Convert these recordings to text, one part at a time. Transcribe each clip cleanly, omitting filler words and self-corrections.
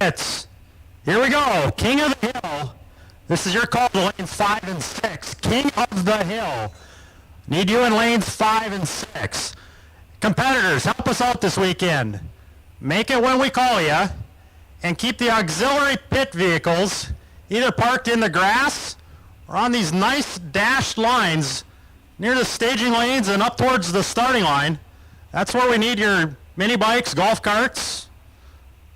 minutes. Here we go. King of the Hill. This is your call to lanes 5 and 6. King of the Hill. Need you in lanes 5 and 6. Competitors, help us out this weekend. Make it when we call you, and keep the auxiliary pit vehicles either parked in the grass or on these nice dashed lines near the staging lanes and up towards the starting line. That's where we need your mini bikes, golf carts,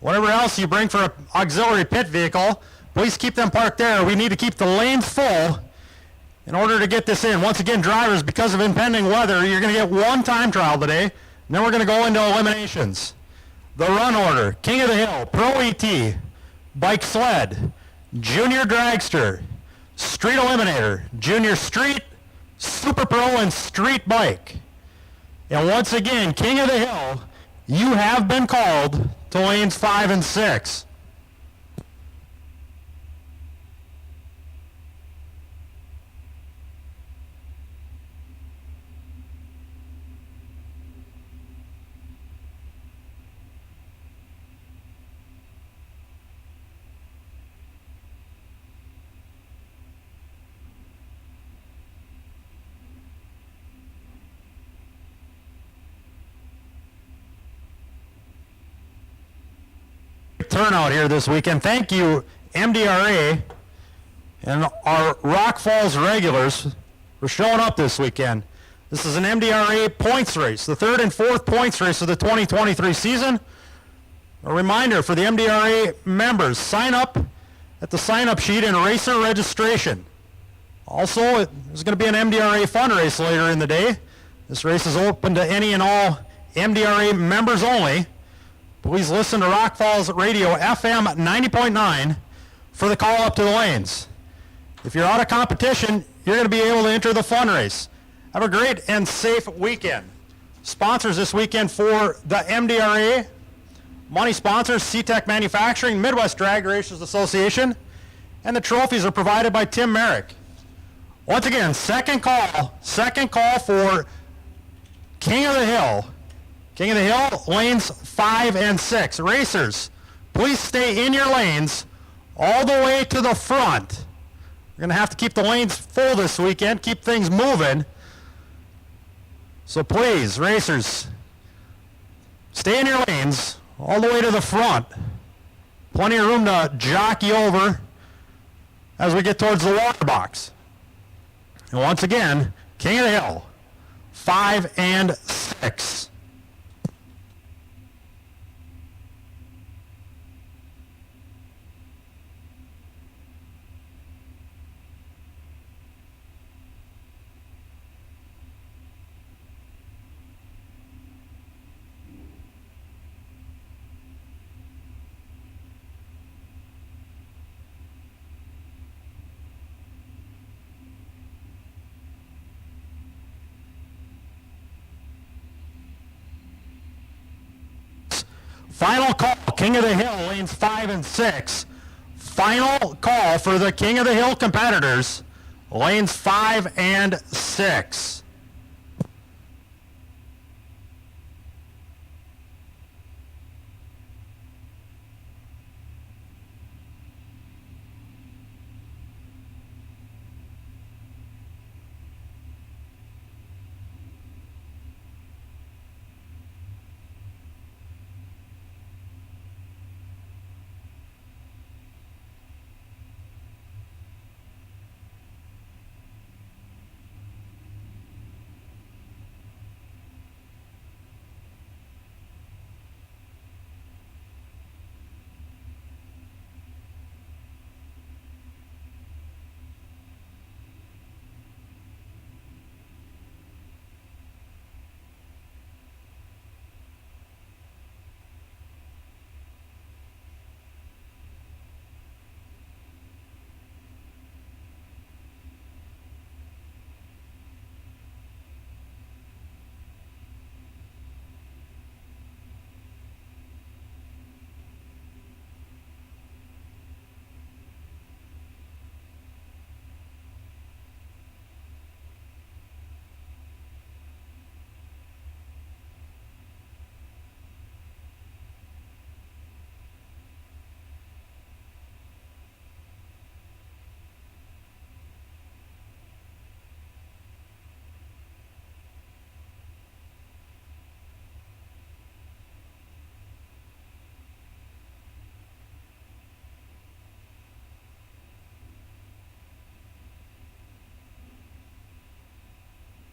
whatever else you bring for an auxiliary pit vehicle. Please keep them parked there. We need to keep the lanes full in order to get this in. Once again, drivers, because of impending weather, you're going to get one time trial today, and then we're going to go into eliminations. The run order: King of the Hill, Pro ET, Bike Sled, Junior Dragster, Street Eliminator, Junior Street, Super Pro, and Street Bike. And once again, King of the Hill, you have been called to lanes 5 and 6. Turnout here this weekend. Thank you, MDRA and our Rock Falls regulars, for showing up this weekend. This is an MDRA points race, the third and fourth points race of the 2023 season. A reminder for the MDRA members: sign up at the sign-up sheet and racer registration. Also, there's going to be an MDRA fundraiser later in the day. This race is open to any and all MDRA members only. Please listen to Rock Falls Radio FM 90.9 for the call up to the lanes. If you're out of competition, you're going to be able to enter the fundraise. Have a great and safe weekend. Sponsors this weekend for the MDRA: money sponsors, C-Tech Manufacturing, Midwest Drag Racers Association, and the trophies are provided by Tim Merrick. Once again, second call for King of the Hill. King of the Hill, lanes 5 and 6. Racers, please stay in your lanes all the way to the front. We're going to have to keep the lanes full this weekend, keep things moving. So please, racers, stay in your lanes all the way to the front. Plenty of room to jockey over as we get towards the water box. And once again, King of the Hill, 5 and 6. Final call, King of the Hill, lanes 5 and 6. Final call for the King of the Hill competitors, lanes 5 and 6.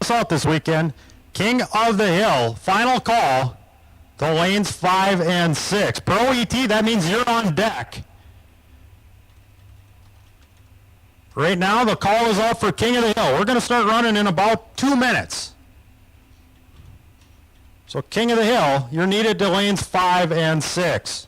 us out this weekend. King of the Hill, final call to lanes 5 and 6. Pro ET, that means you're on deck. Right now, the call is out for King of the Hill. We're going to start running in about 2 minutes. So King of the Hill, you're needed to lanes 5 and 6.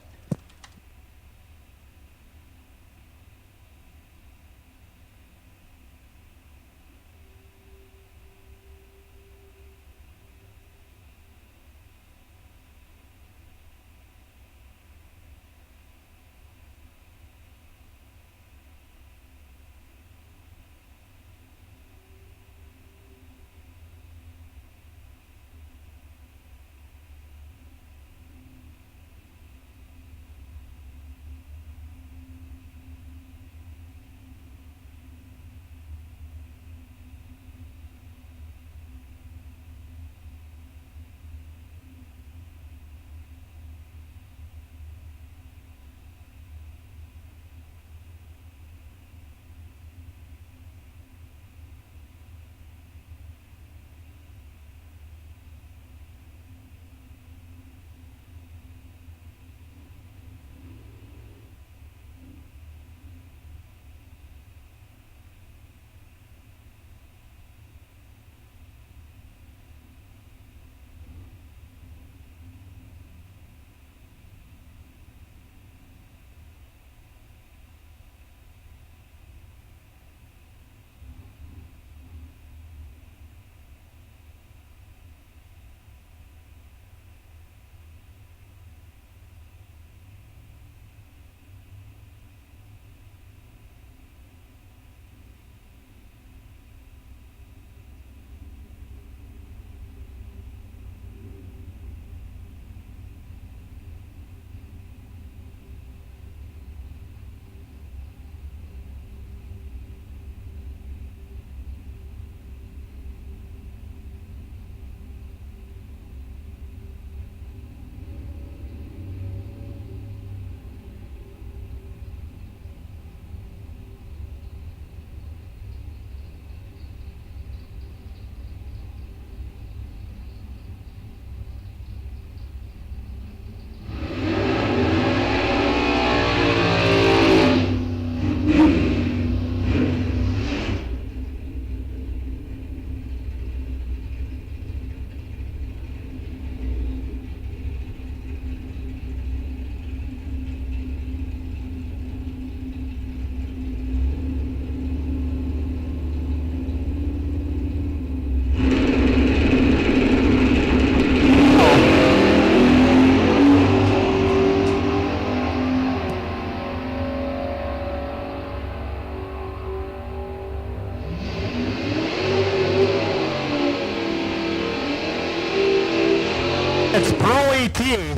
It's Pro ET.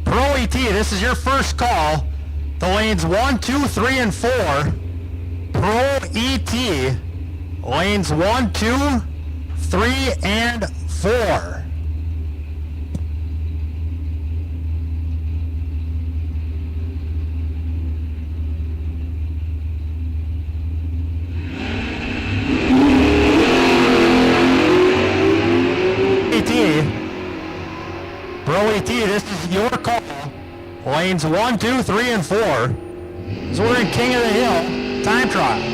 Pro ET, this is your first call. The lanes 1, 2, 3, and 4. Pro ET, lanes 1, 2, 3, and 4. Pro ET, this is your call. Lanes 1, 2, 3, and 4. So we're in King of the Hill time trial.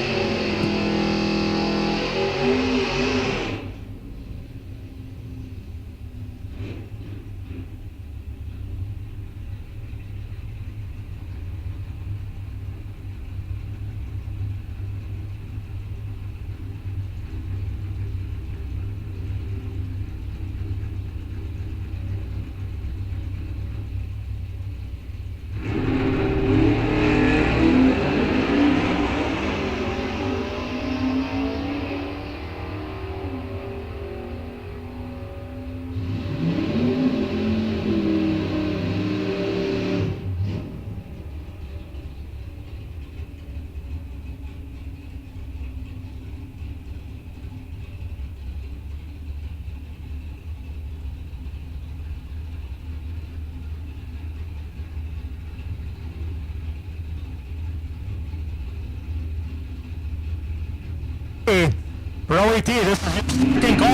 Pro ET, this is your second call.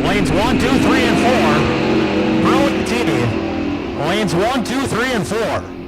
Lanes 1, 2, 3, and 4. Pro ET, lanes 1, 2, 3, and 4.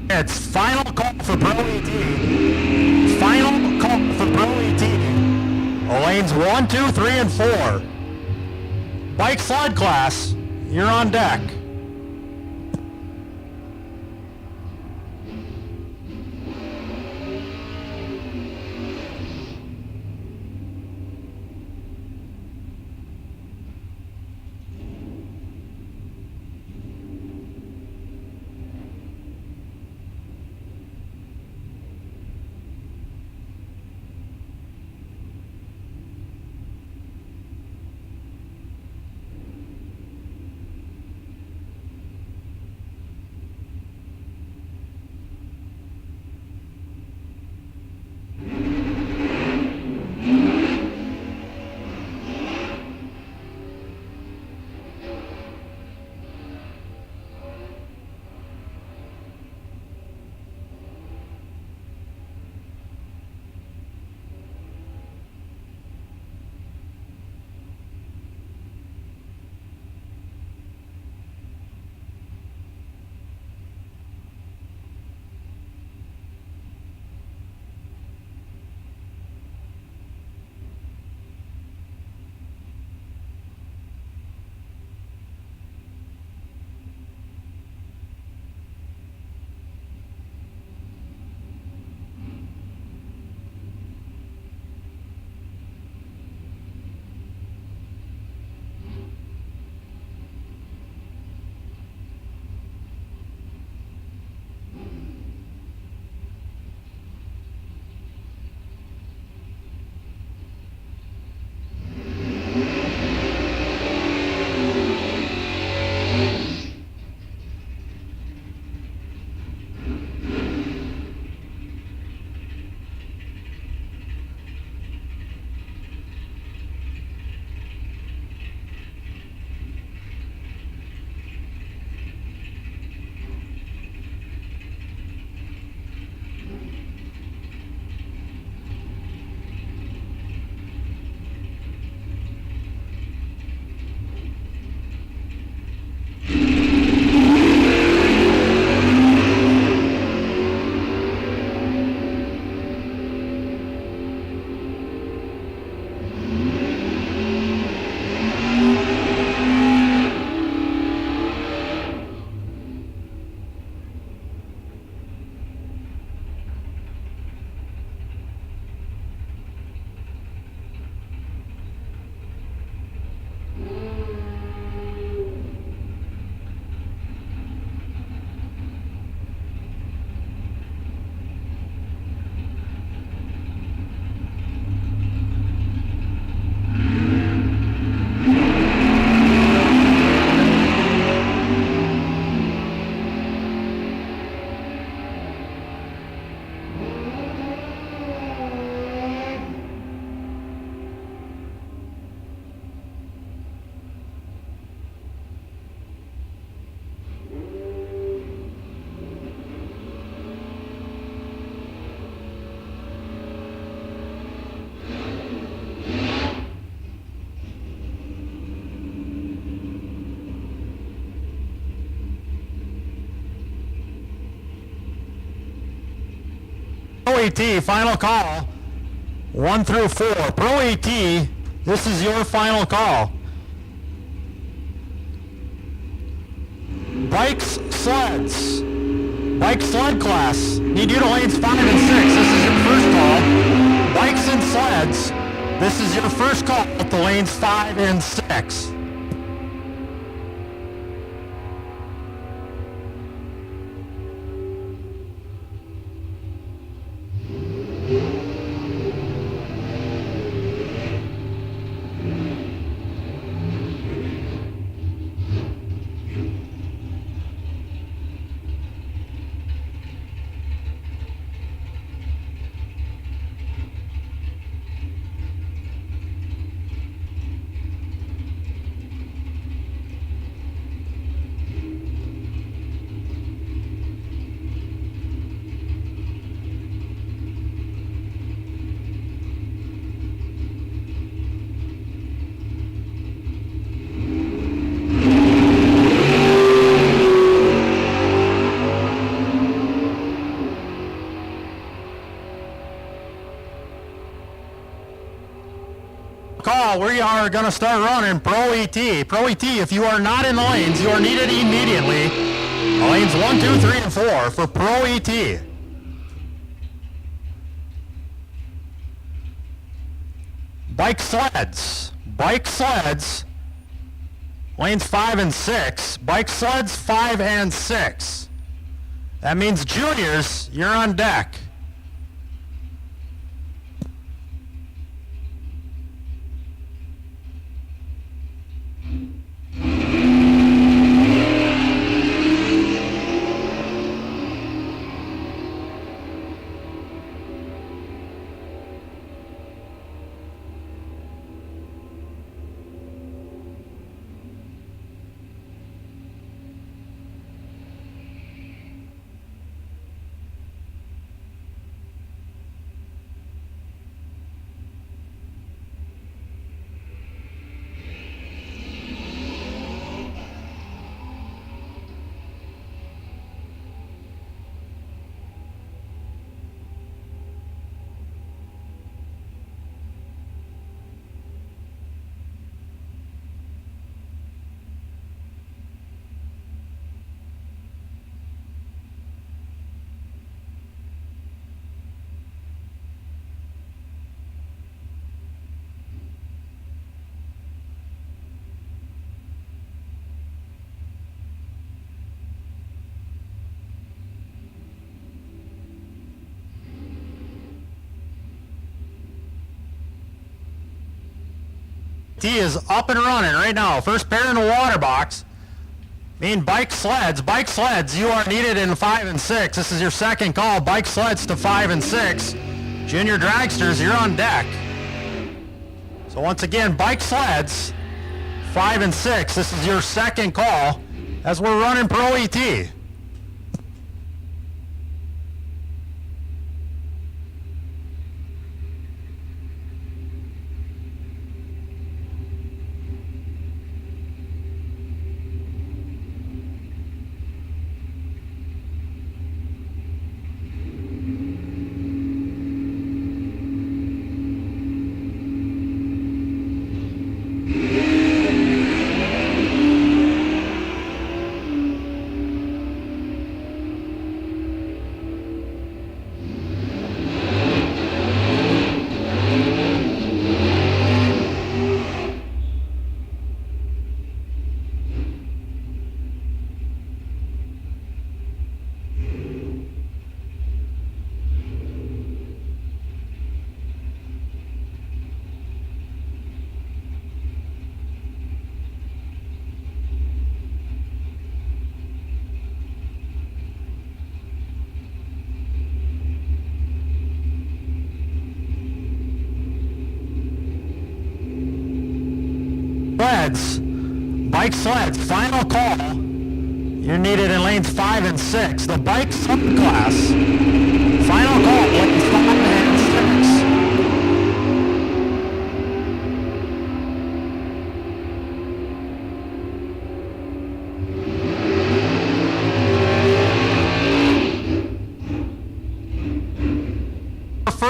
It's final call for Pro ET. Final call for Pro ET. Lanes 1, 2, 3, and 4. Bike sled class, you're on deck. AT, final call. 1 through 4. Pro AT, this is your final call. Bikes, sleds. Bike sled class. Need you to lanes 5 and 6. This is your first call. Bikes and sleds. This is your first call at the lanes 5 and 6. Call, we are going to start running Pro ET. Pro ET, if you are not in the lanes, you are needed immediately. Lanes 1, 2, 3, and 4 for Pro ET. Bike sleds. Bike sleds. Lanes 5 and 6. Bike sleds 5 and 6. That means juniors, you're on deck. T is up and running right now. First pair in the water box. Bike sleds. Bike sleds, you are needed in 5 and 6. This is your second call. Bike sleds to 5 and 6. Junior dragsters, you're on deck. So once again, bike sleds, 5 and 6. This is your second call as we're running Pro ET. Sleds, bike sleds, final call. You're needed in lanes 5 and 6. The bike subclass, final call, lanes 5 and 6.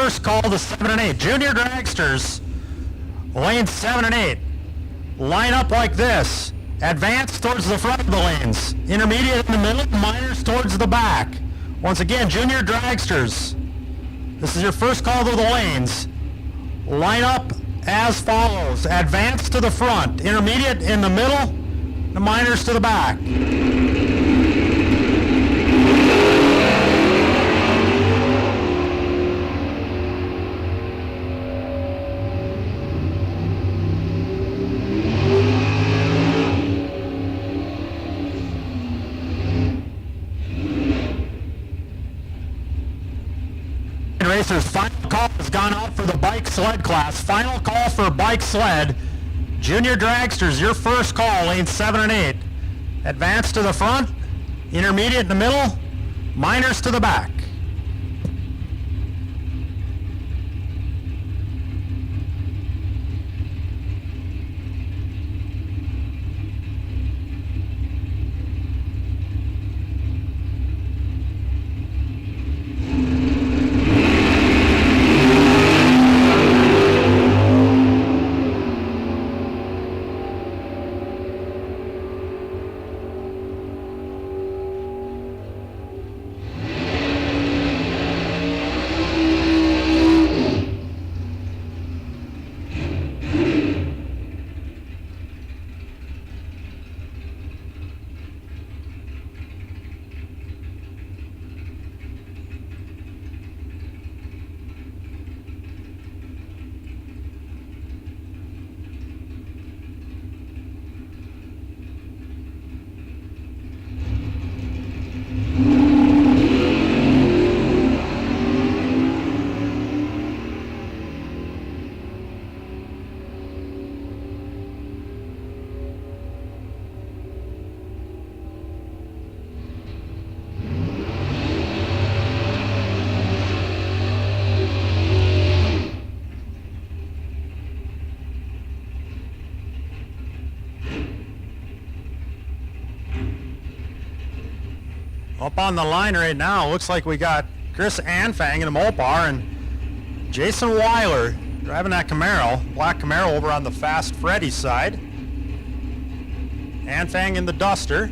first call to 7 and 8. Junior dragsters, lanes 7 and 8. Line up like this. Advance towards the front of the lanes. Intermediate in the middle, minors towards the back. Once again, junior dragsters, this is your first call to the lanes. Line up as follows. Advance to the front. Intermediate in the middle, the minors to the back. Racers, final call has gone out for the bike sled class. Final call for bike sled. Junior dragsters, your first call, lanes 7 and 8. Advance to the front, intermediate in the middle, minors to the back. Up on the line right now, looks like we got Chris Anfang in a Mopar and Jason Weiler driving that Camaro, black Camaro over on the Fast Freddy side. Anfang in the Duster.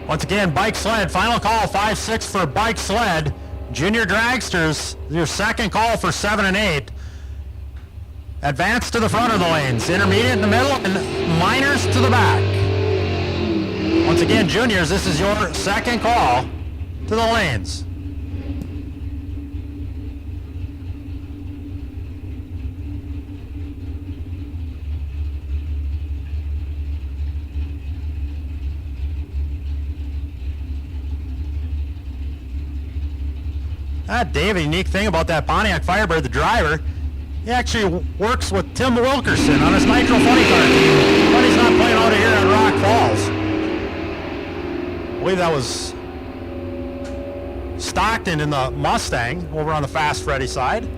Once again, bike sled, final call, 5-6 for bike sled. Junior dragsters, your second call for 7 and 8. Advance to the front of the lanes, intermediate in the middle, and minors to the back. Once again, juniors, this is your second call to the lanes. Dave, a unique thing about that Pontiac Firebird, the driver, he actually works with Tim Wilkerson on his Nitro Funny Car team, but he's not playing out here at Rock Falls. I believe that was Stockton in the Mustang over on the Fast Freddy side.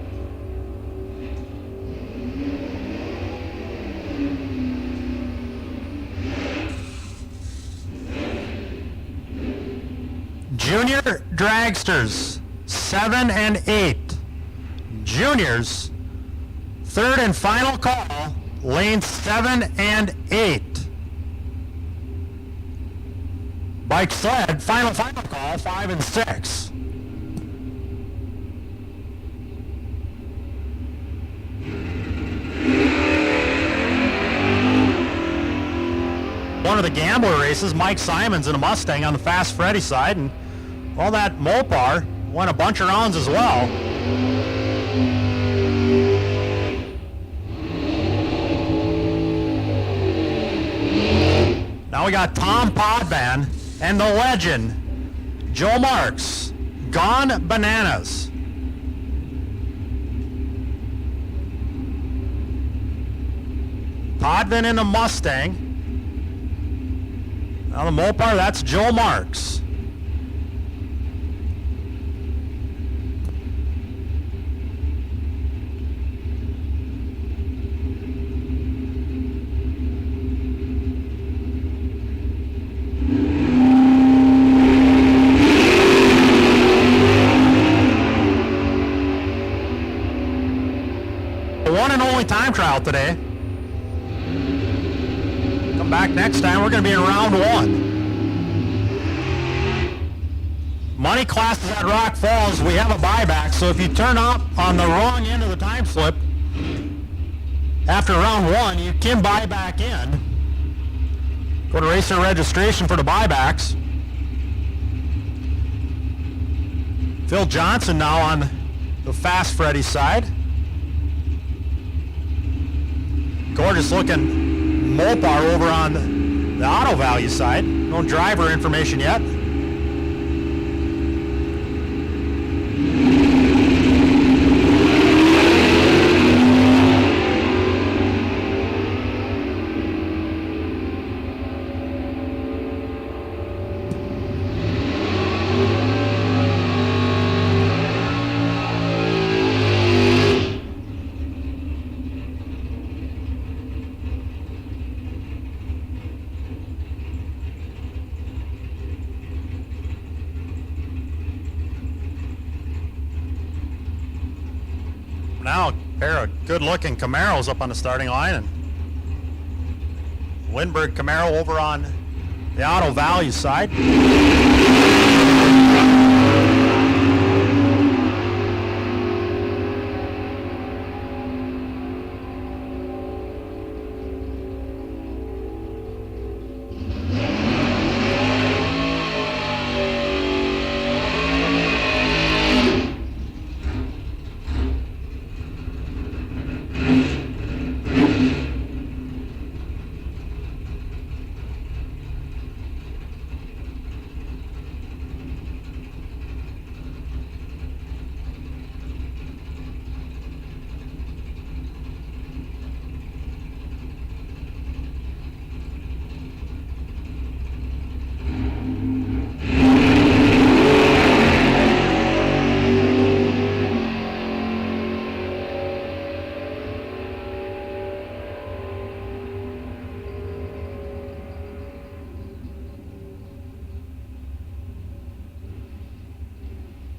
Junior dragsters, 7 and 8. Juniors, third and final call, lanes 7 and 8. Bike sled, final call, 5 and 6. One of the gambler races, Mike Simons in a Mustang on the Fast Freddy side, and well, that Mopar won a bunch of rounds as well. Now we got Tom Podvan and the legend, Joe Marks, Gone Bananas. Podvan in the Mustang. Now the Mopar, that's Joe Marks. out today. Come back next time. We're going to be in round 1. Money classes at Rock Falls, we have a buyback, so if you turn up on the wrong end of the time slip after round 1, you can buy back in. Go to racer registration for the buybacks. Phil Johnson now on the Fast Freddy side. Gorgeous looking Mopar over on the Auto Value side. No driver information yet. Now a pair of good-looking Camaros up on the starting line, and Lindbergh Camaro over on the Auto Value side.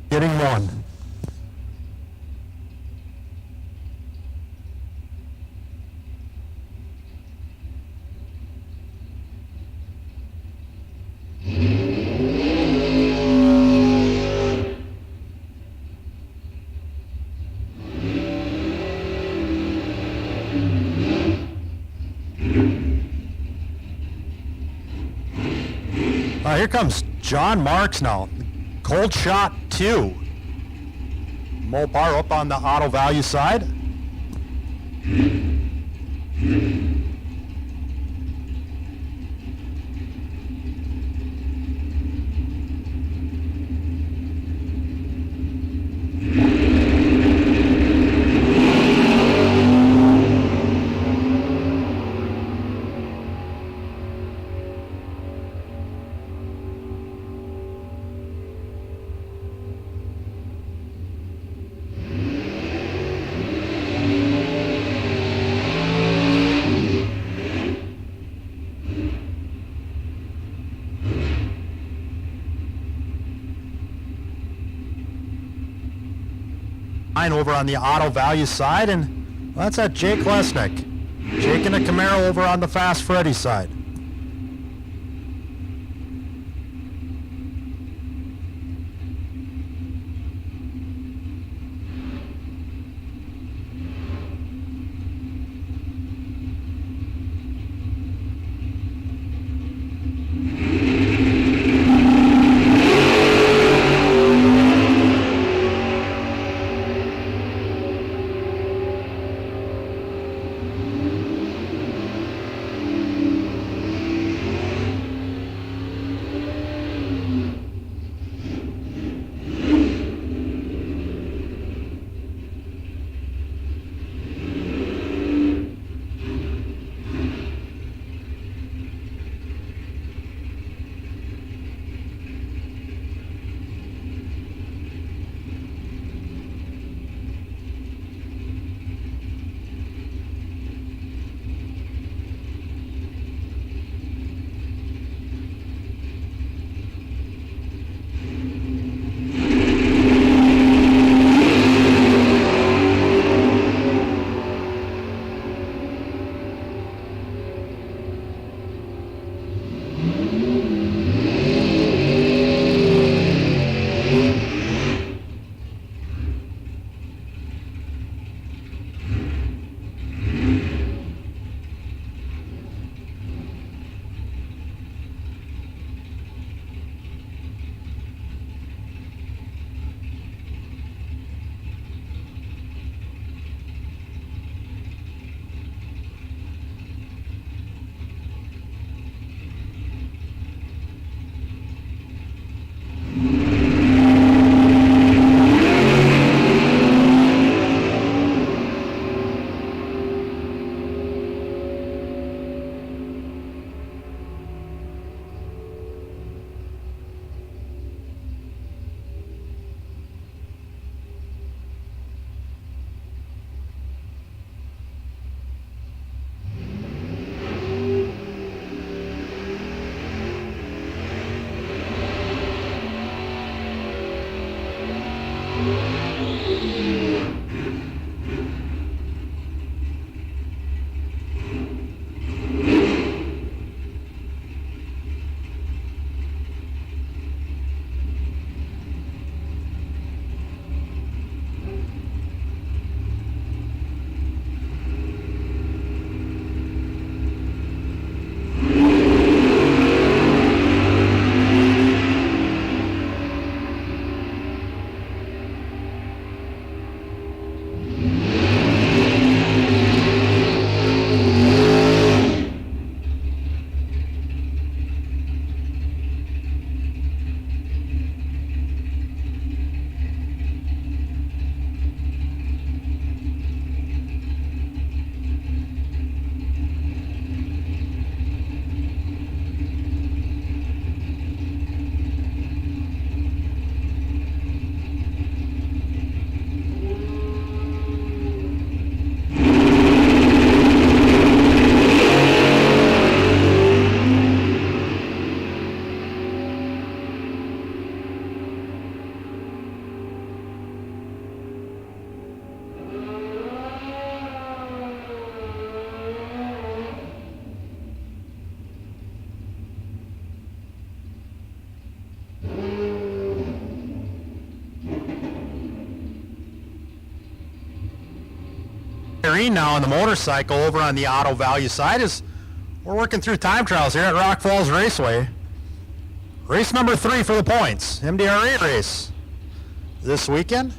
Getting one. Here comes John Marks now. Cold Shot 2. Mopar up on the Auto Value side. Over on the Auto Value side, and well, that's that Jake Lesnick. Jake and a Camaro over on the Fast Freddy side. Now on the motorcycle over on the auto value side is we're working through time trials here at Rock Falls Raceway. Race number 3 for the points, MDRA race this weekend.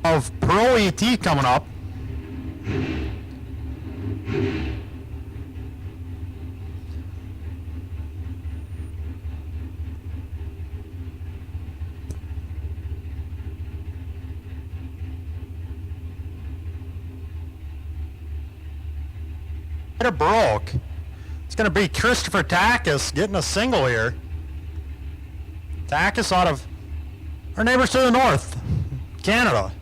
Of Pro ET coming up. It broke. It's going to be Christopher Takis getting a single here. Takis out of our neighbors to the north, Canada.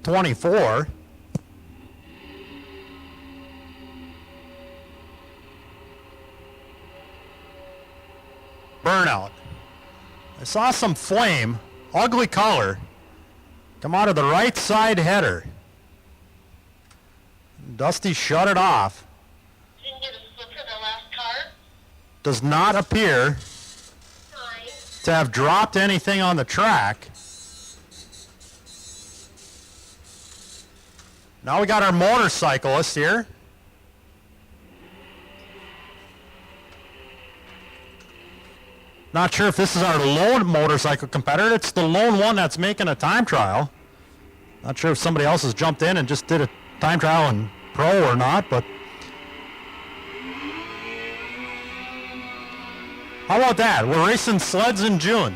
'24. Burnout. I saw some flame, ugly color, come out of the right side header. Dusty shut it off. Didn't get a slip for the last car. Does not appear to have dropped anything on the track. Now we got our motorcyclist here. Not sure if this is our lone motorcycle competitor. It's the lone one that's making a time trial. Not sure if somebody else has jumped in and just did a time trial in pro or not, but how about that? We're racing sleds in June.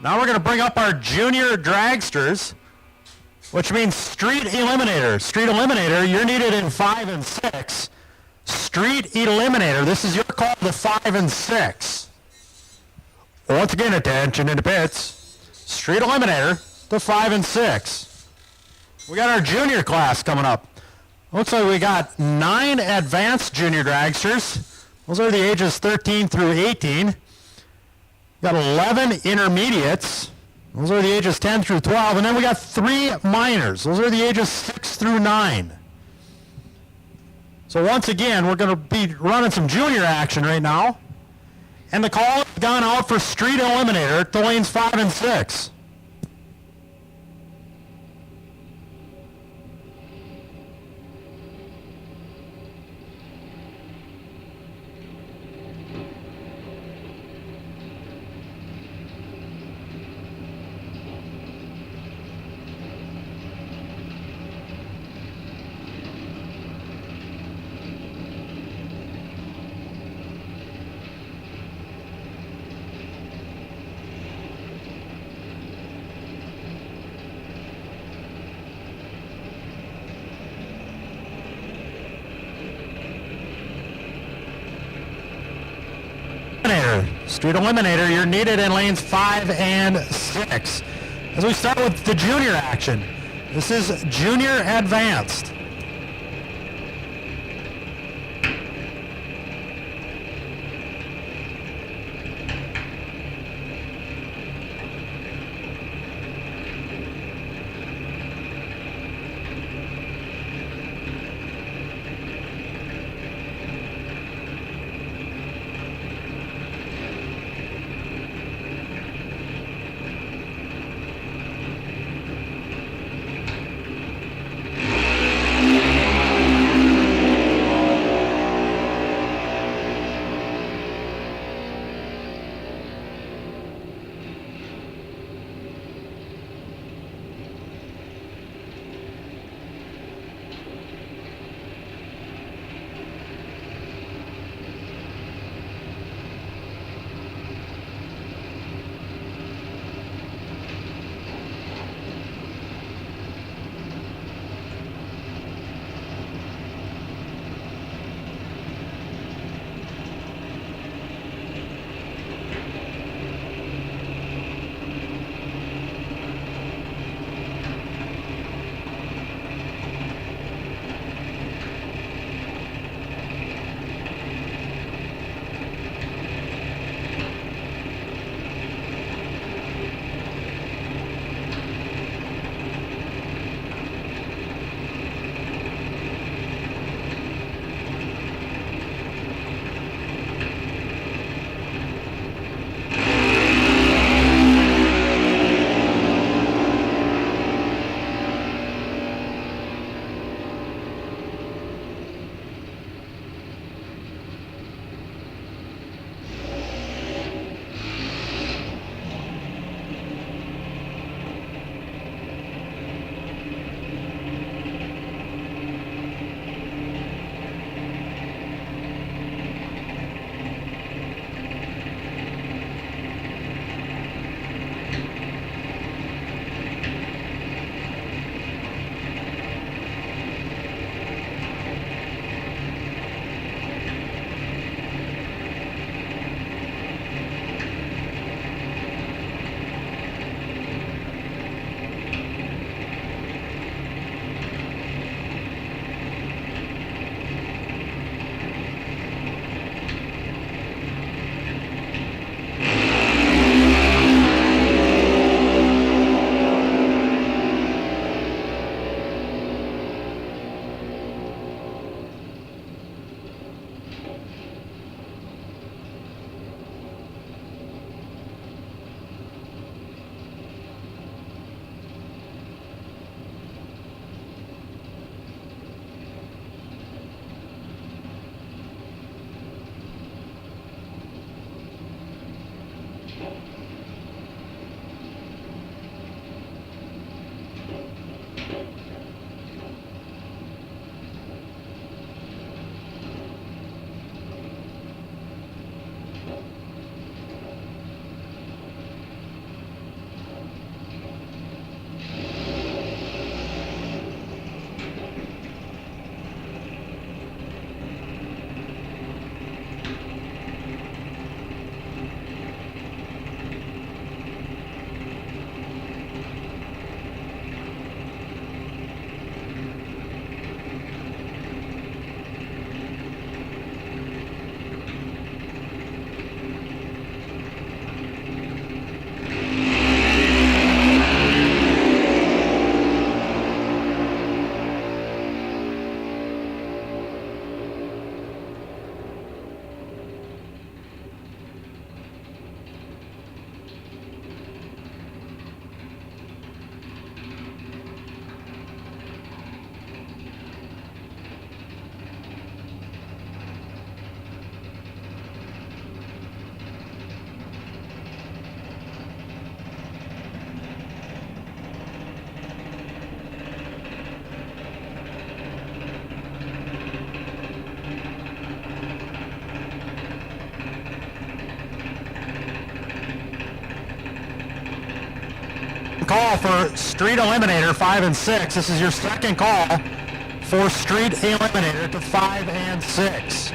Now we're going to bring up our junior dragsters, which means street eliminator. Street eliminator, you're needed in 5 and 6. Street eliminator, this is your call to 5 and 6. Once again, attention in the pits. Street eliminator to 5 and 6. We got our junior class coming up. Looks like we got 9 advanced junior dragsters. Those are the ages 13 through 18. Got 11 intermediates. Those are the ages 10 through 12. And then we got 3 minors. Those are the ages 6 through 9. So once again, we're going to be running some junior action right now. And the call has gone out for street eliminator to lanes 5 and 6. Street eliminator, you're needed in lanes 5 and 6. As we start with the junior action, this is junior advanced. for Street Eliminator 5 and 6. This is your second call for Street Eliminator to 5 and 6.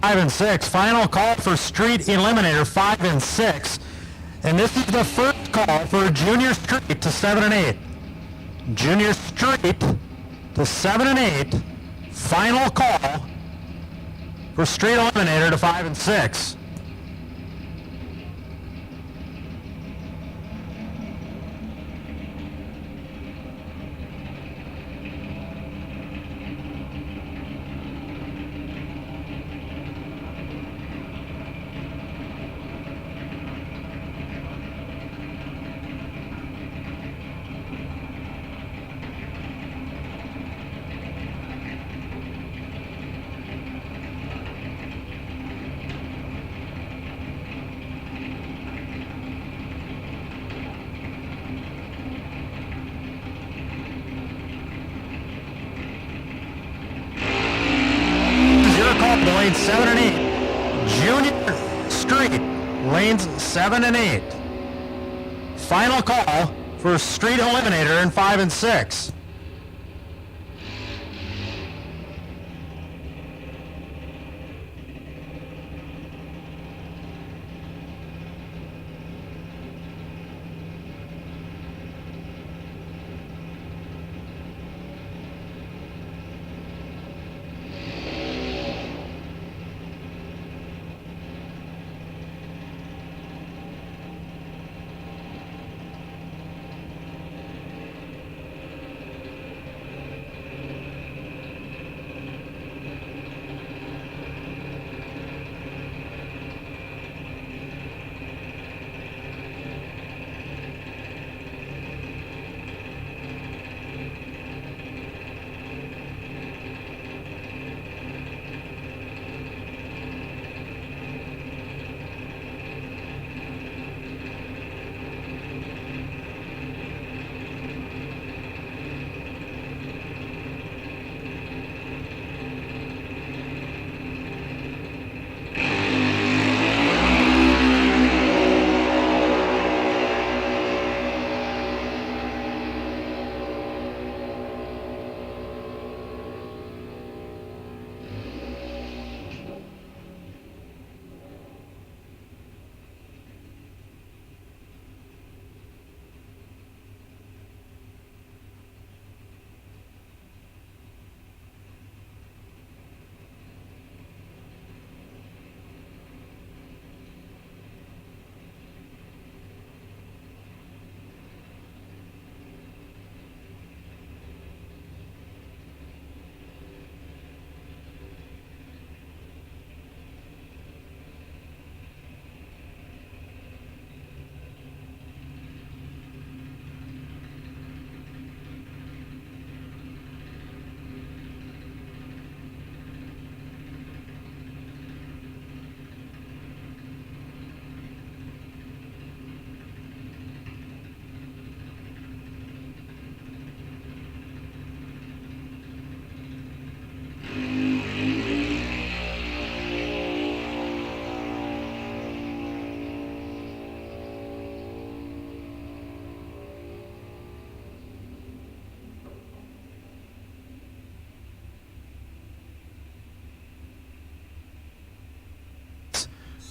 Five and 6. Final call for Street Eliminator 5 and 6. And this is the first call for Junior Street to 7 and 8. Junior Street to 7 and 8. Final call for Street Eliminator to 5 and 6. Lanes 7 and 8. Junior Street, lanes 7 and 8. Final call for Street Eliminator in 5 and 6.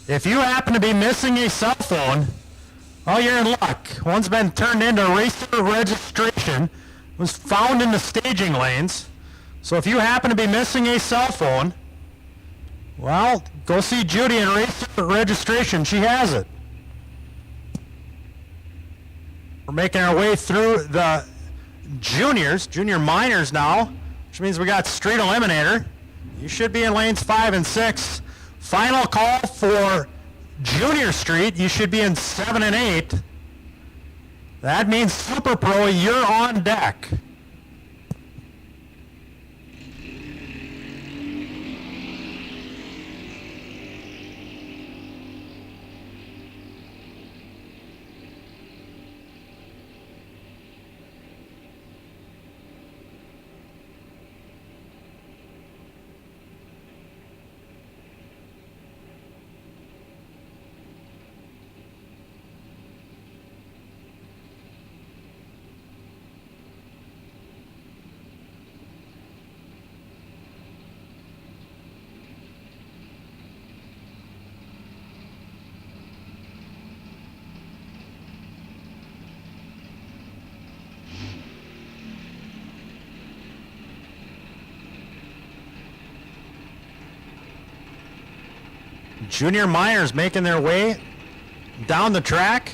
If you happen to be missing a cell phone, well, you're in luck. One's been turned into racer registration, was found in the staging lanes. So if you happen to be missing a cell phone, well, go see Judy in racer registration. She has it. We're making our way through the junior minors now, which means we got street eliminator. You should be in lanes 5 and 6. Final call for junior street. You should be in 7 and 8. That means Super Pro, you're on deck. Junior minors making their way down the track.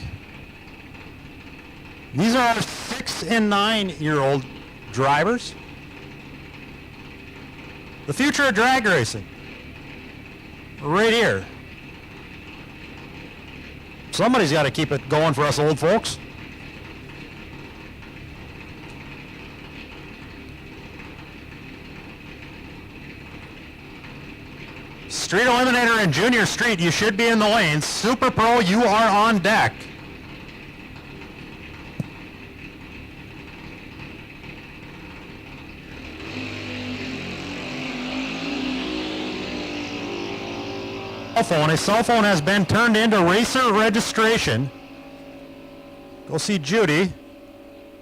These are our 6 and 9-year-old drivers. The future of drag racing. Right here. Somebody's got to keep it going for us old folks. Street eliminator and junior street, you should be in the lanes. Super Pro, you are on deck. A cell phone has been turned into racer registration. Go see Judy.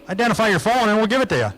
Identify your phone and we'll give it to you.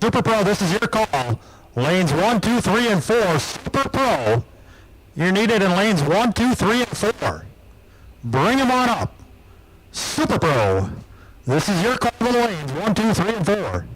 Super Pro, this is your call. Lanes 1, 2, 3, and 4. Super Pro, you're needed in lanes 1, 2, 3, and 4. Bring them on up. Super Pro, this is your call to the lanes 1, 2, 3, and 4.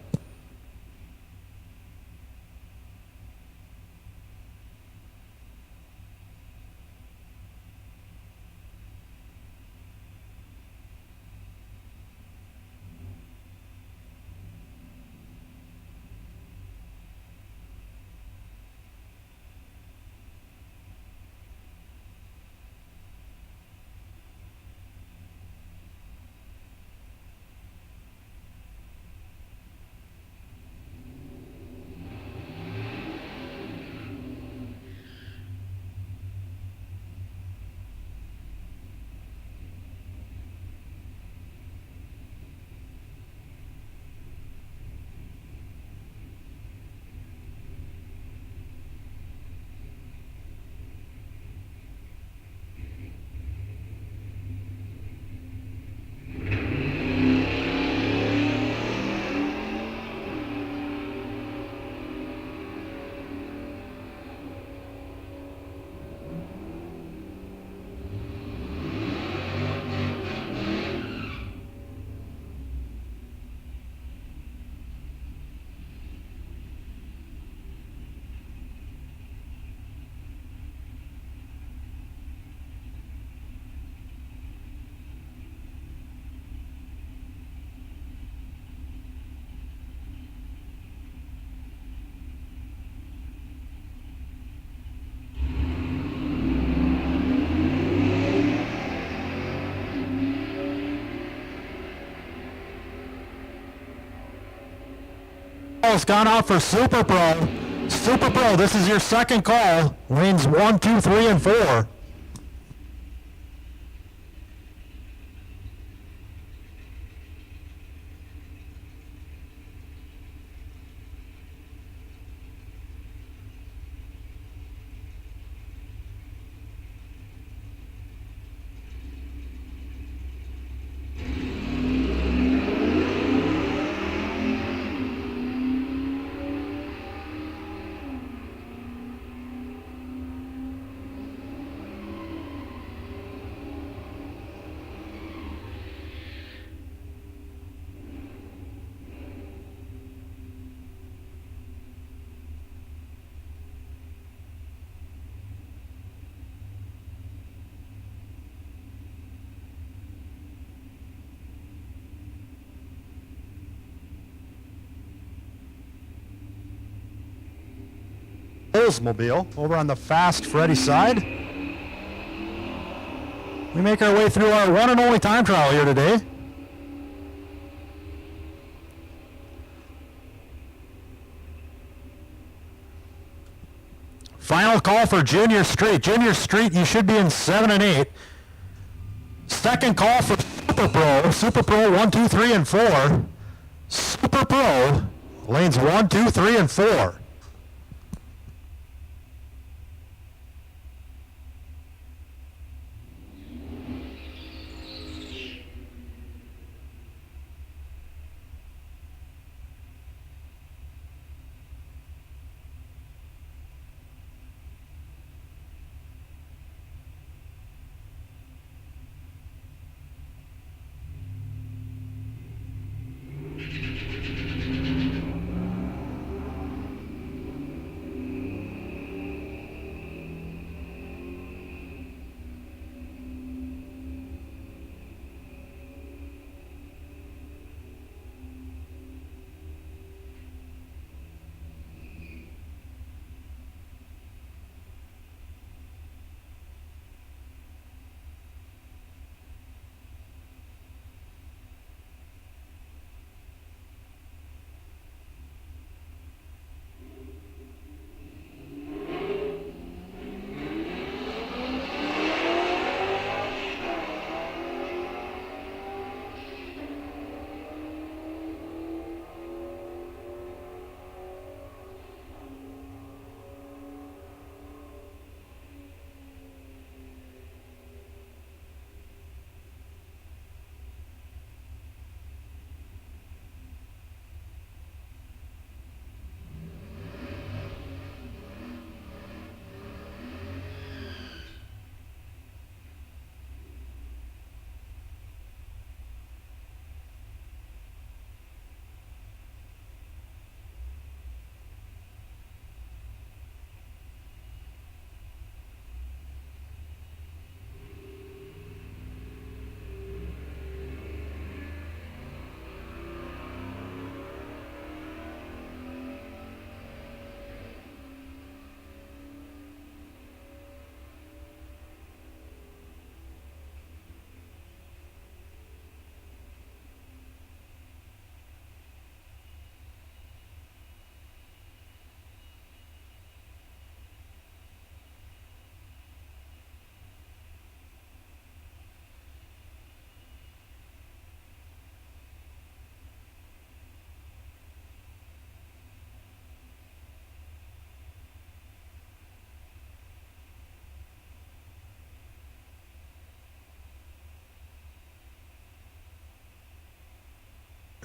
Has gone out for Super Pro. Super Pro, this is your second call. Lanes 1, 2, 3, and 4. Oldsmobile over on the Fast Freddy side. We make our way through our one and only time trial here today. Final call for Junior Street. Junior Street, you should be in 7 and 8. Second call for Super Pro. Super Pro 1, 2, 3, and 4. Super Pro, lanes 1, 2, 3, and 4.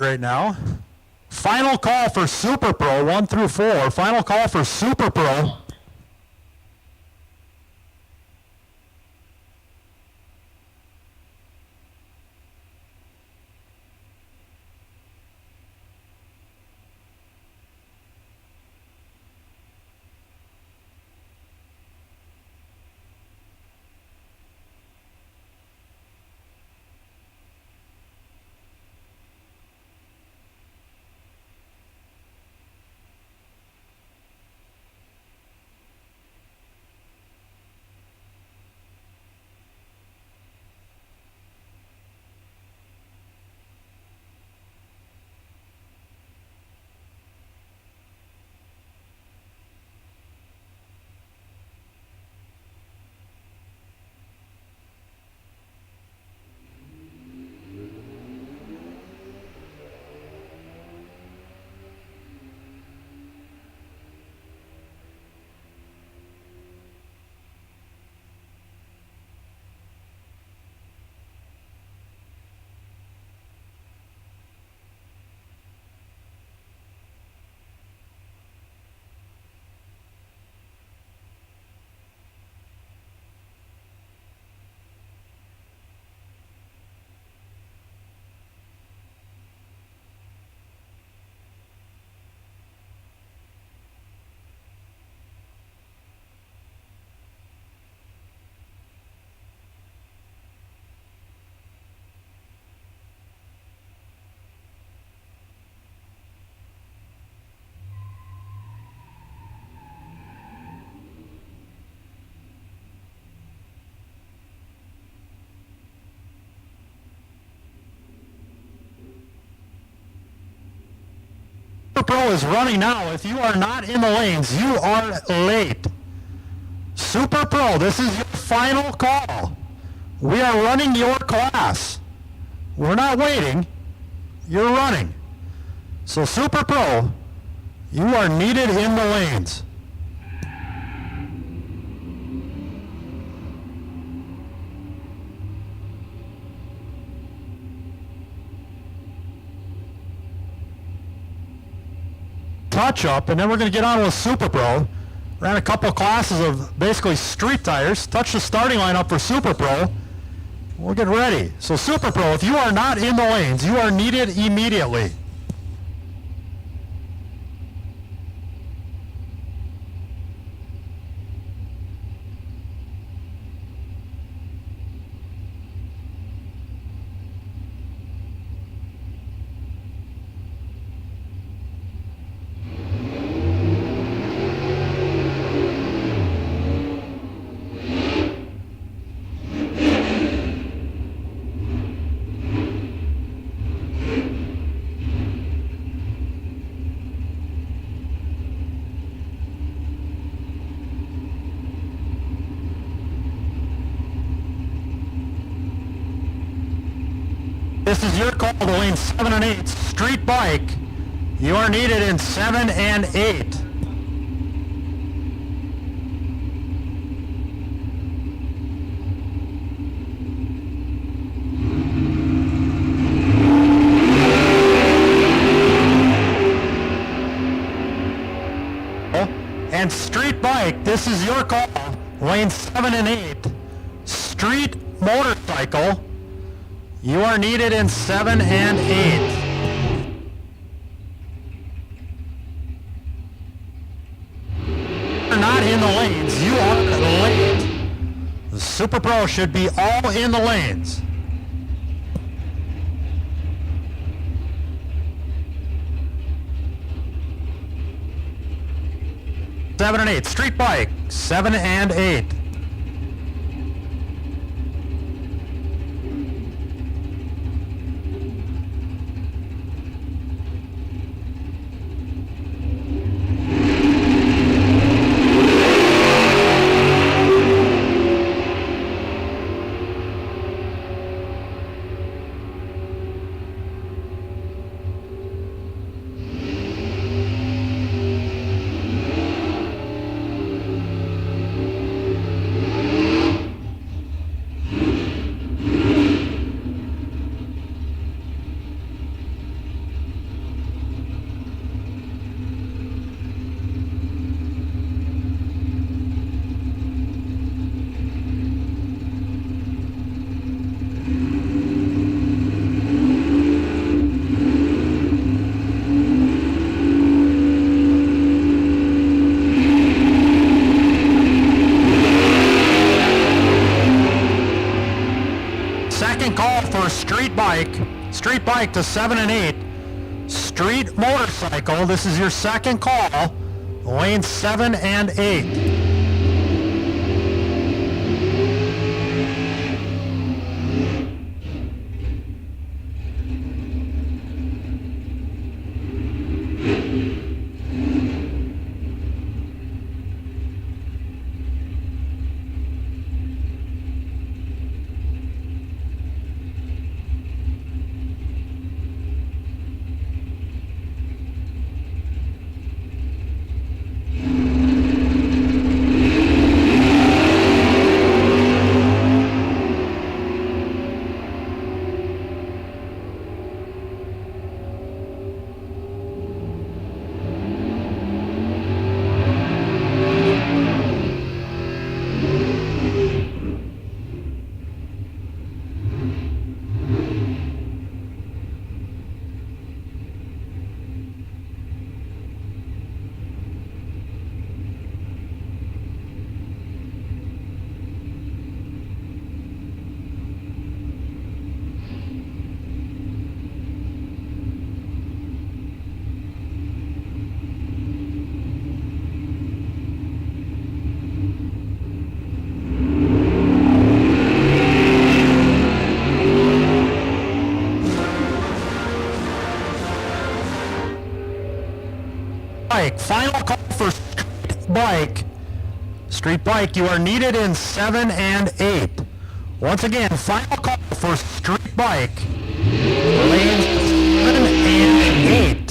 right now. Final call for Super Pro, 1 through 4. Final call for Super Pro. Super Pro is running now. If you are not in the lanes, you are late. Super Pro, this is your final call. We are running your class. We're not waiting. You're running. So Super Pro, you are needed in the lanes. Touch up, and then we're going to get on with Super Pro. Ran a couple classes of basically street tires. Touch the starting line up for Super Pro. We'll get ready. So Super Pro, if you are not in the lanes, you are needed immediately. This is your call to lane 7 and 8, street bike. You are needed in 7 and 8. And street bike, this is your call, lane 7 and 8, street motorcycle. You are needed in 7 and 8. You're not in the lanes. You are late. The Super Pro should be all in the lanes. Seven and 8. Street bike. 7 and 8. street bike to 7 and 8. Street motorcycle, this is your second call. Lane 7 and 8. Bike, final call for street bike. Street bike, you are needed in 7 and 8. Once again, final call for street bike. Lanes 7 and 8.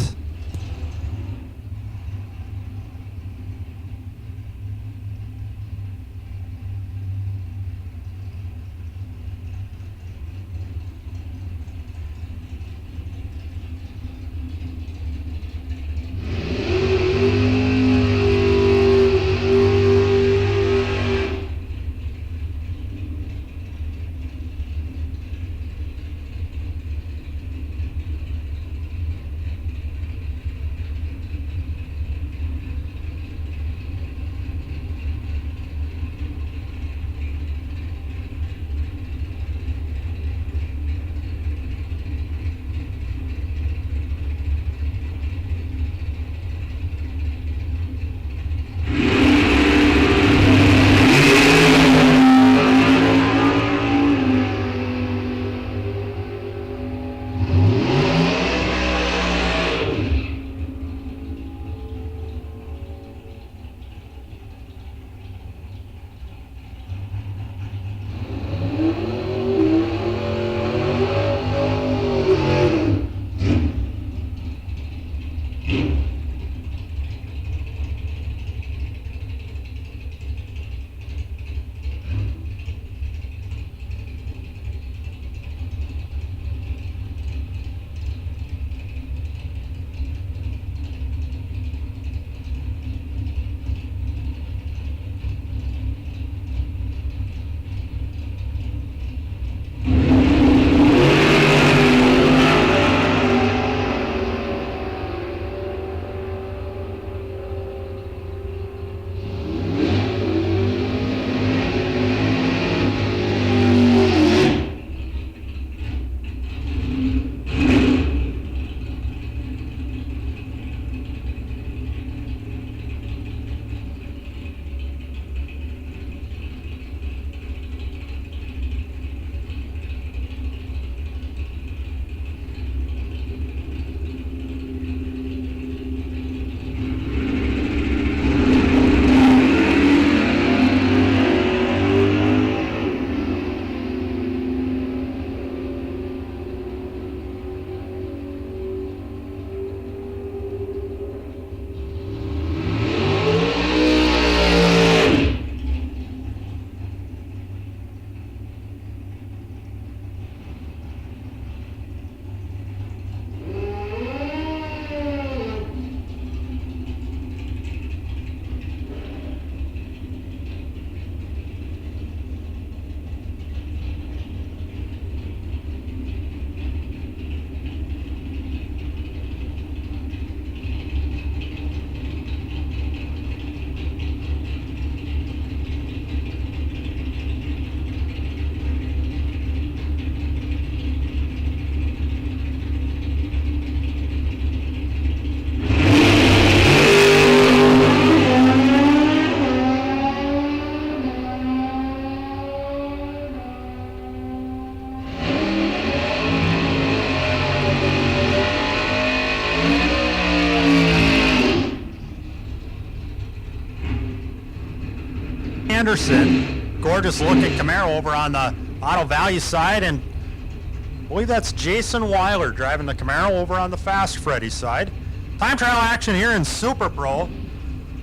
Anderson. Gorgeous looking Camaro over on the Auto Value side, and I believe that's Jason Weiler driving the Camaro over on the Fast Freddy side. Time trial action here in Super Pro.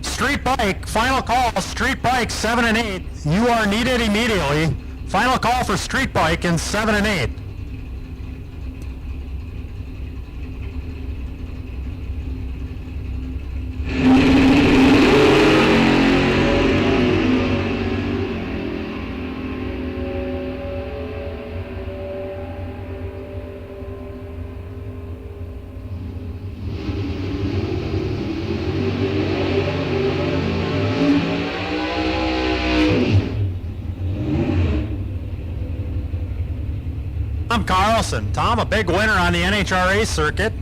Street Bike, final call, Street Bike 7 and 8. You are needed immediately. Final call for Street Bike in 7 and 8. Tom Carlson. Tom, a big winner on the NHRA circuit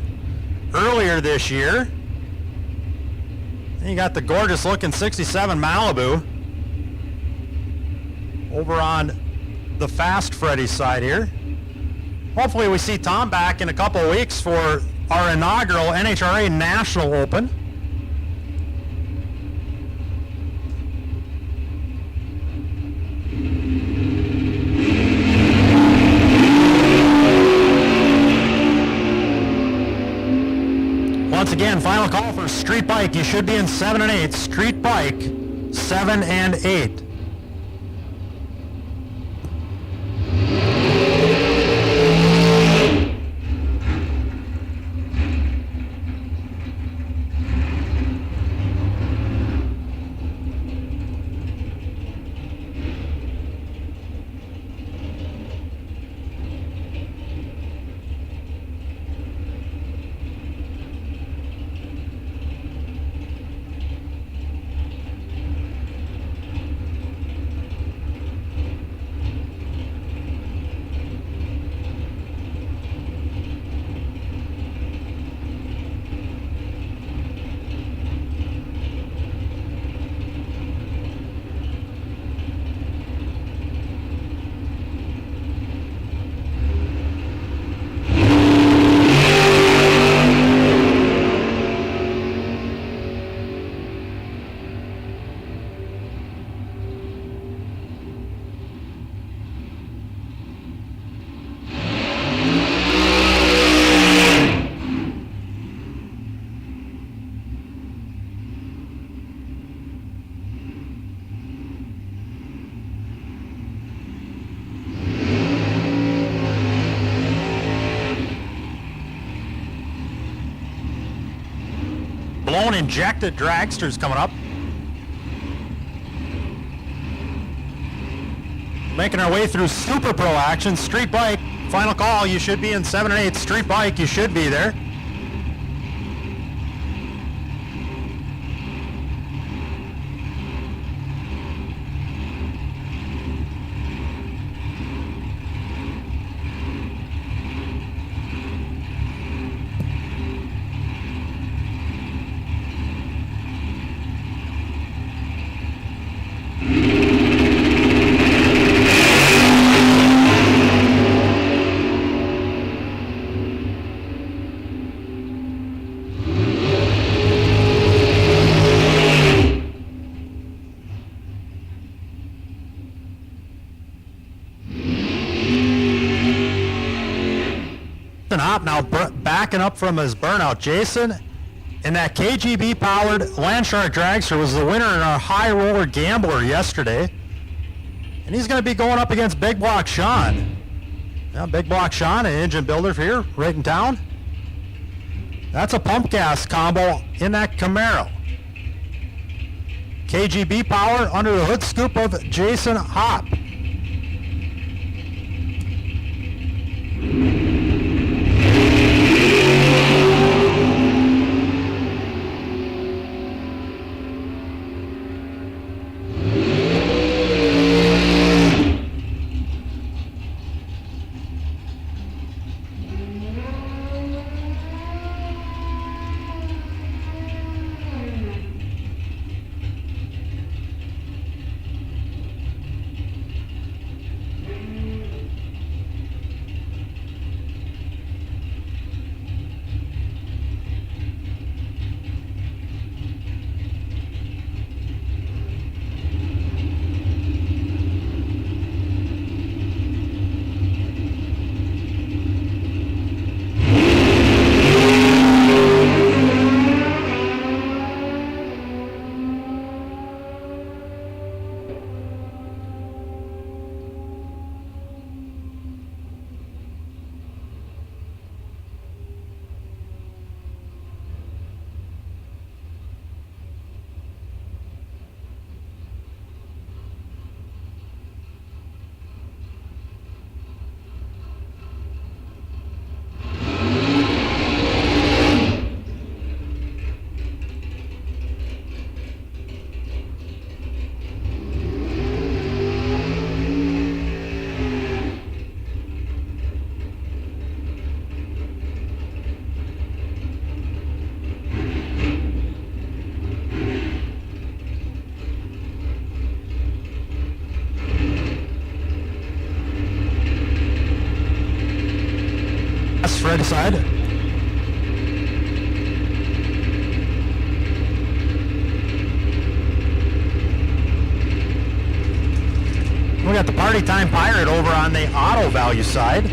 earlier this year. And you got the gorgeous looking 67 Malibu over on the Fast Freddy side here. Hopefully we see Tom back in a couple of weeks for our inaugural NHRA National Open. Once again, final call for Street Bike. You should be in 7 and 8. Street Bike, 7 and 8. Blown injected dragsters coming up. Making our way through Super Pro action. Street Bike, final call. You should be in 7 and 8. Street Bike, you should be there. Hop now backing up from his burnout. Jason in that KGB powered Landshark dragster was the winner in our high roller gambler yesterday, and he's going to be going up against Big Block Sean. Yeah, Big Block Sean, an engine builder here right in town. That's a pump gas combo in that Camaro. KGB power under the hood scoop of Jason Hop. right side. We got the Party Time Pirate over on the auto value side.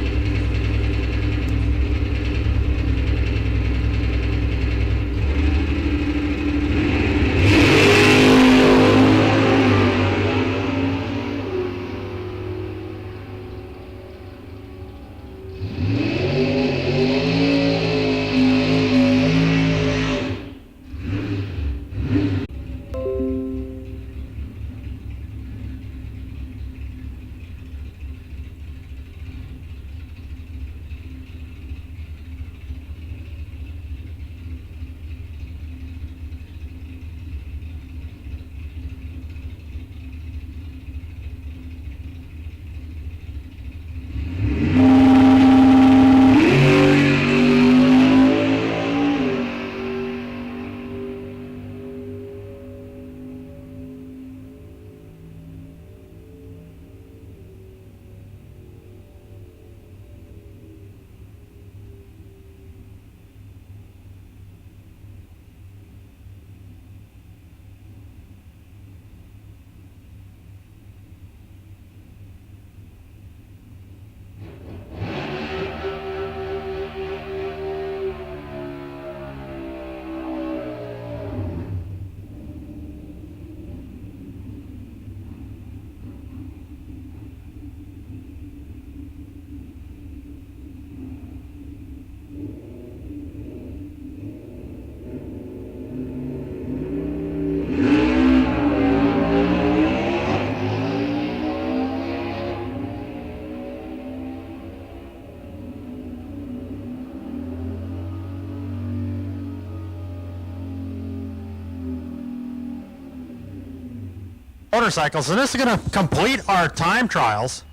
Motorcycles, and this is going to complete our time trials.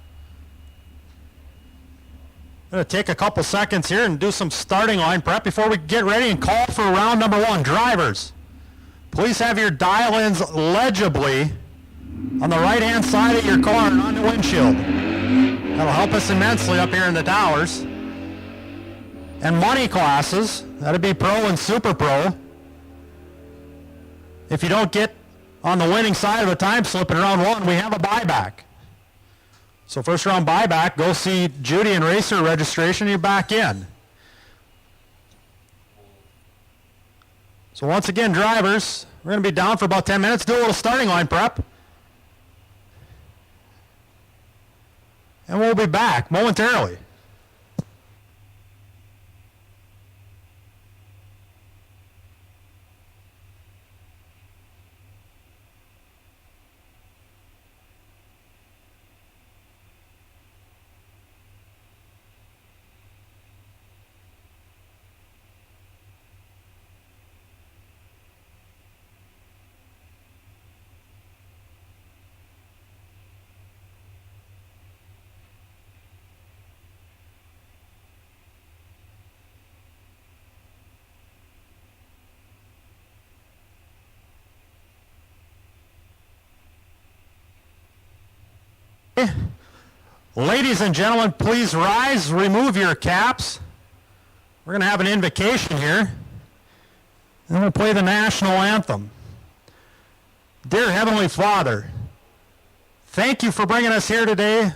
I'm going to take a couple seconds here and do some starting line prep before we get ready and call for round number one. Drivers, please have your dial-ins legibly on the right-hand side of your car and on the windshield. That'll help us immensely up here in the towers. And money classes, that'd be Pro and Super Pro. If you don't get on the winning side of a time slip in round one, we have a buyback. So first round buyback, go see Judy and Racer registration, you're back in. So once again, drivers, we're going to be down for about 10 minutes, do a little starting line prep. And we'll be back momentarily. Ladies and gentlemen, please rise, remove your caps. We're going to have an invocation here. And we'll play the national anthem. Dear Heavenly Father, thank you for bringing us here today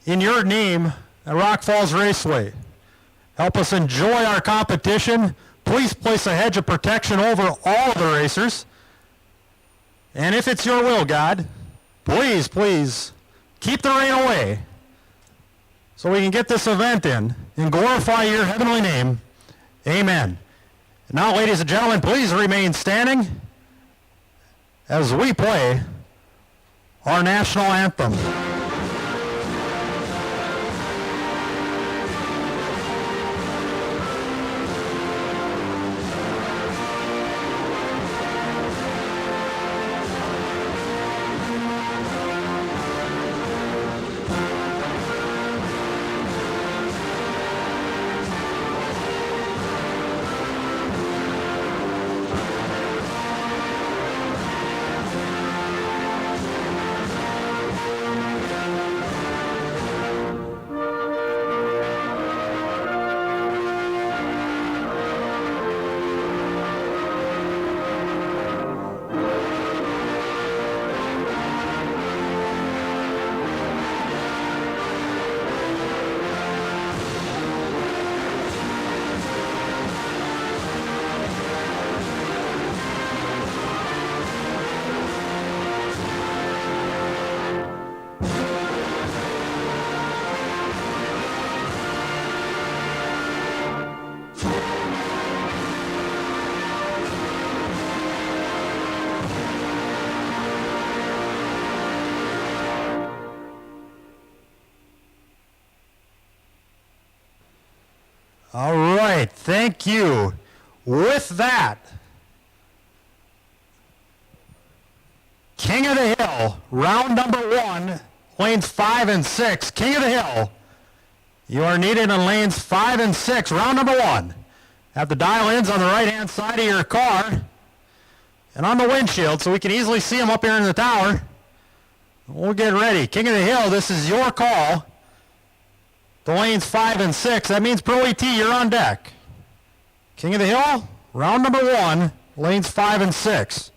in your name at Rock Falls Raceway. Help us enjoy our competition. Please place a hedge of protection over all of the racers. And if it's your will, God, please, please, keep the rain away so we can get this event in and glorify your heavenly name. Amen. And now, ladies and gentlemen, please remain standing as we play our national anthem. Thank you. With that, King of the Hill, round number 1, lanes 5 and 6. King of the Hill, you are needed in lanes 5 and 6, round number 1. Have the dial-ins on the right-hand side of your car and on the windshield so we can easily see them up here in the tower. We'll get ready. King of the Hill, this is your call. The lanes 5 and 6. That means Pro ET, you're on deck. King of the Hill, round number 1, lanes 5 and 6.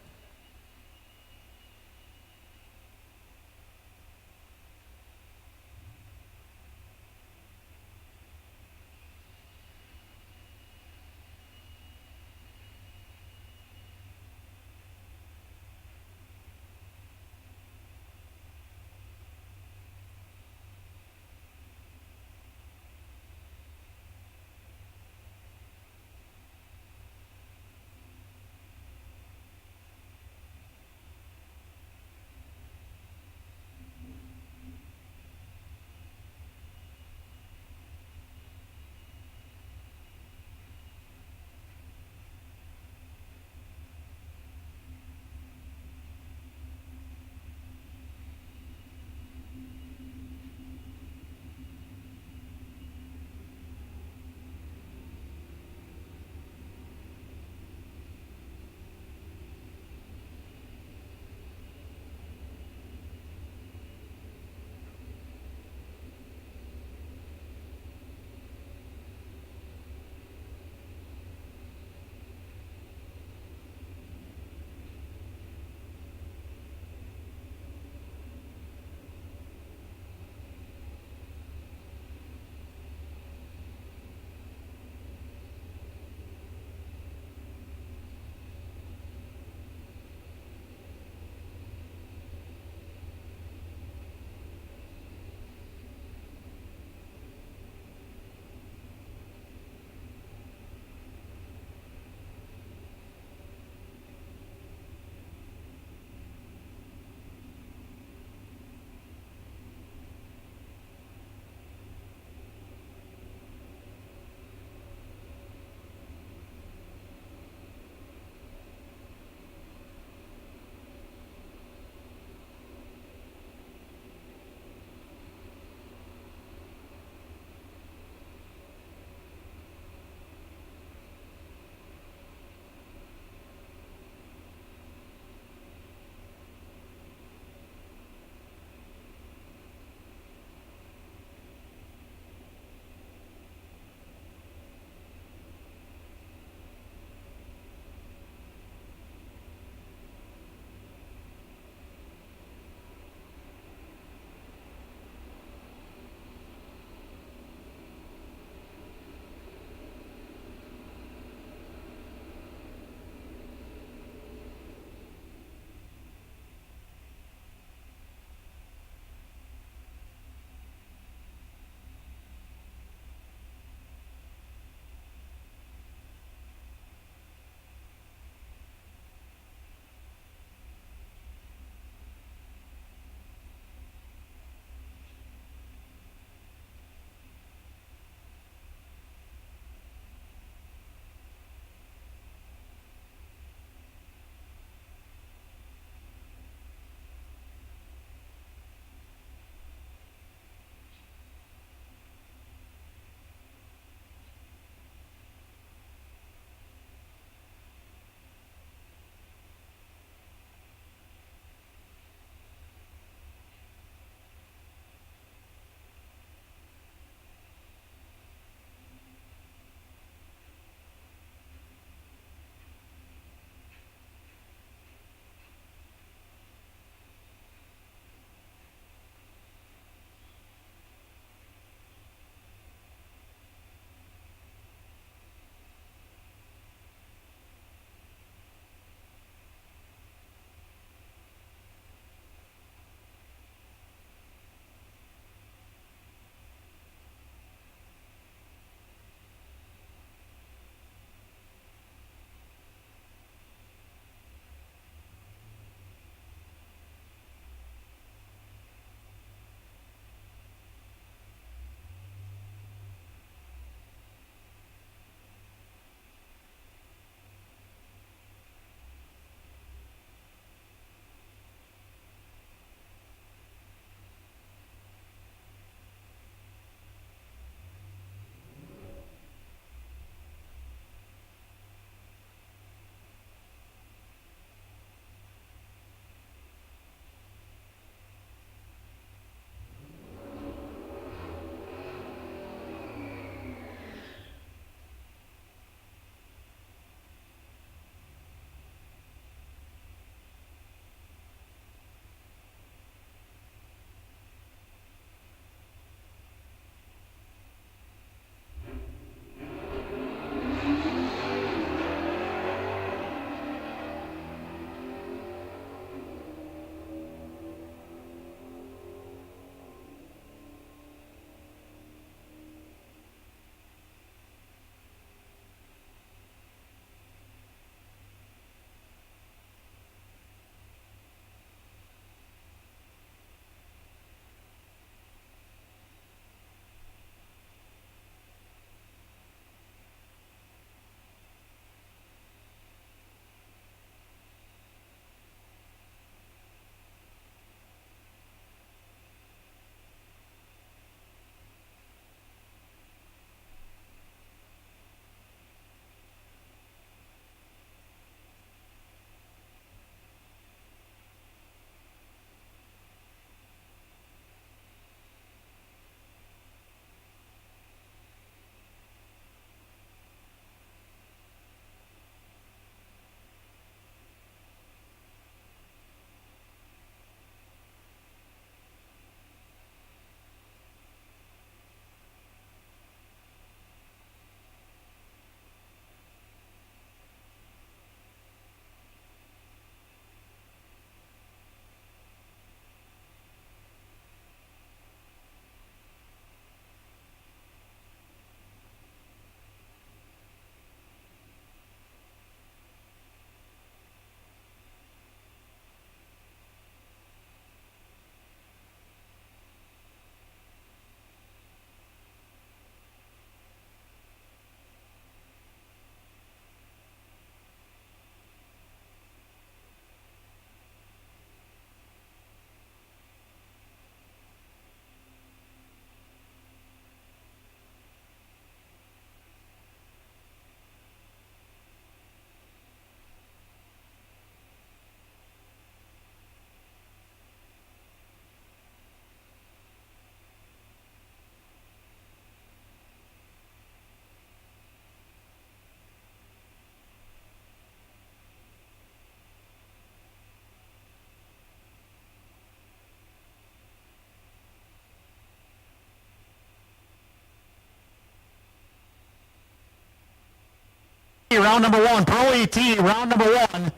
round number 1. Pro ET, round number 1.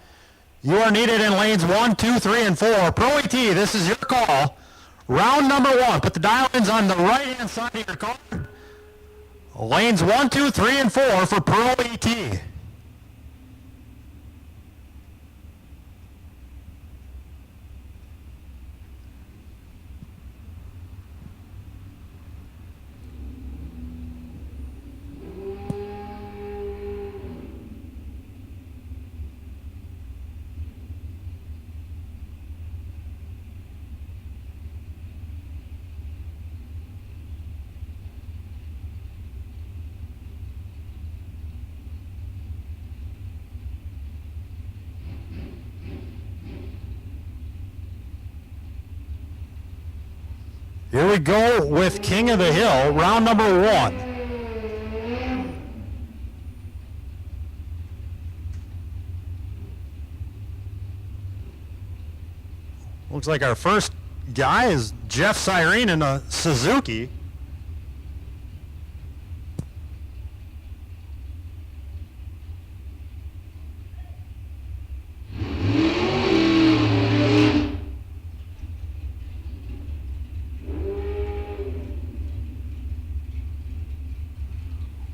You are needed in lanes 1, 2, 3, and 4. Pro ET, this is your call. Round number 1. Put the dial-ins on the right-hand side of your car. Lanes 1, 2, 3, and 4 for Pro ET. Here we go with King of the Hill, round number 1. Looks like our first guy is Jeff Cyrene in a Suzuki.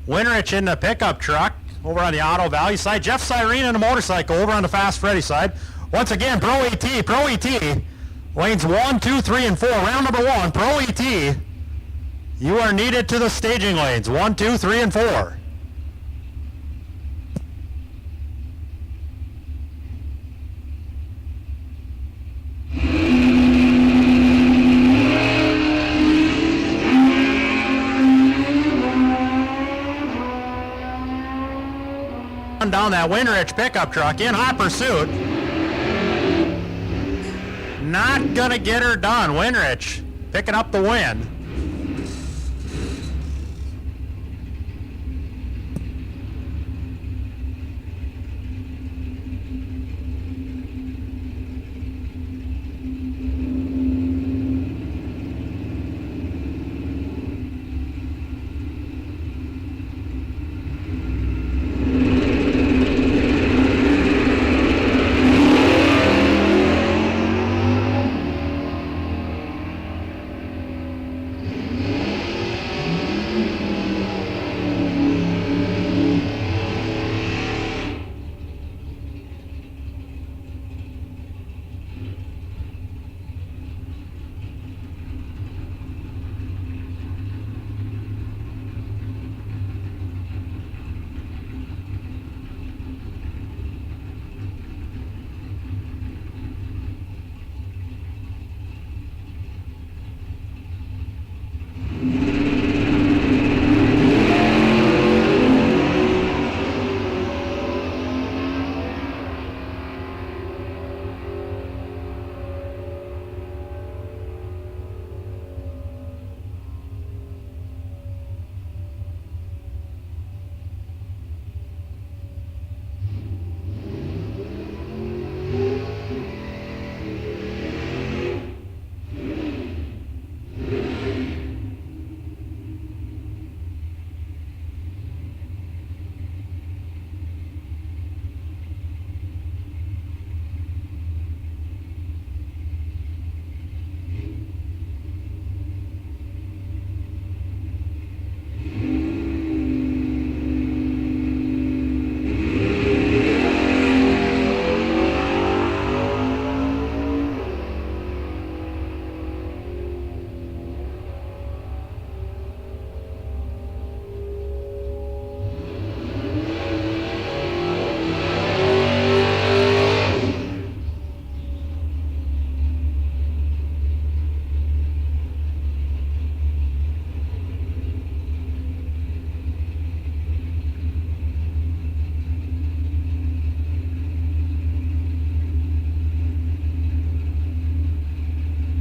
Winrich in the pickup truck over on the Auto Valley side. Jeff Cyrene in a motorcycle over on the Fast Freddy side. Once again, Pro ET. Lanes 1, 2, 3, and 4. Round number 1, Pro ET. You are needed to the staging lanes 1, 2, 3, and 4. Down that Winrich pickup truck in hot pursuit. Not gonna get her done. Winrich picking up the win.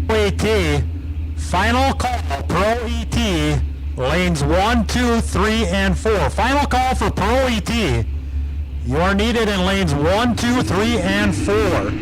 ET, final call, Pro ET, lanes 1, 2, 3, and 4. Final call for Pro ET. You are needed in lanes 1, 2, 3, and 4.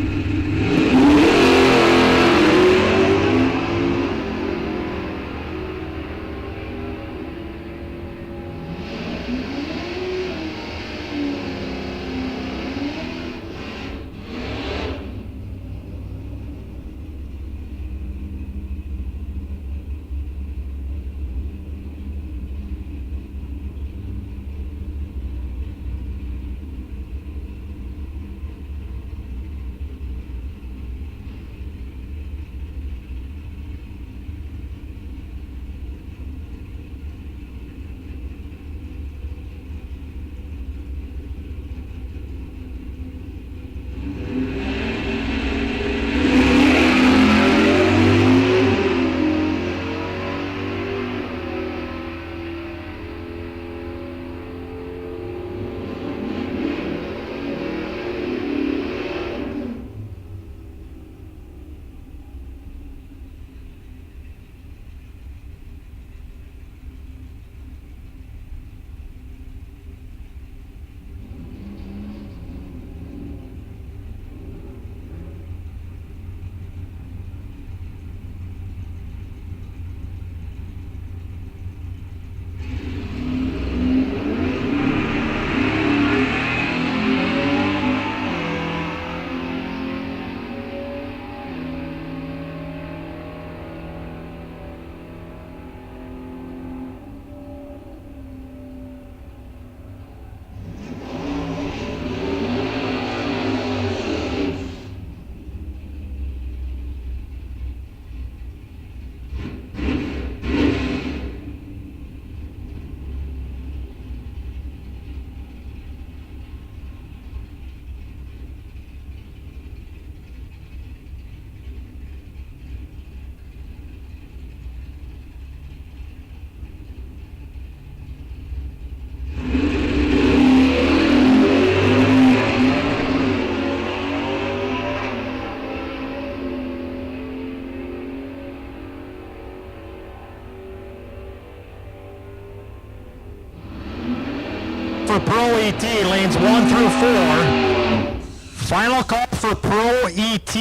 for Pro ET, lanes 1 through 4. Final call for Pro ET.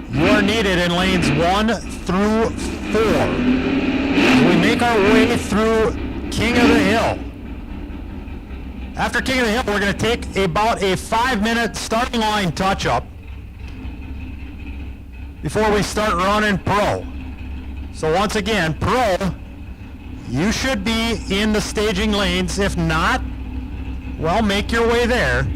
You are needed in lanes 1 through 4. As we make our way through King of the Hill. After King of the Hill, we're going to take about a 5-minute starting line touch-up before we start running Pro. So once again, Pro, you should be in the staging lanes. If not, well, make your way there.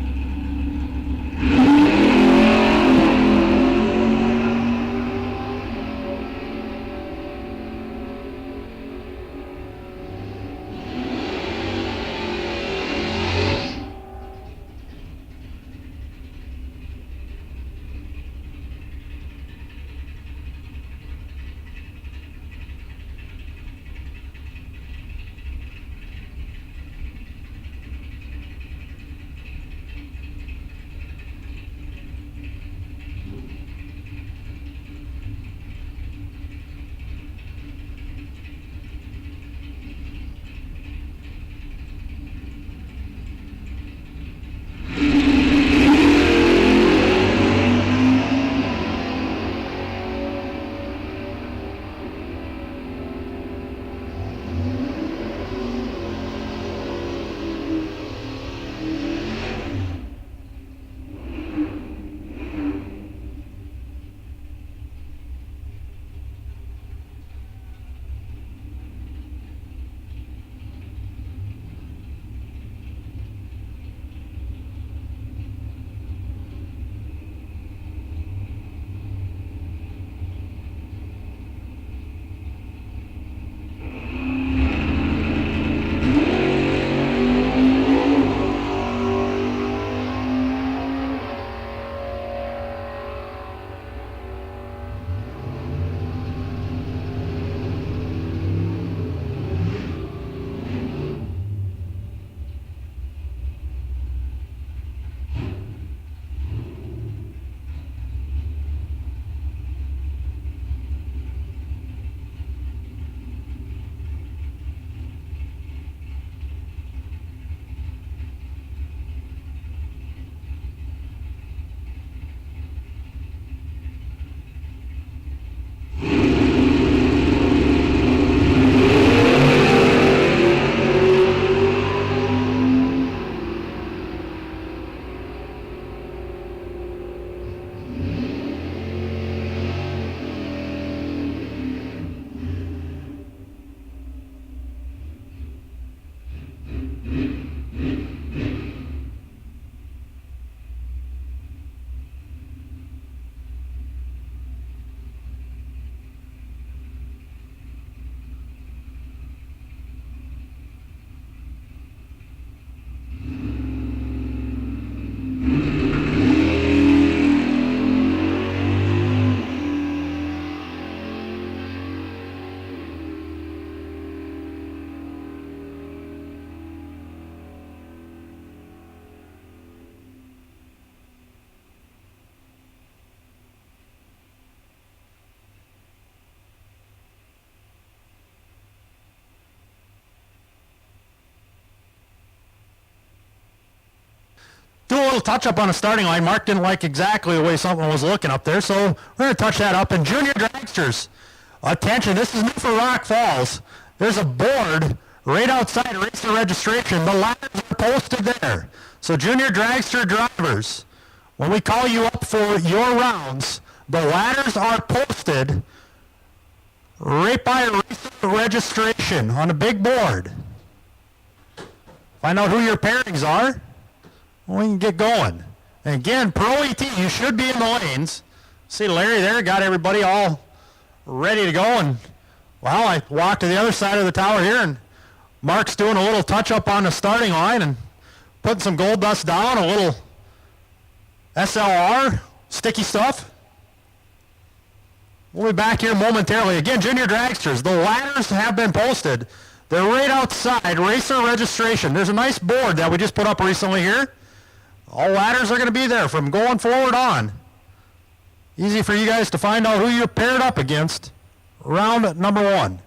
Do a little touch up on the starting line. Mark didn't like exactly the way something was looking up there, so we're going to touch that up. And junior dragsters, attention, this is new for Rock Falls. There's a board right outside racer registration. The ladders are posted there. So junior dragster drivers, when we call you up for your rounds, the ladders are posted right by racer registration on a big board. Find out who your pairings are. We can get going. And again, Pro ET, you should be in the lanes. See Larry there, got everybody all ready to go. And, well, I walked to the other side of the tower here, and Mark's doing a little touch-up on the starting line and putting some gold dust down, a little SLR, sticky stuff. We'll be back here momentarily. Again, junior dragsters, the ladders have been posted. They're right outside racer registration. There's a nice board that we just put up recently here. All ladders are going to be there from going forward on. Easy for you guys to find out who you're paired up against. Round number 1.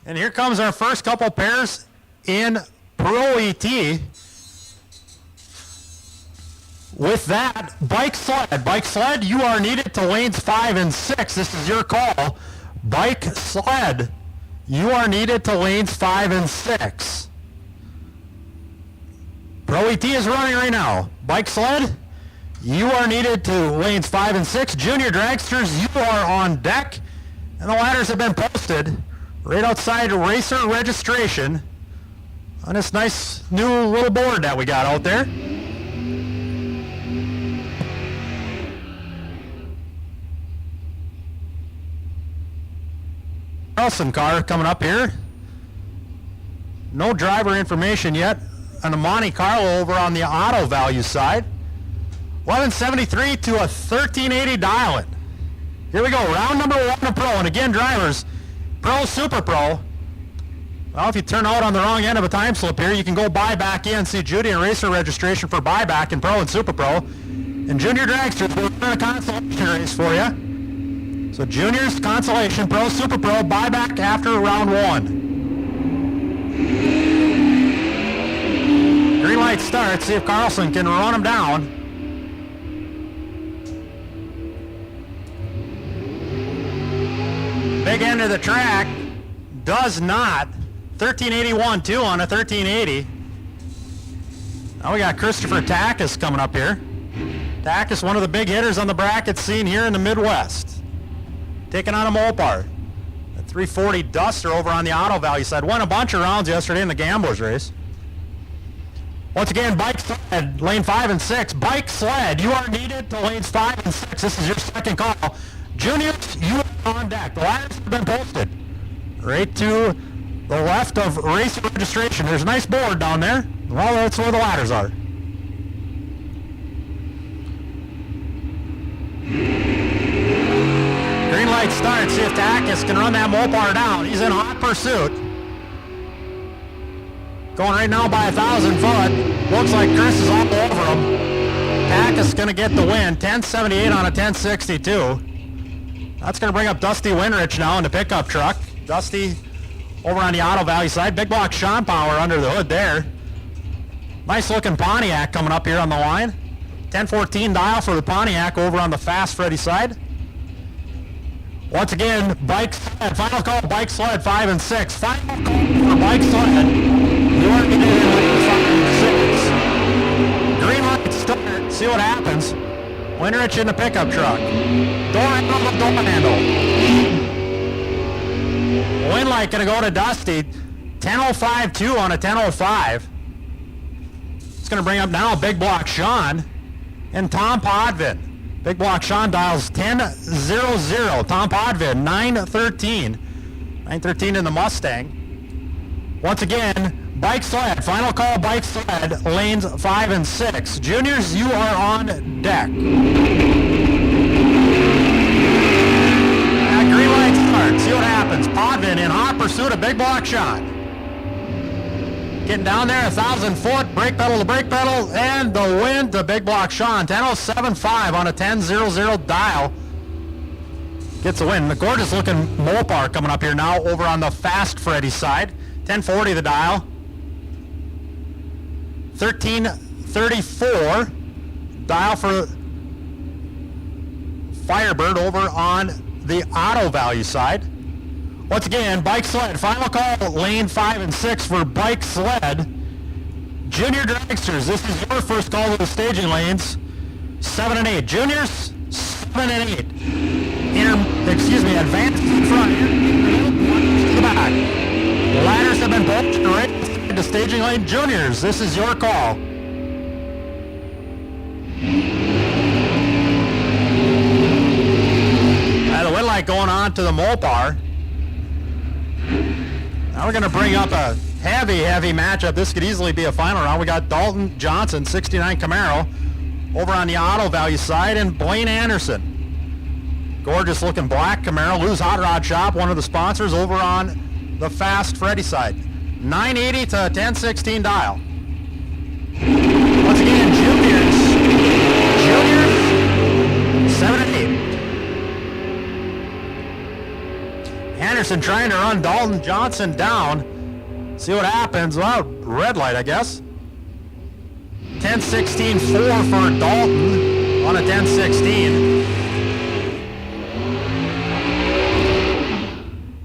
And here comes our first couple pairs in Pro ET. With that, bike sled. Bike sled, you are needed to lanes 5 and 6. This is your call. Bike sled, you are needed to lanes 5 and 6. Pro ET is running right now. Bike sled, you are needed to lanes 5 and 6. Junior dragsters, you are on deck. And the ladders have been posted right outside racer registration on this nice new little board that we got out there. Carlson car coming up here. No driver information yet on the Monte Carlo over on the auto value side. 1173 to a 1380 dial-in. Here we go, round number 1 of Pro. And again, drivers, Pro, Super Pro. Well, if you turn out on the wrong end of a time slip here, you can go buy back in, see Judy and racer registration for buyback in Pro and Super Pro. And Junior Dragsters, we're running a consolation race for you. So Juniors, consolation, Pro, Super Pro, buyback after round 1. Green light starts, see if Carlson can run him down. Big end of the track, does not. 1381-2 on a 1380. Now we got Christopher Takis coming up here. Takis, one of the big hitters on the bracket scene here in the Midwest. Taking on a Mopar. A 340 Duster over on the auto value side. Won a bunch of rounds yesterday in the Gamblers race. Once again, bike sled, lane 5 and 6. Bike sled, you are needed to lanes 5 and 6. This is your second call. Juniors, you are on deck. The ladders have been posted. Right to the left of race registration. There's a nice board down there. Well, that's where the ladders are. Green light starts. See if Takis can run that Mopar down. He's in hot pursuit. Going right now by 1,000 foot. Looks like Chris is all over him. Takis going to get the win. 1078 on a 1062. That's going to bring up Dusty Winrich now in the pickup truck. Dusty over on the auto value side. Big block Sean Power under the hood there. Nice looking Pontiac coming up here on the line. 1014 dial for the Pontiac over on the fast Freddy side. Once again, bike sled. Final call, bike sled 5 and 6. Final call for bike sled. You are getting in lane 5 and 6. Green light start. See what happens. Winrich in the pickup truck. Door handle, door handle. Wind light going to go to Dusty. 10.05-2 on a 10.05. It's going to bring up now Big Block Sean and Tom Podvin. Big Block Sean dials 10-0-0. Tom Podvin, 913. 913 in the Mustang. Once again, bike sled. Final call, bike sled. Lanes 5 and 6. Juniors, you are on deck. Green light starts. See what happens. Podvin in hot pursuit of Big Block Sean. Getting down there, 1,000 foot, brake pedal to brake pedal, and the win to Big Block Sean. 10.07.5 on a 10.00 dial. Gets a win. The gorgeous looking Mopar coming up here now over on the fast Freddy side. 1040 the dial. 1334 dial for Firebird over on the auto value side. Once again, bike sled. Final call, lane 5 and 6 for bike sled. Junior dragsters, this is your first call to the staging lanes. 7 and 8. Juniors, 7 and 8. Advanced in front. To the back. Ladders have been posted right into staging lane. Juniors, this is your call. The wind light going on to the Mopar. Now we're going to bring up a heavy matchup. This could easily be a final round. We got Dalton Johnson, 69 Camaro, over on the auto value side, and Blaine Anderson. Gorgeous looking black Camaro. Lou's Hot Rod Shop, one of the sponsors, over on the fast Freddy side. 980 to 1016 dial. Once again, juniors 7 and 8. Anderson trying to run Dalton Johnson down. See what happens. Well, red light, I guess. 10-16-4 for Dalton on a 10-16.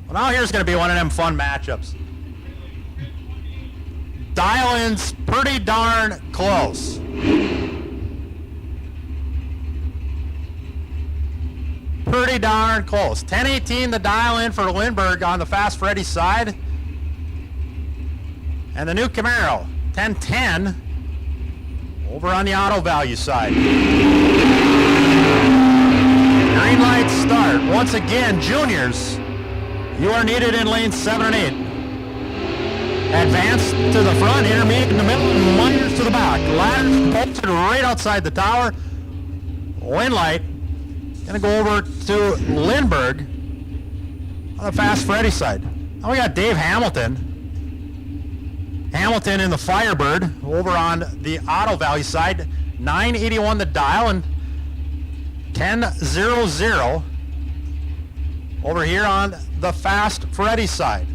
Well, now here's going to be one of them fun matchups. Dial-ins pretty darn close. Pretty darn close. 10-18 the dial-in for Lindbergh on the Fast Freddy side. And the new Camaro, 10-10 over on the Auto Value side. Green light start. Once again, juniors, you are needed in lanes 7 and 8. Advance to the front, intermediate in the middle, and minors to the back. Ladders posted right outside the tower. Win light. Gonna go over to Lindbergh on the Fast Freddy side. Now we got Dave Hamilton. Hamilton in the Firebird over on the Auto Value side. 981 the dial and 10-0-0 over here on the Fast Freddy side.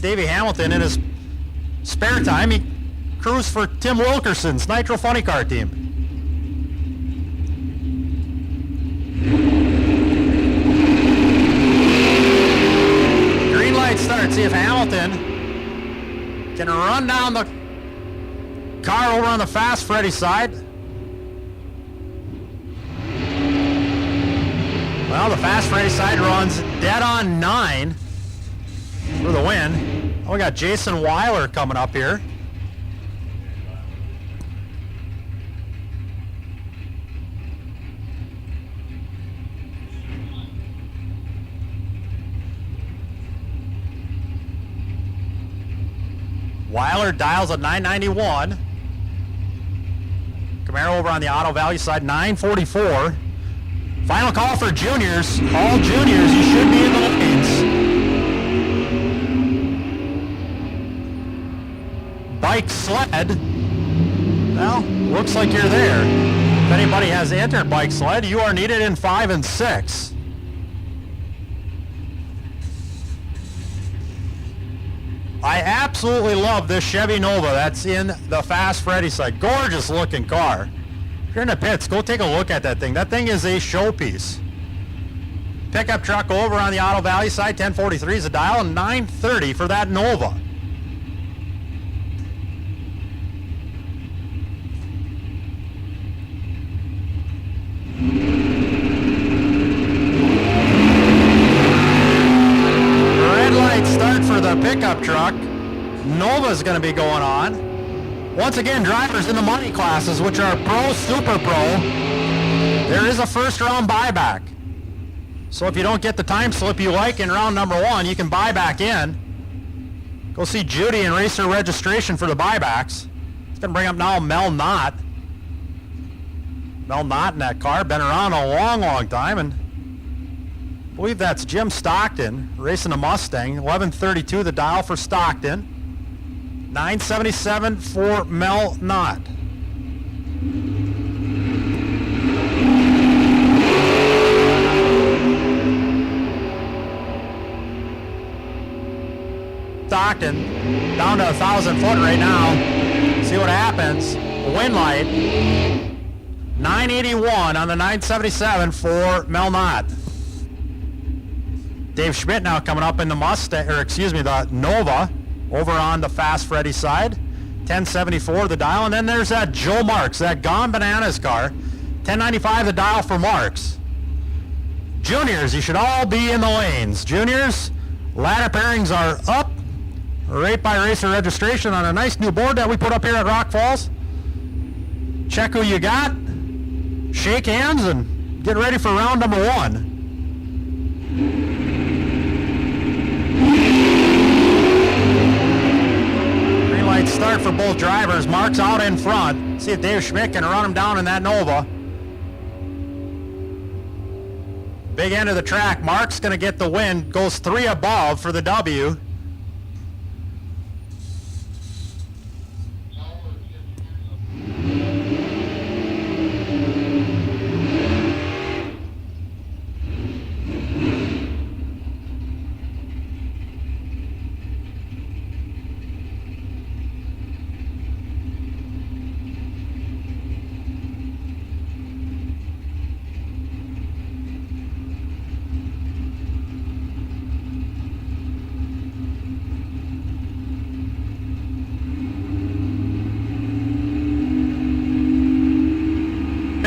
Davey Hamilton in his spare time, he crews for Tim Wilkerson's Nitro Funny Car team. Green light start. See if Hamilton can run down the car over on the Fast Freddy side. Well, the Fast Freddy side runs dead on 9 for the win. Oh, we got Jason Weiler coming up here. Weiler dials at 991. Camaro over on the Auto Value side, 944. Final call for juniors. All juniors, you should be in the lanes. Bike sled. Well, looks like you're there. If anybody has entered bike sled, you are needed in 5 and 6. I absolutely love this Chevy Nova that's in the Fast Freddy side. Gorgeous looking car. If you're in the pits, go take a look at that thing. That thing is a showpiece. Pickup truck over on the Auto Value side, 1043 is a dial, and 930 for that Nova. Red light start for the pickup truck. Nova's going to be going on. Once again, drivers in the money classes, which are Pro, Super Pro, there is a first round buyback. So if you don't get the time slip you like in round number 1, you can buy back in. Go see Judy and Racer Registration for the buybacks. It's going to bring up now Mel Knott. Mel Knott in that car, been around a long, long time, and I believe that's Jim Stockton racing a Mustang. 1132 the dial for Stockton. 977 for Mel Knott. Stockton down to 1,000 foot right now. See what happens. Win light. 981 on the 977 for Mel Knott. Dave Schmidt now coming up in the Mustang, or excuse me, the Nova over on the Fast Freddy side. 1074 the dial, and then there's that Joe Marks, that Gone Bananas car. 1095 the dial for Marks. Juniors, you should all be in the lanes. Juniors, ladder pairings are up. Right by Racer Registration on a nice new board that we put up here at Rock Falls. Check who you got, shake hands, and get ready for round number 1. Green light start for both drivers. Mark's out in front. See if Dave Schmidt can run him down in that Nova. Big end of the track. Mark's going to get the win. Goes 3 above for the W.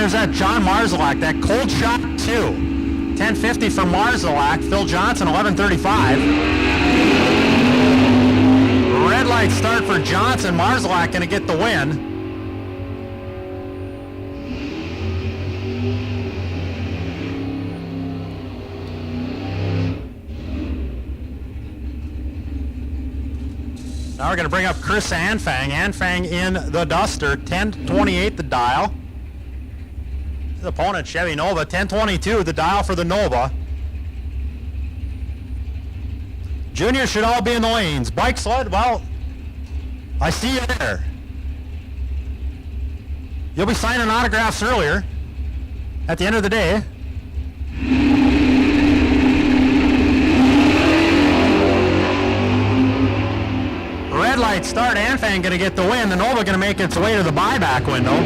there's that John Marzalak, that cold shot 2. 10:50 for Marzalak. Phil Johnson, 11:35. Red light start for Johnson. Marzalak going to get the win. Now we're going to bring up Chris Anfang. Anfang in the Duster, 10:28 the dial. His opponent, Chevy Nova, 10:22 the dial for the Nova. Juniors should all be in the lanes. Bike sled, well, I see you there. You'll be signing autographs earlier at the end of the day. Red light start, Anfang going to get the win. The Nova going to make its way to the buyback window.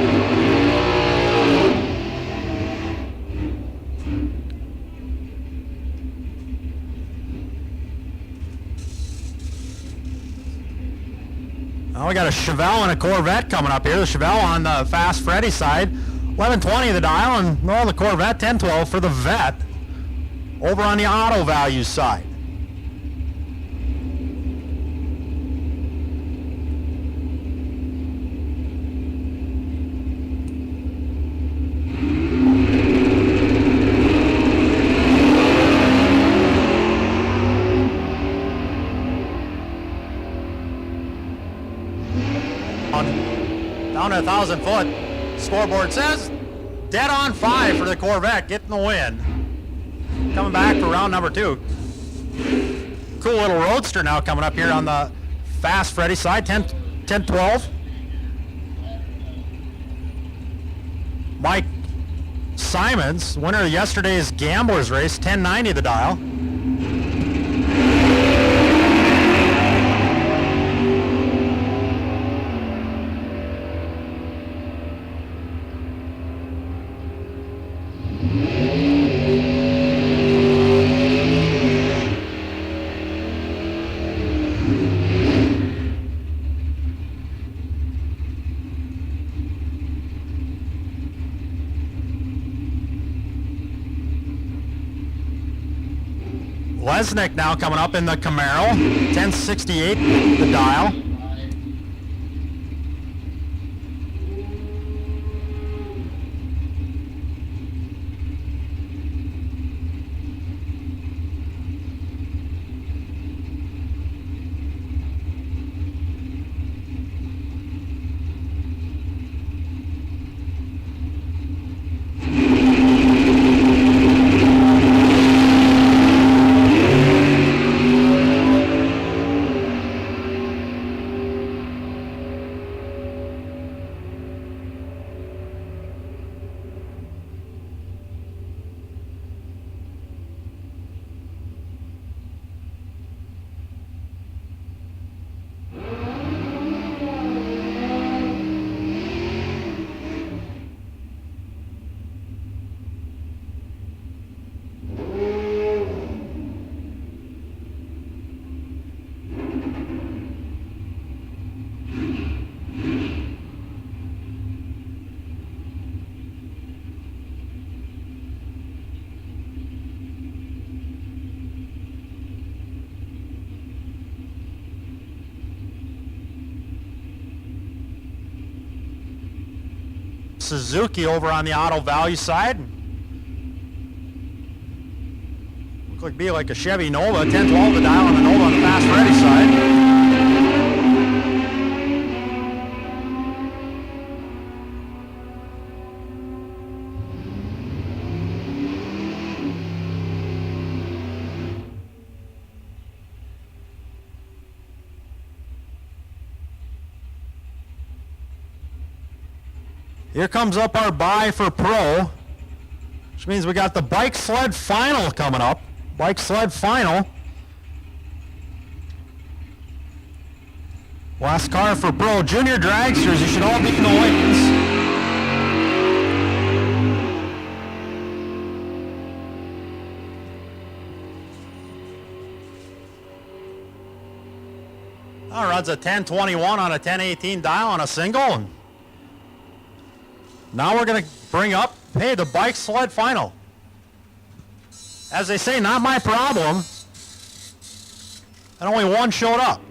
Now we got a Chevelle and a Corvette coming up here. The Chevelle on the Fast Freddy side, 11:20 the dial, and well, the Corvette 10:12 for the Vet over on the Auto Value side. Down to 1,000 foot. Scoreboard says dead on 5 for the Corvette, getting the win. Coming back for round number 2. Cool little roadster now coming up here on the Fast Freddy side, 10-12. Mike Simons, winner of yesterday's Gamblers race, 10:90 the dial. Lesnick now coming up in the Camaro, 10:68 the dial. Suzuki over on the Auto Value side. Look like be like a Chevy Nova, 10-12 the dial on the Nova on the Fast Ready side. Here comes up our buy for Pro, which means we got the Bike Sled Final coming up. Bike Sled Final. Last car for Pro. Junior dragsters, you should all be in the lanes. Runs a 10:21 on a 10:18 dial on a single. Now we're going to bring up, hey, the bike sled final. As they say, not my problem. And only one showed up.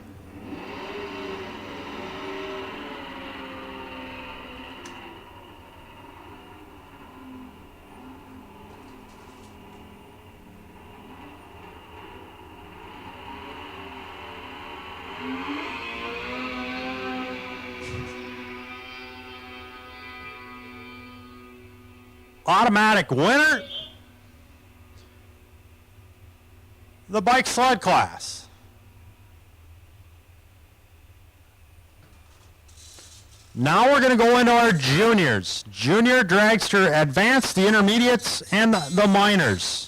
Automatic winner, the bike sled class. Now we're going to go into our juniors. Junior dragster advanced, the intermediates, and the minors.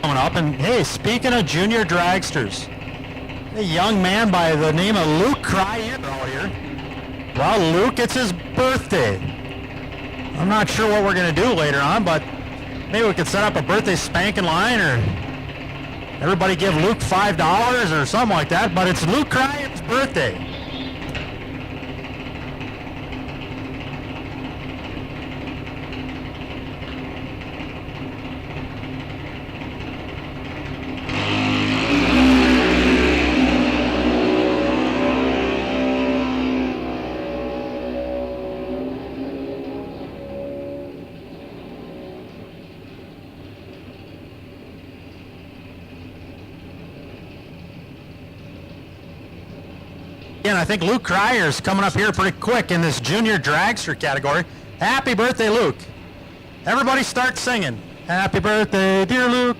Coming up, and hey, speaking of junior dragsters, a young man by the name of Luke Cryer out here. Well, Luke, it's his birthday. I'm not sure what we're going to do later on, but maybe we could set up a birthday spanking line, or everybody give Luke $5 or something like that, but it's Luke Cryer's birthday. And I think Luke Cryer's coming up here pretty quick in this junior dragster category. Happy birthday, Luke. Everybody start singing. Happy birthday, dear Luke.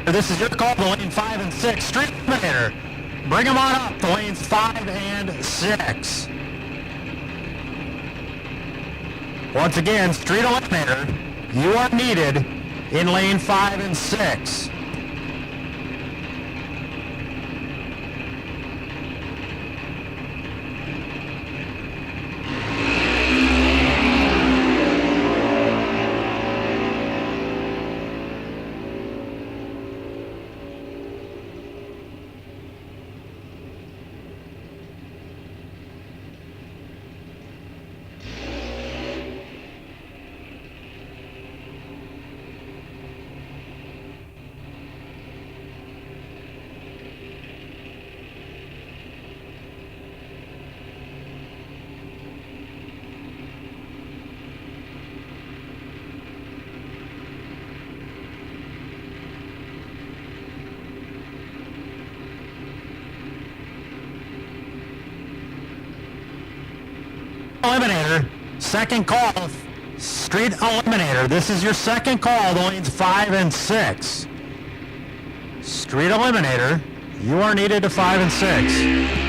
This is your call to lane 5 and 6. Street Terminator. Bring them on up to lanes 5 and 6. Once again, street eliminator, you are needed in lane 5 and 6. Eliminator, second call, street eliminator. This is your second call to lanes 5 and 6. Street eliminator, you are needed to 5 and 6.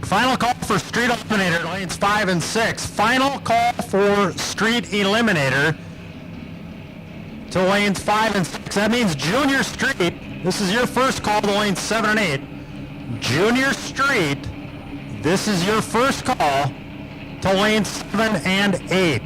Final call for street eliminator, lanes 5 and 6. Final call for street eliminator to lanes 5 and 6. That means Junior Street, this is your first call to lanes 7 and 8. Junior Street, this is your first call to lanes 7 and 8.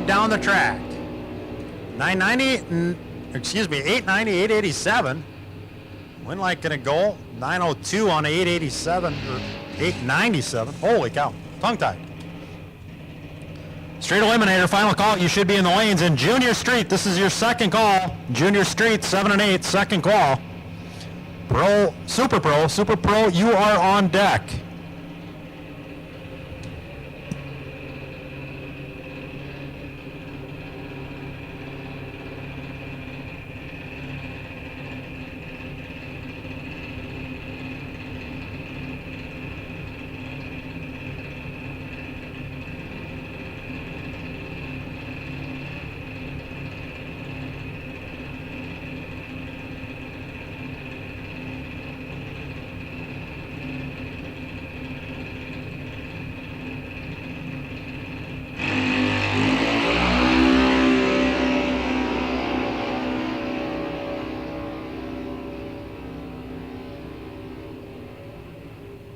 Down the track. 890, 887. Winlight gonna go 902 on 887 or 897. Holy cow, tongue tied. Street eliminator, final call. You should be in the lanes in Junior Street. This is your second call. Junior Street, 7 and 8, second call. Super Pro, you are on deck.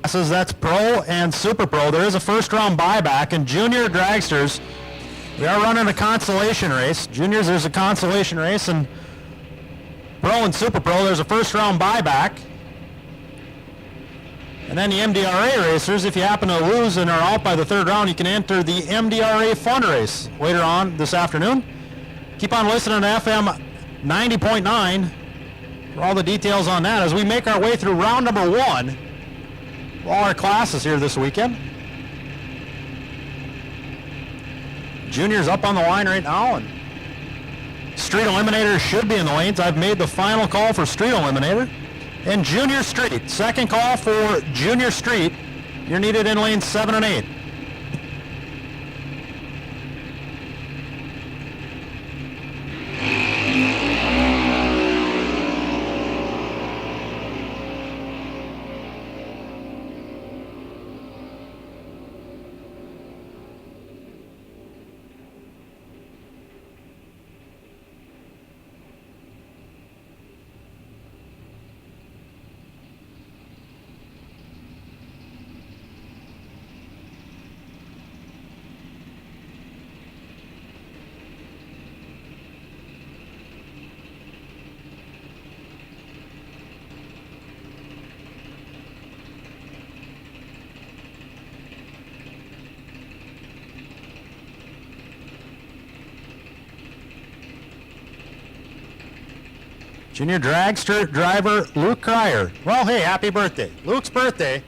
classes, that's Pro and Super Pro. There is a first round buyback, and junior dragsters, we are running a consolation race. Juniors, there's a consolation race, and Pro and Super Pro, there's a first round buyback. And then the MDRA racers, if you happen to lose and are out by the third round, you can enter the MDRA fun race later on this afternoon. Keep on listening to FM 90.9 for all the details on that as we make our way through round number 1 for all our classes here this weekend. Juniors up on the line right now, and Street Eliminator should be in the lanes. I've made the final call for Street Eliminator. And Junior Street, second call for Junior Street. You're needed in lanes 7 and 8. Junior dragster driver Luke Cryer. Well, hey, happy birthday. Luke's birthday.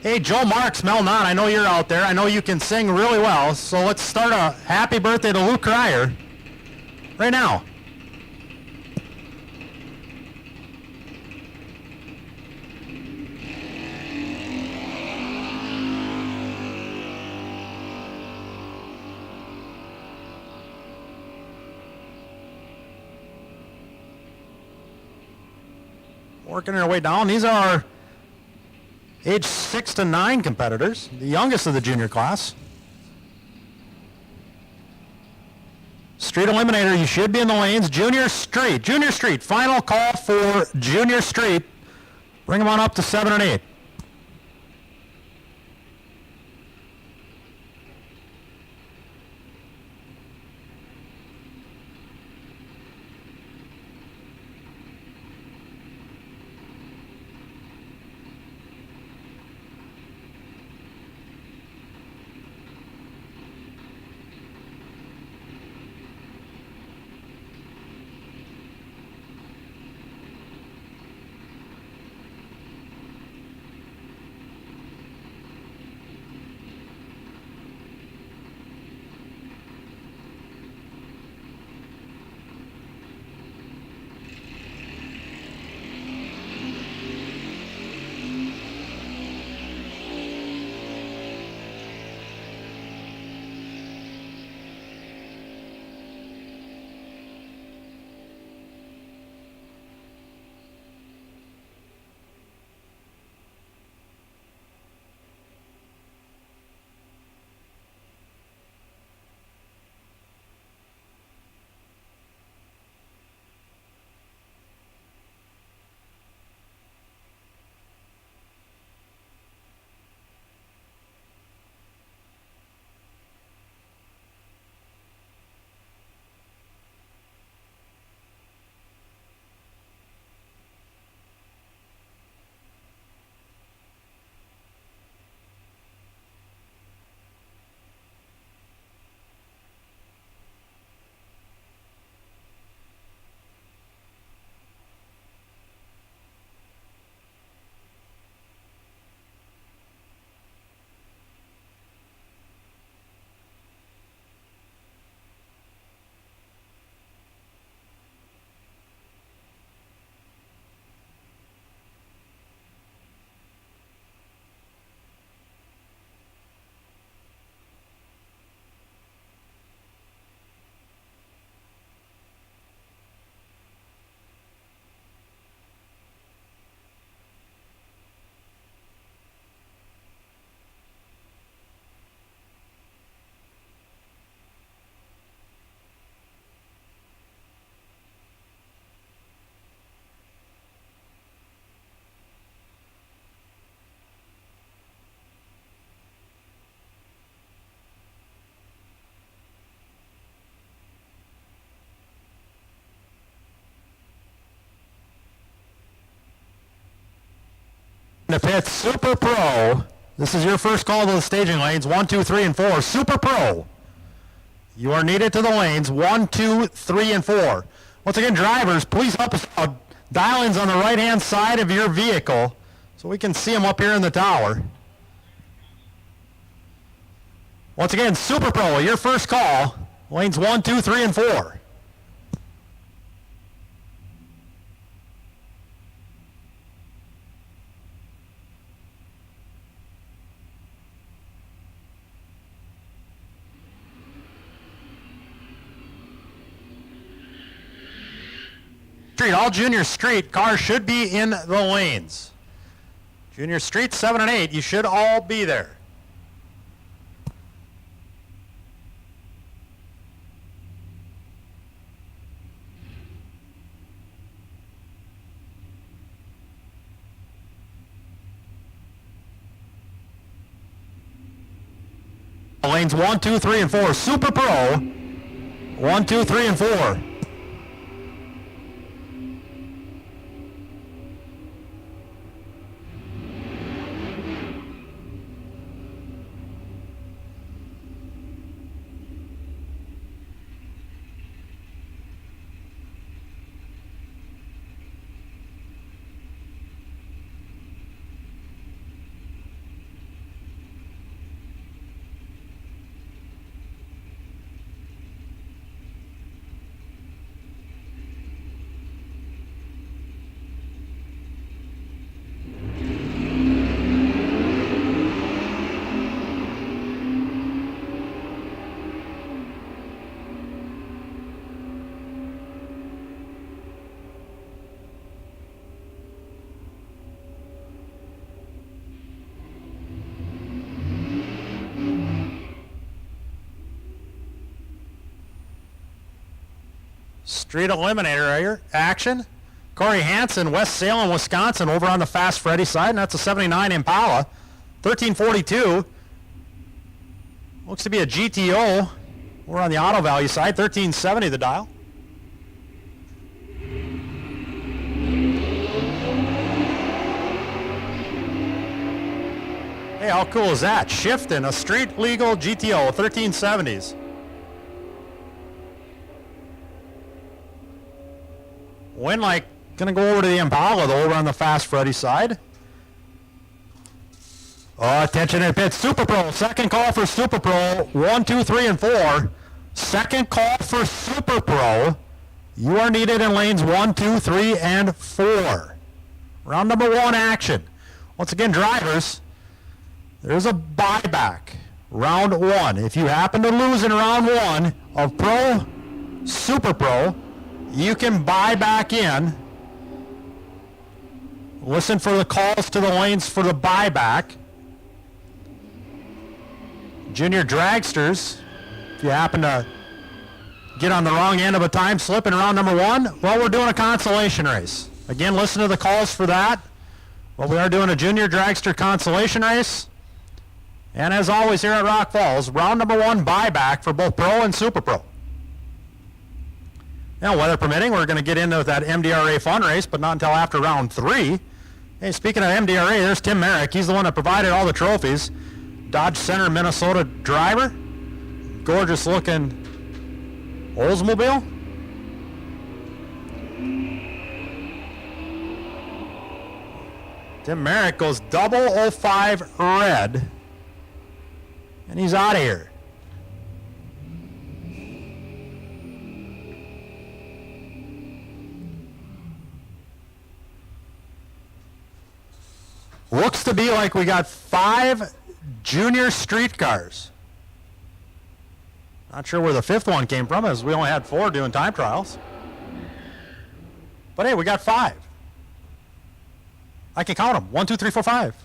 Hey, Joe Marks, Mel Nott, I know you're out there. I know you can sing really well, so let's start a happy birthday to Luke Cryer right now. Working their way down. These are age 6 to 9 competitors, the youngest of the junior class. Street Eliminator, you should be in the lanes. Junior Street, final call for Junior Street. Bring them on up to 7 and 8. to pit, Super Pro. This is your first call to the staging lanes, 1, 2, 3, and 4. Super Pro. You are needed to the lanes, 1, 2, 3, and 4. Once again, drivers, please help us out. Dial-ins on the right-hand side of your vehicle so we can see them up here in the tower. Once again, Super Pro, your first call, lanes 1, 2, 3, and 4. All junior street cars should be in the lanes. Junior street 7 and 8, you should all be there. Lanes 1, 2, 3, and 4. Super Pro. 1, 2, 3, and 4. Street Eliminator here, action. Corey Hansen, West Salem, Wisconsin, over on the Fast Freddy side, and that's a 79 Impala. 1342. Looks to be a GTO. We're on the Auto Value side, 1370 the dial. Hey, how cool is that? Shifting, a street legal GTO, 1370s. Winlight gonna go over to the Impala though, over on the Fast Freddy side. Oh, attention in pit, Super Pro, second call for Super Pro, 1, 2, 3, and 4. Second call for Super Pro. You are needed in lanes 1, 2, 3, and 4. Round number 1 action. Once again, drivers, there's a buyback. Round 1. If you happen to lose in round 1 of Pro, Super Pro, you can buy back in. Listen for the calls to the lanes for the buyback. Junior dragsters, if you happen to get on the wrong end of a time slip in round number 1, well, we're doing a consolation race. Again, listen to the calls for that. Well, we are doing a junior dragster consolation race. And as always here at Rock Falls, round number 1 buyback for both Pro and Super Pro. Now, weather permitting, we're going to get into that MDRA fun race, but not until after round 3. Hey, speaking of MDRA, there's Tim Merrick. He's the one that provided all the trophies. Dodge Center, Minnesota driver. Gorgeous looking Oldsmobile. Tim Merrick goes 005 red. And he's out of here. Looks to be like we got 5 junior street cars. Not sure where the 5th one came from, as we only had 4 doing time trials. But hey, we got 5. I can count them. 1, 2, 3, 4, 5.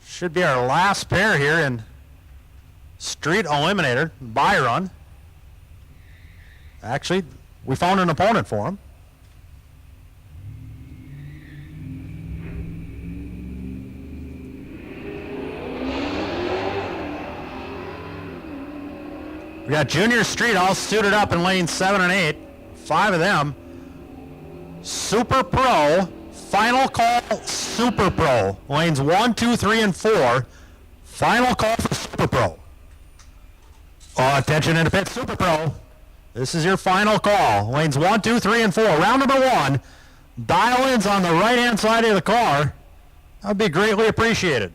Should be our last pair here in Street Eliminator, buy run. Actually, we found an opponent for him. We got Junior Street all suited up in lanes 7 and 8. 5 of them. Super Pro, final call, Super Pro. Lanes 1, 2, 3, and 4. Final call for Super Pro. Attention in the pit, Super Pro. This is your final call. Lanes 1, 2, 3, and 4. Round number 1. Dial-ins on the right-hand side of the car. That would be greatly appreciated.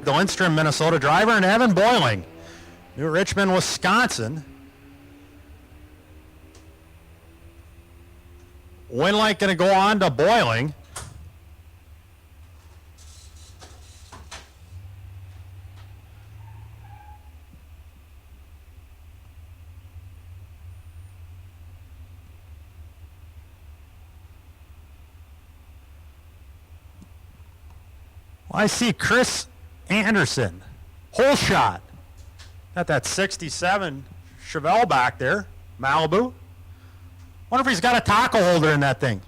The Lindstrom, Minnesota driver, and Evan Boiling, New Richmond, Wisconsin. Winlight going to go on to Boiling. Well, I see Chris Anderson, hole shot. Got that 67 Chevelle back there, Malibu. Wonder if he's got a taco holder in that thing.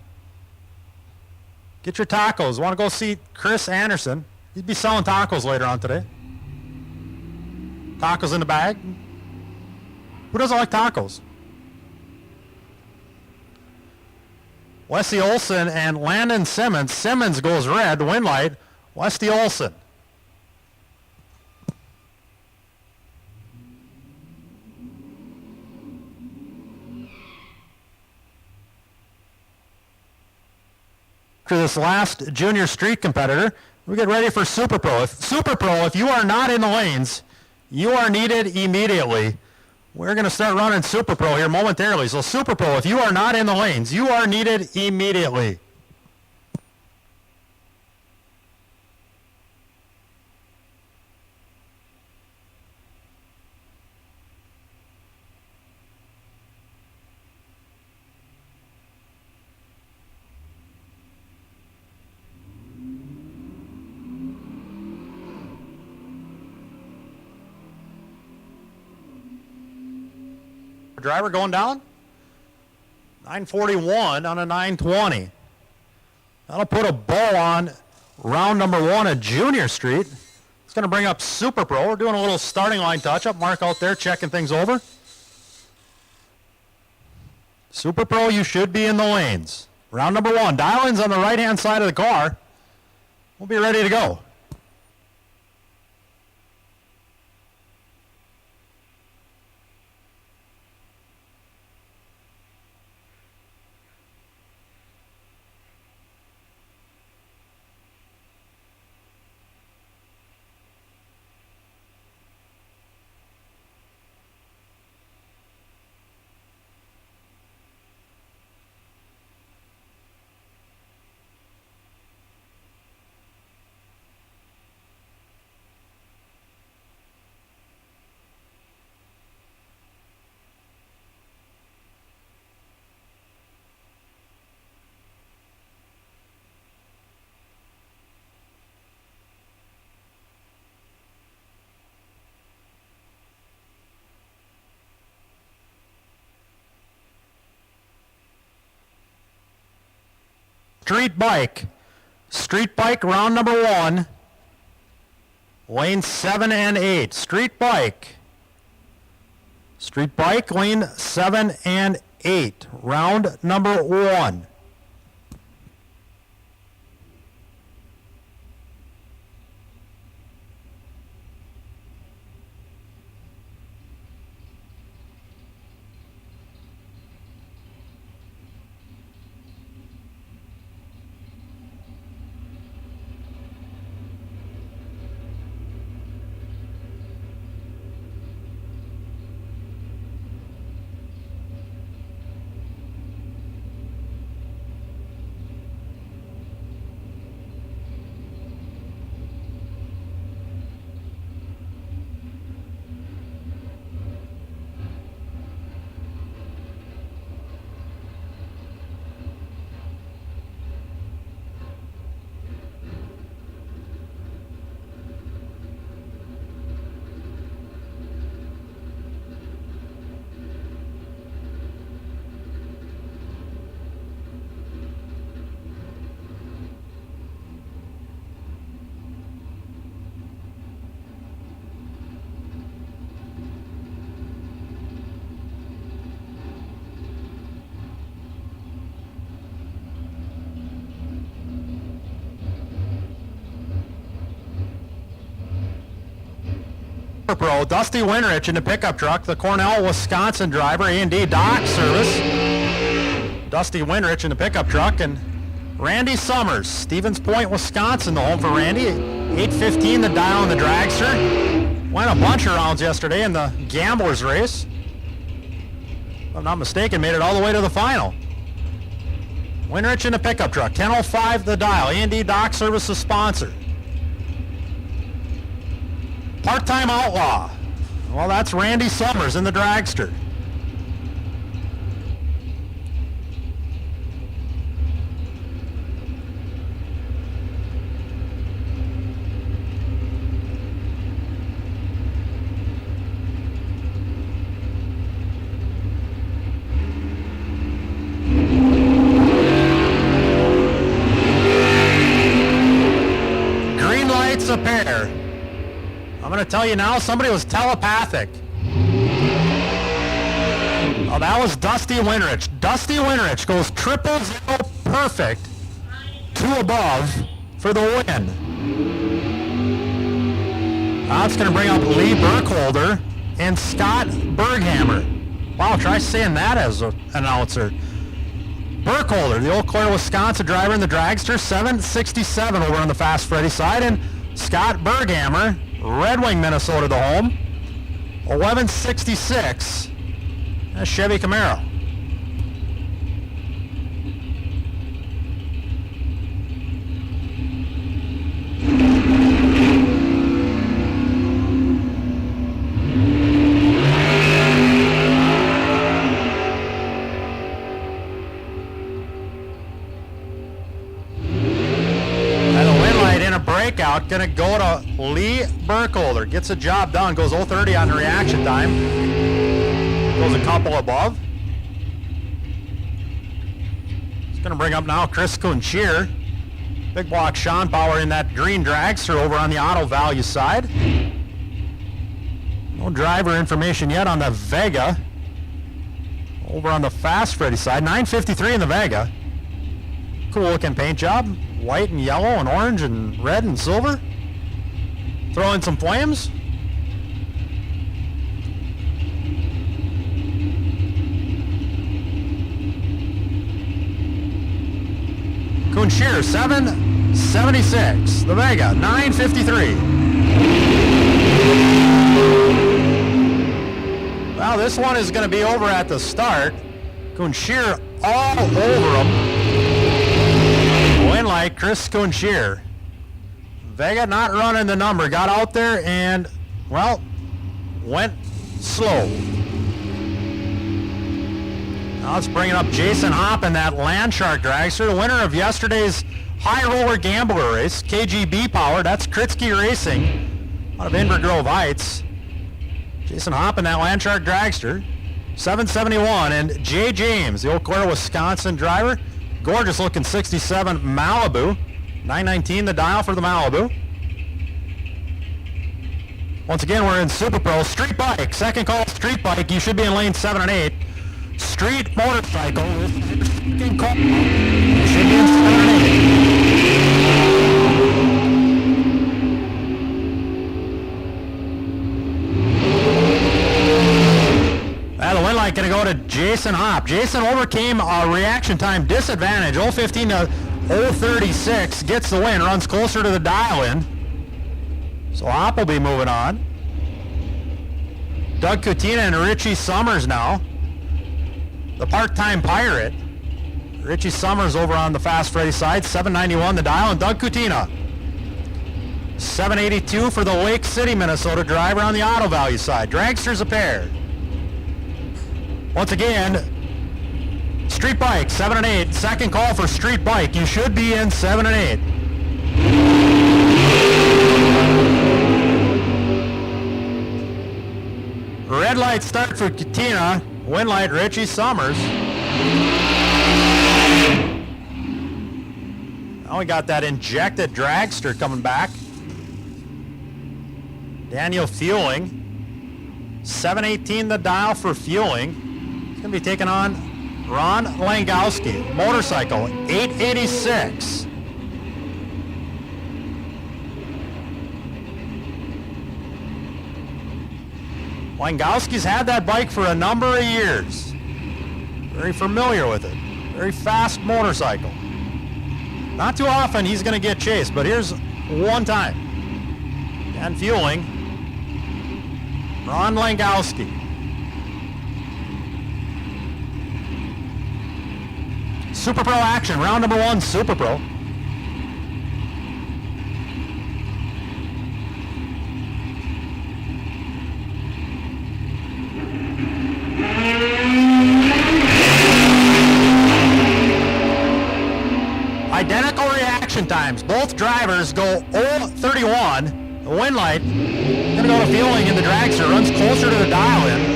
Get your tacos. Want to go see Chris Anderson? He'd be selling tacos later on today. Tacos in the bag. Who doesn't like tacos? Wesley Olson and Landon Simmons. Simmons goes red, Winlight. Wesley Olson. For this last junior street competitor, we get ready for Super Pro. If you are not in the lanes, you are needed immediately. We're going to start running Super Pro here momentarily. So Super Pro, if you are not in the lanes, you are needed immediately. Driver going down. 941 on a 920. That'll put a bow on round number 1 at Junior Street. It's going to bring up Super Pro. We're doing a little starting line touch-up. Mark out there checking things over. Super Pro, you should be in the lanes. Round number 1. Dial-ins on the right-hand side of the car. We'll be ready to go. Street Bike. Street Bike, round number 1. Lane 7 and 8. Street Bike. Street Bike, lane 7 and 8. Round number 1. Pro, Dusty Winrich in the pickup truck, the Cornell, Wisconsin driver, A&D dock service. Dusty Winrich in the pickup truck, and Randy Summers, Stevens Point, Wisconsin, the home for Randy. 8:15 the dial in the dragster. Went a bunch of rounds yesterday in the Gamblers race. If I'm not mistaken, made it all the way to the final. Winrich in the pickup truck, 10:05 the dial. A&D dock service the sponsor. Part-time outlaw. Well, that's Randy Summers in the dragster. Green lights a pair. I'm going to tell you now, somebody was telepathic. Oh, that was Dusty Winrich. Dusty Winrich goes 000 perfect, 2 above for the win. That's going to bring up Lee Burkholder and Scott Berghammer. Wow, try saying that as an announcer. Burkholder, the Eau Claire, Wisconsin driver in the dragster, 767 over on the Fast Freddy side, and Scott Berghammer, Red Wing, Minnesota, the home, 1166, a Chevy Camaro. Breakout, gonna go to Lee Burkholder. Gets the job done, goes 0:30 on the reaction time. Goes a couple above. It's gonna bring up now Chris Kunchier. Big block Sean Power in that green dragster over on the auto value side. No driver information yet on the Vega. Over on the Fast Freddy side, 953 in the Vega. Cool looking paint job. White and yellow and orange and red and silver. Throw in some flames. Kunchier, 776. The Vega, 953. Well, this one is going to be over at the start. Kunchier all over him. Win like Chris Kunchier. Vega not running the number. Got out there and, well, went slow. Now let's bring up Jason Hopp in that Landshark dragster, the winner of yesterday's High Roller Gambler race, KGB Power. That's Kritsky Racing out of Inver Grove Heights. Jason Hopp in that Landshark dragster, 771. And Jay James, the Eau Claire, Wisconsin driver, Gorgeous looking 67 Malibu. 919 the dial for the Malibu. Once again, we're in Super Pro. Street bike, second call street bike. You should be in lane 7 and 8. Street motorcycle, second call. You should be in 7 and 8. The win light going to go to Jason Hopp. Jason overcame a reaction time disadvantage, 0:15 to 0:36, gets the win, runs closer to the dial-in. So Hopp will be moving on. Doug Kutina and Richie Summers now. The part-time Pirate. Richie Summers over on the Fast Freddy side, 791 the dial, and Doug Kutina. 782 for the Lake City, Minnesota driver on the Auto Value side. Dragsters a pair. Once again, street bike, 7 and 8. Second call for street bike. You should be in 7 and 8. Red light start for Katina. Win light, Richie Summers. Now we got that injected dragster coming back. Daniel Fueling. 718 the dial for Fueling. He's going to be taking on Ron Langowski. Motorcycle, 886. Langowski's had that bike for a number of years. Very familiar with it. Very fast motorcycle. Not too often he's going to get chased, but here's one time. And Fueling. Ron Langowski. Super Pro action, round number 1, Super Pro. Identical reaction times. Both drivers go 0:31. The win light going to go to Fueling in the dragster. Runs closer to the dial-in.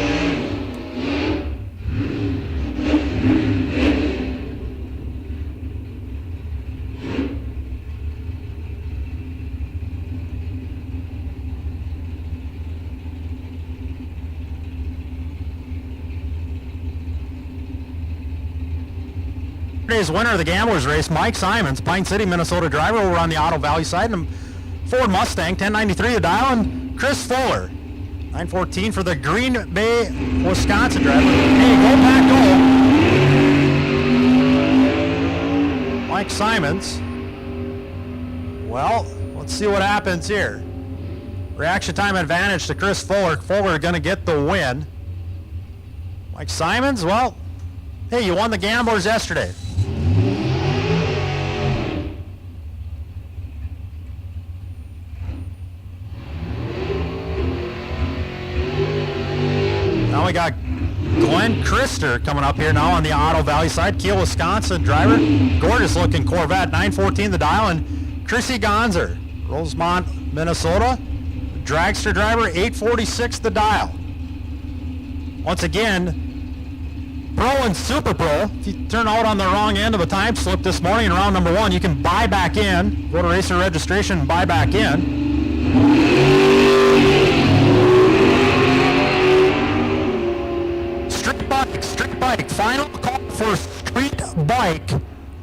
Today's winner of the Gamblers race, Mike Simons, Pine City, Minnesota driver over on the Auto Valley side, and Ford Mustang, 1093 the dial, and Chris Fuller, 914 for the Green Bay, Wisconsin driver. Hey, go back, go. Mike Simons. Well, let's see what happens here. Reaction time advantage to Chris Fuller. Fuller going to get the win. Mike Simons, well, hey, you won the Gamblers yesterday. Now we got Glenn Christer coming up here now on the Auto Valley side. Kiel, Wisconsin driver. Gorgeous looking Corvette, 914 the dial, and Chrissy Gonzer, Rosemont, Minnesota. Dragster driver, 846 the dial. Once again, Pro and Super Pro. If you turn out on the wrong end of a time slip this morning in round number 1, you can buy back in. Go to racer registration and buy back in. Street bike. Final call for street bike.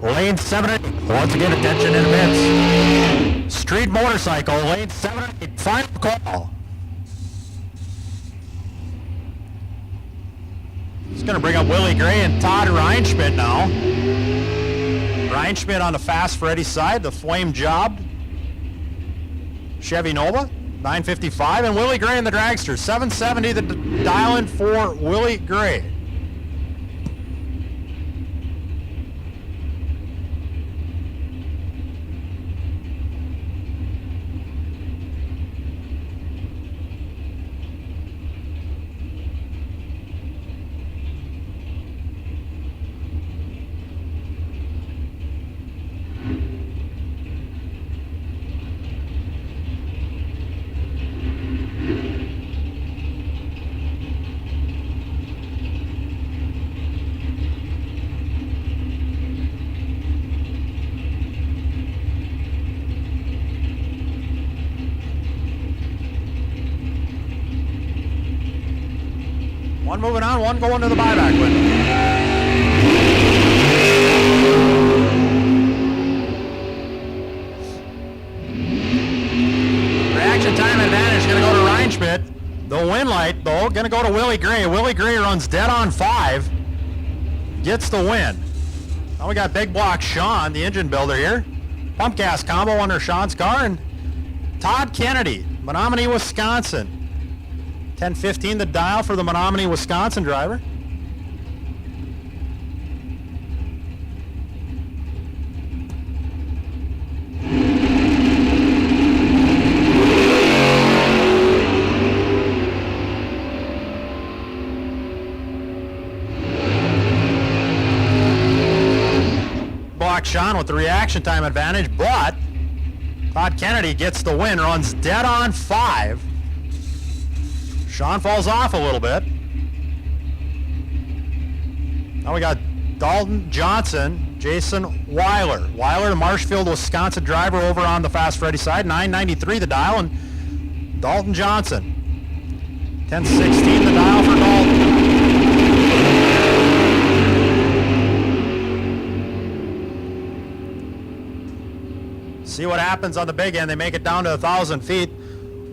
Lane 7 and 8. Once again, attention in advance. Street motorcycle, lane 7 and 8. Final call. It's going to bring up Willie Gray and Todd Reinschmidt now. Reinschmidt on the Fast Freddy side, the flame job. Chevy Nova, 955, and Willie Gray in the dragster, 770 the dial-in for Willie Gray. One moving on, one going to the buyback window. Reaction time advantage going to go to Reinschmidt. The win light, though, going to go to Willie Gray. Willie Gray runs dead on 5. Gets the win. Now we got big block Sean, the engine builder here. Pump gas combo under Sean's car. And Todd Kennedy, Menominee, Wisconsin. 10:15 the dial for the Menominee, Wisconsin driver. Block Sean with the reaction time advantage, but Todd Kennedy gets the win, runs dead on 5. Sean falls off a little bit. Now we got Dalton Johnson, Jason Weiler. Weiler, the Marshfield, Wisconsin driver over on the Fast Freddy side. 993 the dial, and Dalton Johnson. 1016 the dial for Dalton. See what happens on the big end. They make it down to 1,000 feet.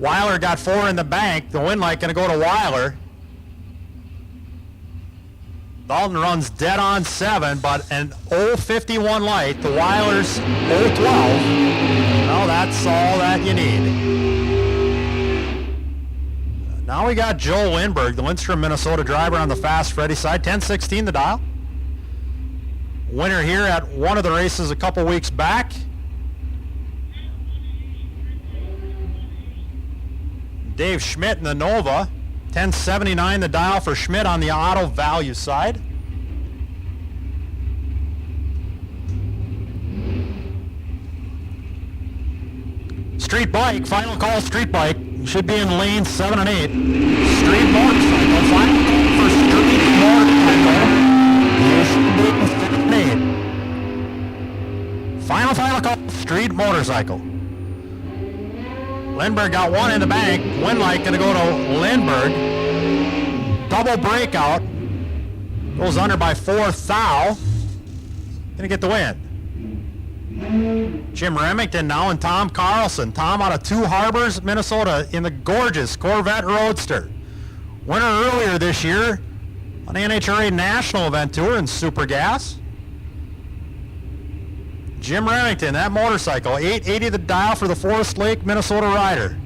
Weiler got 4 in the bank. The win light going to go to Weiler. Dalton runs dead on 7, but an 051 light. The Weiler's 012. Well, that's all that you need. Now we got Joe Lindbergh, the Lindstrom, Minnesota driver on the Fast Freddy side. 1016 the dial. Winner here at one of the races a couple weeks back. Dave Schmidt in the Nova. 1079 the dial for Schmidt on the auto value side. Street bike, final call street bike. Should be in lanes 7 and 8. Street motorcycle, final call for street motorcycle. Should be in 7 and 8. Final call, street motorcycle. Lindbergh got 1 in the bank. Win light going to go to Lindbergh. Double breakout. Goes under by 4 thou. Going to get the win. Jim Remington now and Tom Carlson. Tom out of Two Harbors, Minnesota in the gorgeous Corvette Roadster. Winner earlier this year on the NHRA National Event Tour in Super Gas. Jim Remington, that motorcycle, 880 the dial for the Forest Lake, Minnesota rider.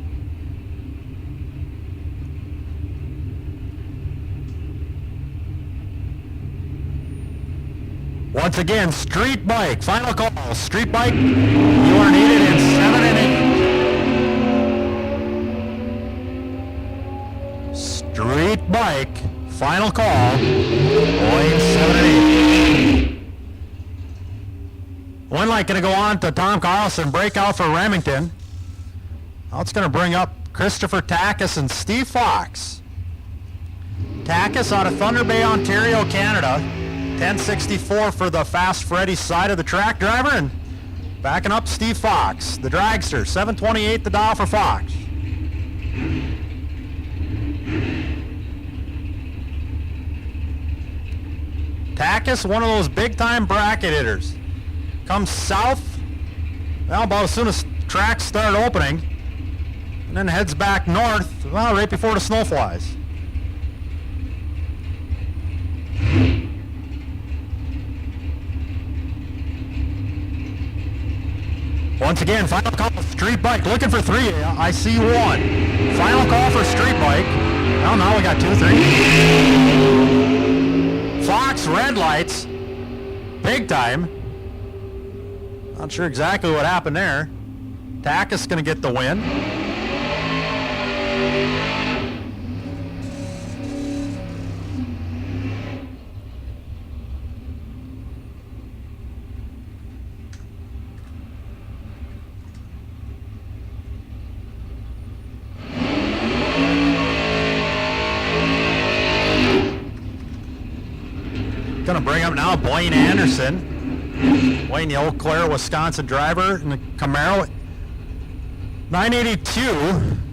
Once again, street bike, final call. Street bike, you are needed in 7 and 8. Street bike, final call, lane 7 and 8. Win light going to go on to Tom Carlson, breakout for Remington. Now it's going to bring up Christopher Takis and Steve Fox. Takis out of Thunder Bay, Ontario, Canada. 1064 for the Fast Freddy side of the track driver, and backing up Steve Fox, the dragster. 728 the dial for Fox. Takis, one of those big-time bracket hitters. Comes south, well, about as soon as tracks start opening, and then heads back north, well, right before the snow flies. Once again, final call, street bike, looking for 3. I see 1. Final call for street bike. Well, now we got 2, 3. Fox red lights, big time. Not sure exactly what happened there. Takis going to get the win. Going to bring up now Blaine Anderson. Wayne, the Eau Claire, Wisconsin driver in the Camaro. 982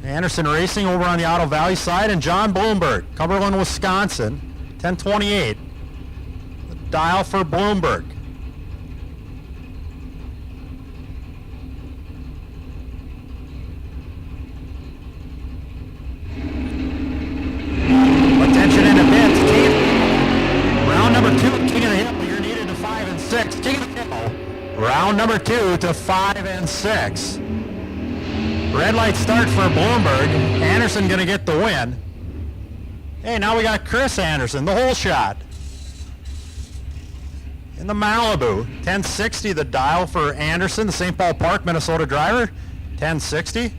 Anderson Racing over on the Otto Valley side, and John Bloomberg, Cumberland, Wisconsin, 1028. The dial for Bloomberg. Attention in the pits. Round number 2, King of the Hill. You're needed to 5 and 6. King of the Hill. Round number 2 to 5 and 6. Red light start for Bloomberg. Anderson going to get the win. Hey, now we got Chris Anderson, the whole shot. In the Malibu. 1060 the dial for Anderson, the St. Paul Park, Minnesota driver. 1060.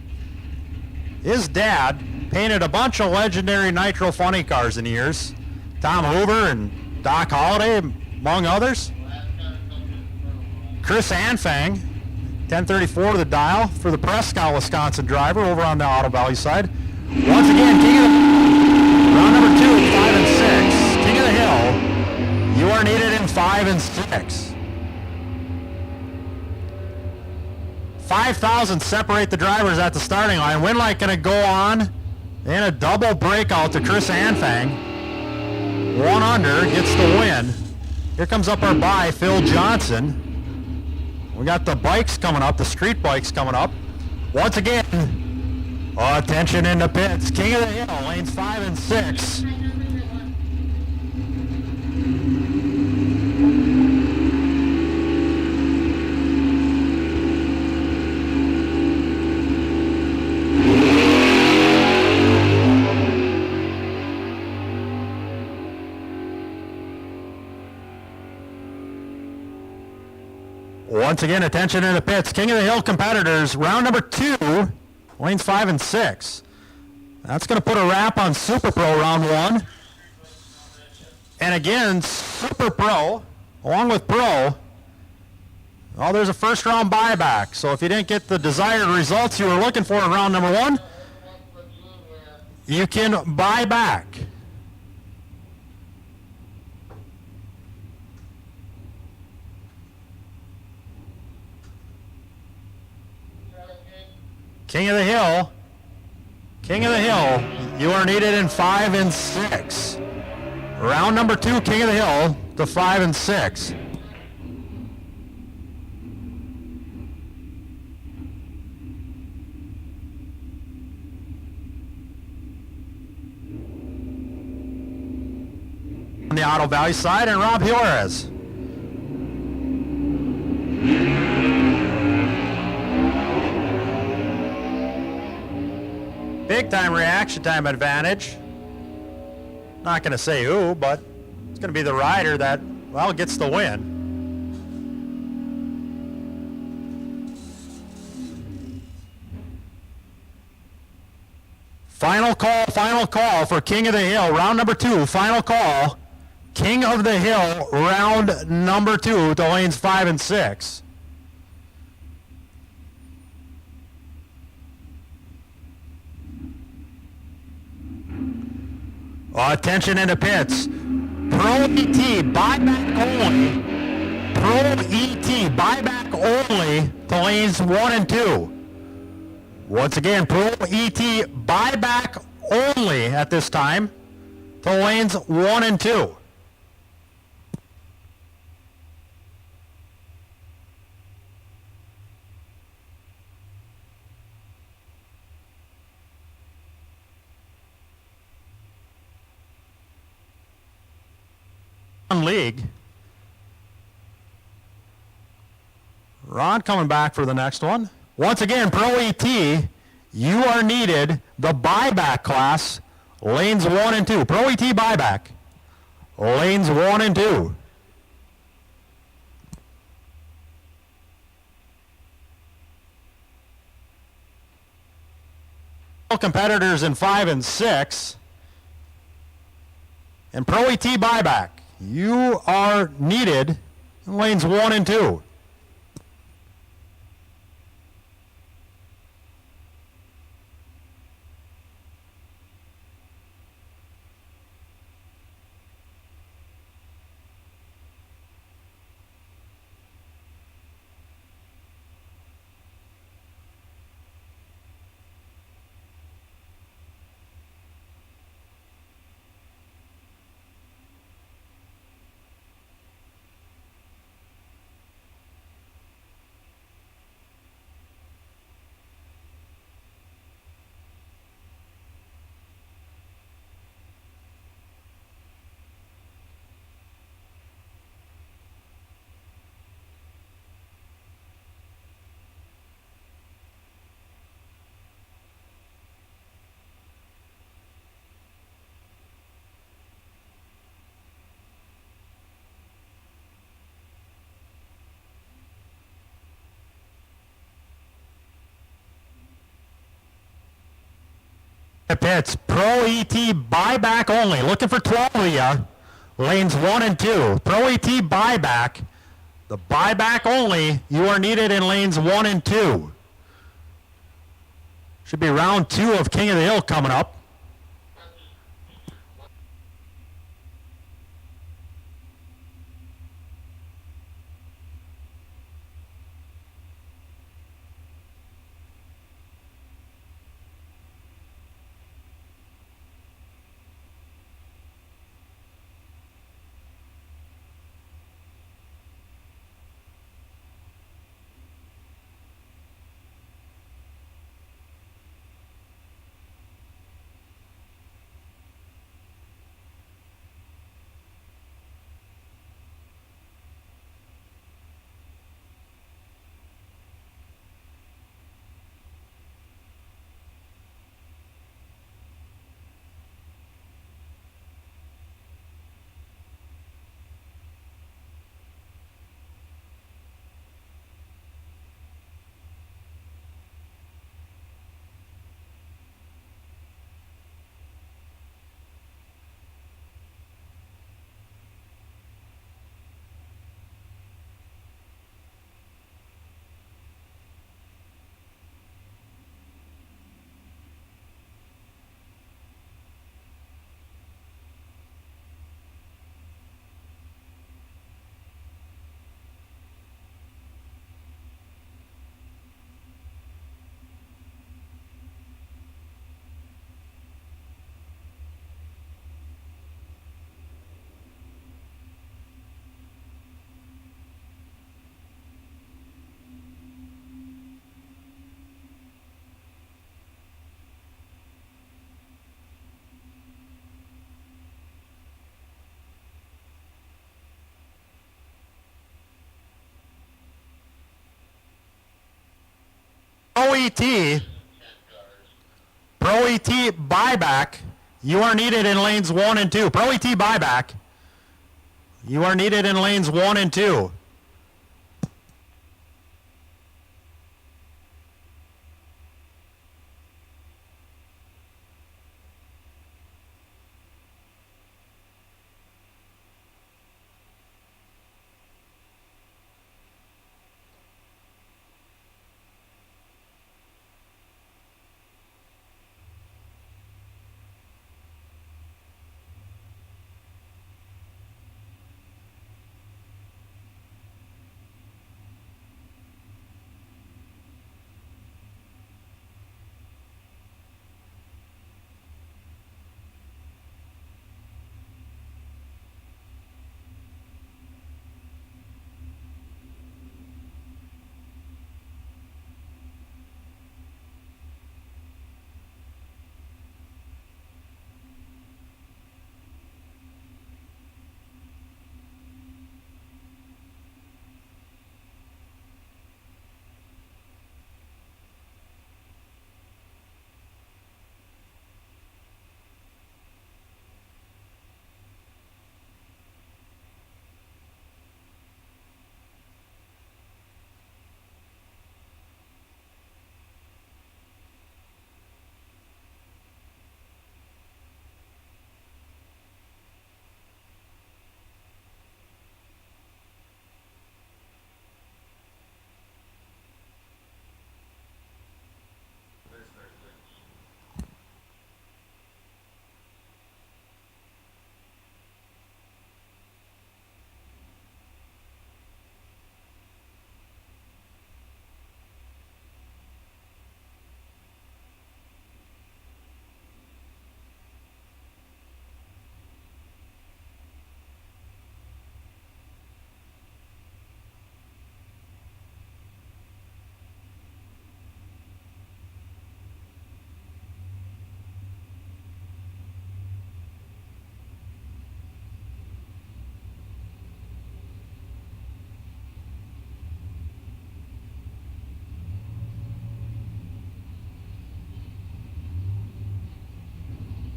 His dad painted a bunch of legendary Nitro funny cars in the years. Tom Hoover and Doc Holliday, among others. Chris Anfang, 1034 the dial for the Prescott, Wisconsin driver over on the Otto Valley side. Once again, King of the round number 2, 5 and 6. King of the Hill, you are needed in 5 and 6. 5,000 separate the drivers at the starting line. Winlight going to go on in a double breakout to Chris Anfang. 1 under, gets the win. Here comes up our bye, Phil Johnson. We got the bikes coming up, the street bikes coming up. Once again, attention in the pits. King of the Hill, lanes 5 and 6. Once again, attention in the pits. King of the Hill competitors, round number 2, lanes 5 and 6. That's going to put a wrap on Super Pro round 1. And again, Super Pro, along with Pro, well, there's a first round buyback. So if you didn't get the desired results you were looking for in round number 1, you can buy back. King of the Hill, King of the Hill, you are needed in 5 and 6. Round number 2, King of the Hill to 5 and 6. On the Otto Valley side, and Rob Juarez. Big time reaction time advantage. Not going to say who, but it's going to be the rider that, well, gets the win. Final call for King of the Hill, round number 2, final call. King of the Hill, round number 2 to lanes 5 and 6. Attention in the pits. Pro ET, buyback only. Pro ET, buyback only to lanes 1 and 2. Once again, Pro ET, buyback only at this time to lanes 1 and 2. League. Ron coming back for the next one. Once again, Pro ET, you are needed the buyback class, lanes 1 and 2. Pro ET buyback, lanes 1 and 2. Competitors in 5 and 6. And Pro ET buyback. You are needed in lanes 1 and 2. Pits, Pro ET buyback only. Looking for 12 of you. Lanes 1 and 2. Pro ET buyback. The buyback only. You are needed in lanes 1 and 2. Should be round 2 of King of the Hill coming up. Pro ET buyback. You are needed in lanes 1 and 2. Pro ET buyback. You are needed in lanes 1 and 2.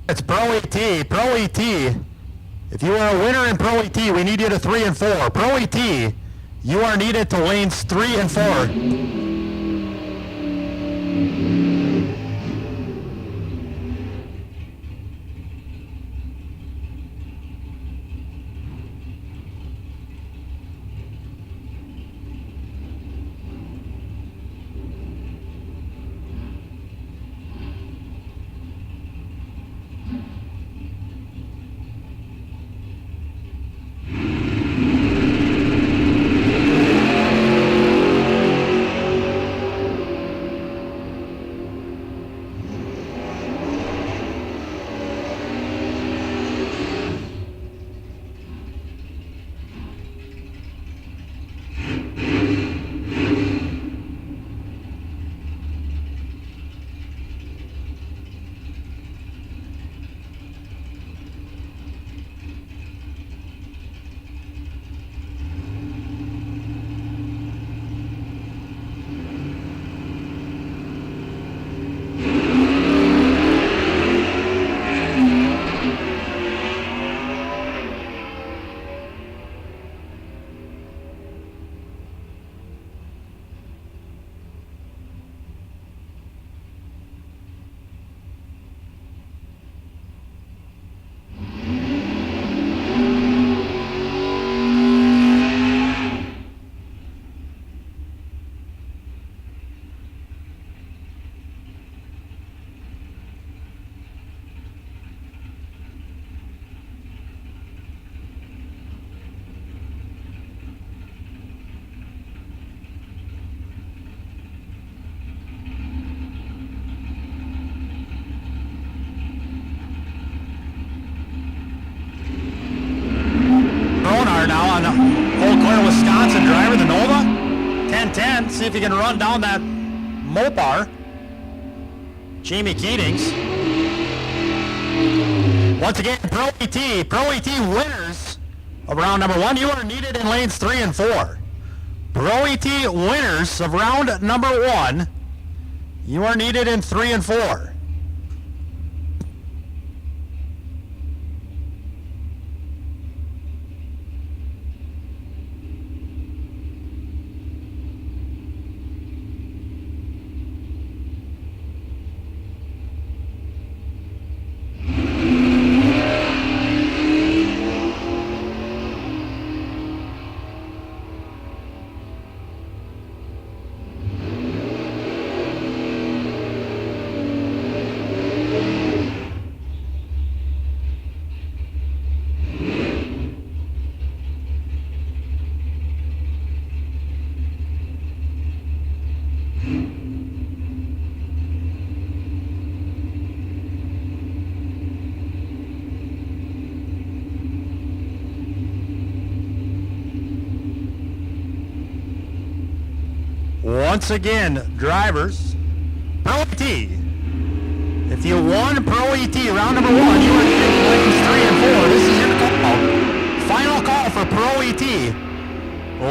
It's Pro ET. Pro ET. If you are a winner in Pro ET, we need you to 3 and 4. Pro ET, you are needed to lanes 3 and 4. in the Nova. 10-10. See if he can run down that Mopar. Jamie Keatings. Once again, Pro ET winners of round number 1. You are needed in lanes 3 and 4. Pro ET winners of round number 1. You are needed in 3 and 4. Once again, drivers, Pro ET. If you won Pro ET round number 1, you are getting lanes 3 and 4. This is your call. Final call for Pro ET.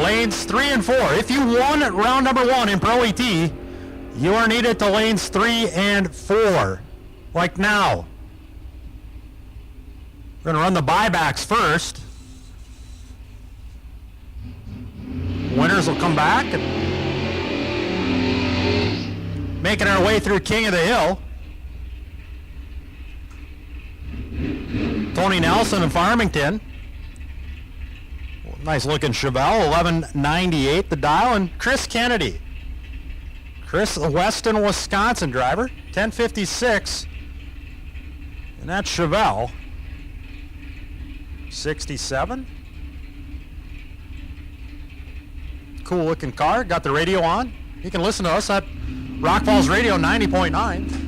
Lanes 3 and 4. If you won round number 1 in Pro ET, you are needed to lanes 3 and 4. Like now. We're going to run the buybacks first. Winners will come back and making our way through King of the Hill. Tony Nelson of Farmington. Nice looking Chevelle, 1198 the dial. And Chris Kennedy. Chris, a Weston, Wisconsin driver, 1056. And that's Chevelle. 67. Cool looking car. Got the radio on. You can listen to us at Rock Falls Radio 90.9.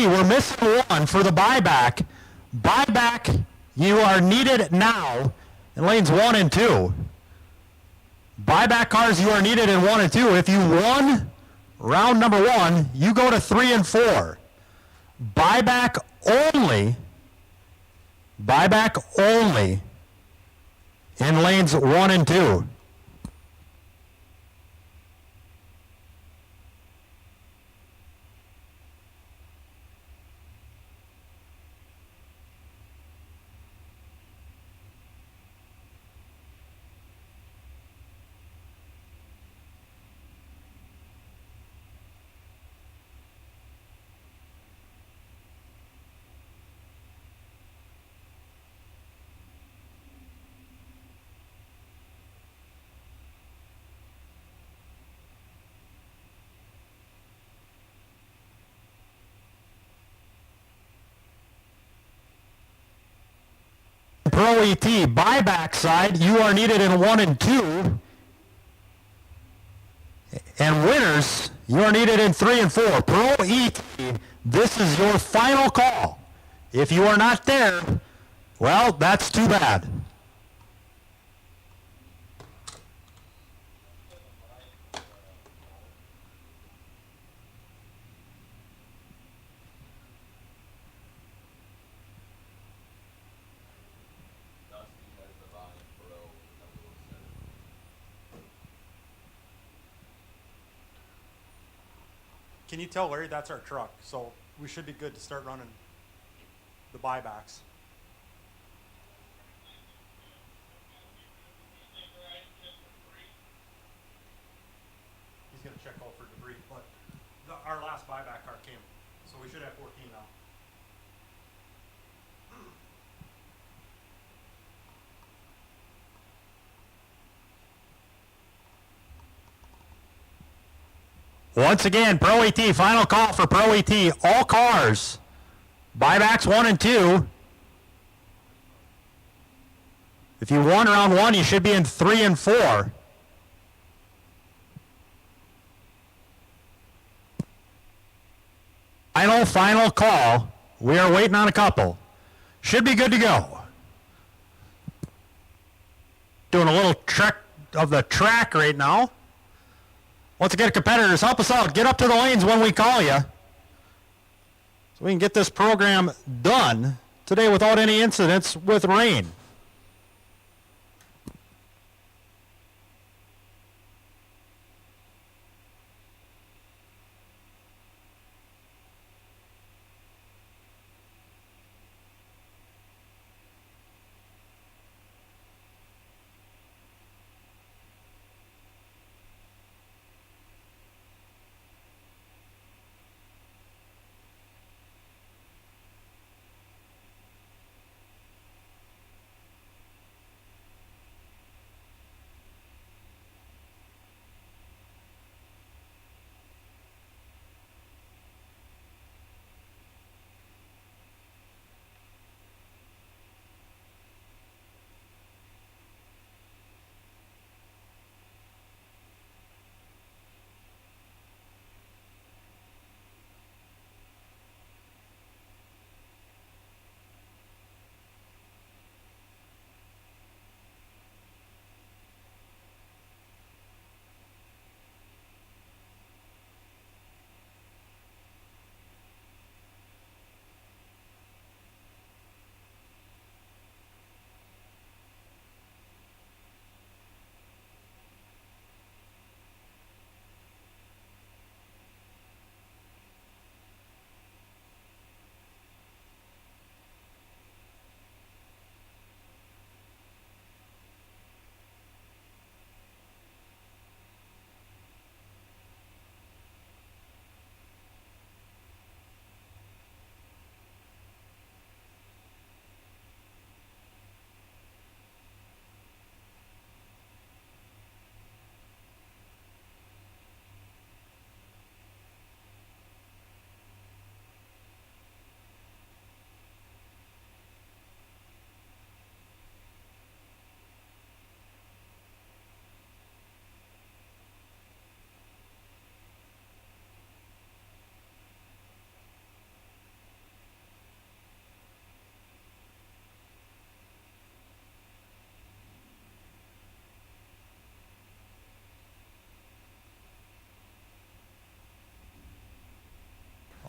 We're missing one for the buyback. Buyback, you are needed now in lanes 1 and 2. Buyback cars, you are needed in 1 and 2. If you won round number 1, you go to 3 and 4. Buyback only in lanes 1 and 2. Pro ET, buyback side, you are needed in 1 and 2. And winners, you are needed in 3 and 4. Pro ET, this is your final call. If you are not there, well, that's too bad. can you tell Larry that's our truck? So we should be good to start running the buybacks. He's going to check out for debris, but our last buyback car came, so we should have 14 now. Once again, Pro AT, final call for Pro AT. All cars, buybacks 1 and 2. If you won round 1, you should be in 3 and 4. Final call. We are waiting on a couple. Should be good to go. Doing a little trek of the track right now. Once again, competitors, help us out. Get up to the lanes when we call you, so we can get this program done today without any incidents with rain.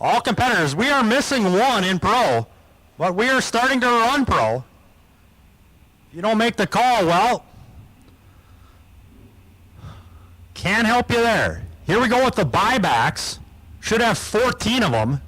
All competitors, we are missing 1 in pro, but we are starting to run pro. If you don't make the call, well, can't help you there. Here we go with the buybacks. Should have 14 of them.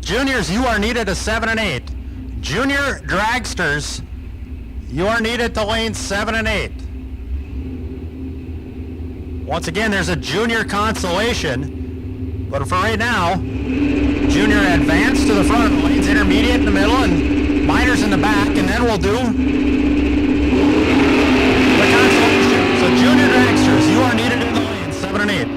Juniors, you are needed to 7 and 8. Junior dragsters, you are needed to lanes 7 and 8. Once again, there's a junior consolation, but for right now, junior advance to the front, lanes intermediate in the middle, and minors in the back, and then we'll do the consolation. So junior dragsters, you are needed in the lanes 7 and 8.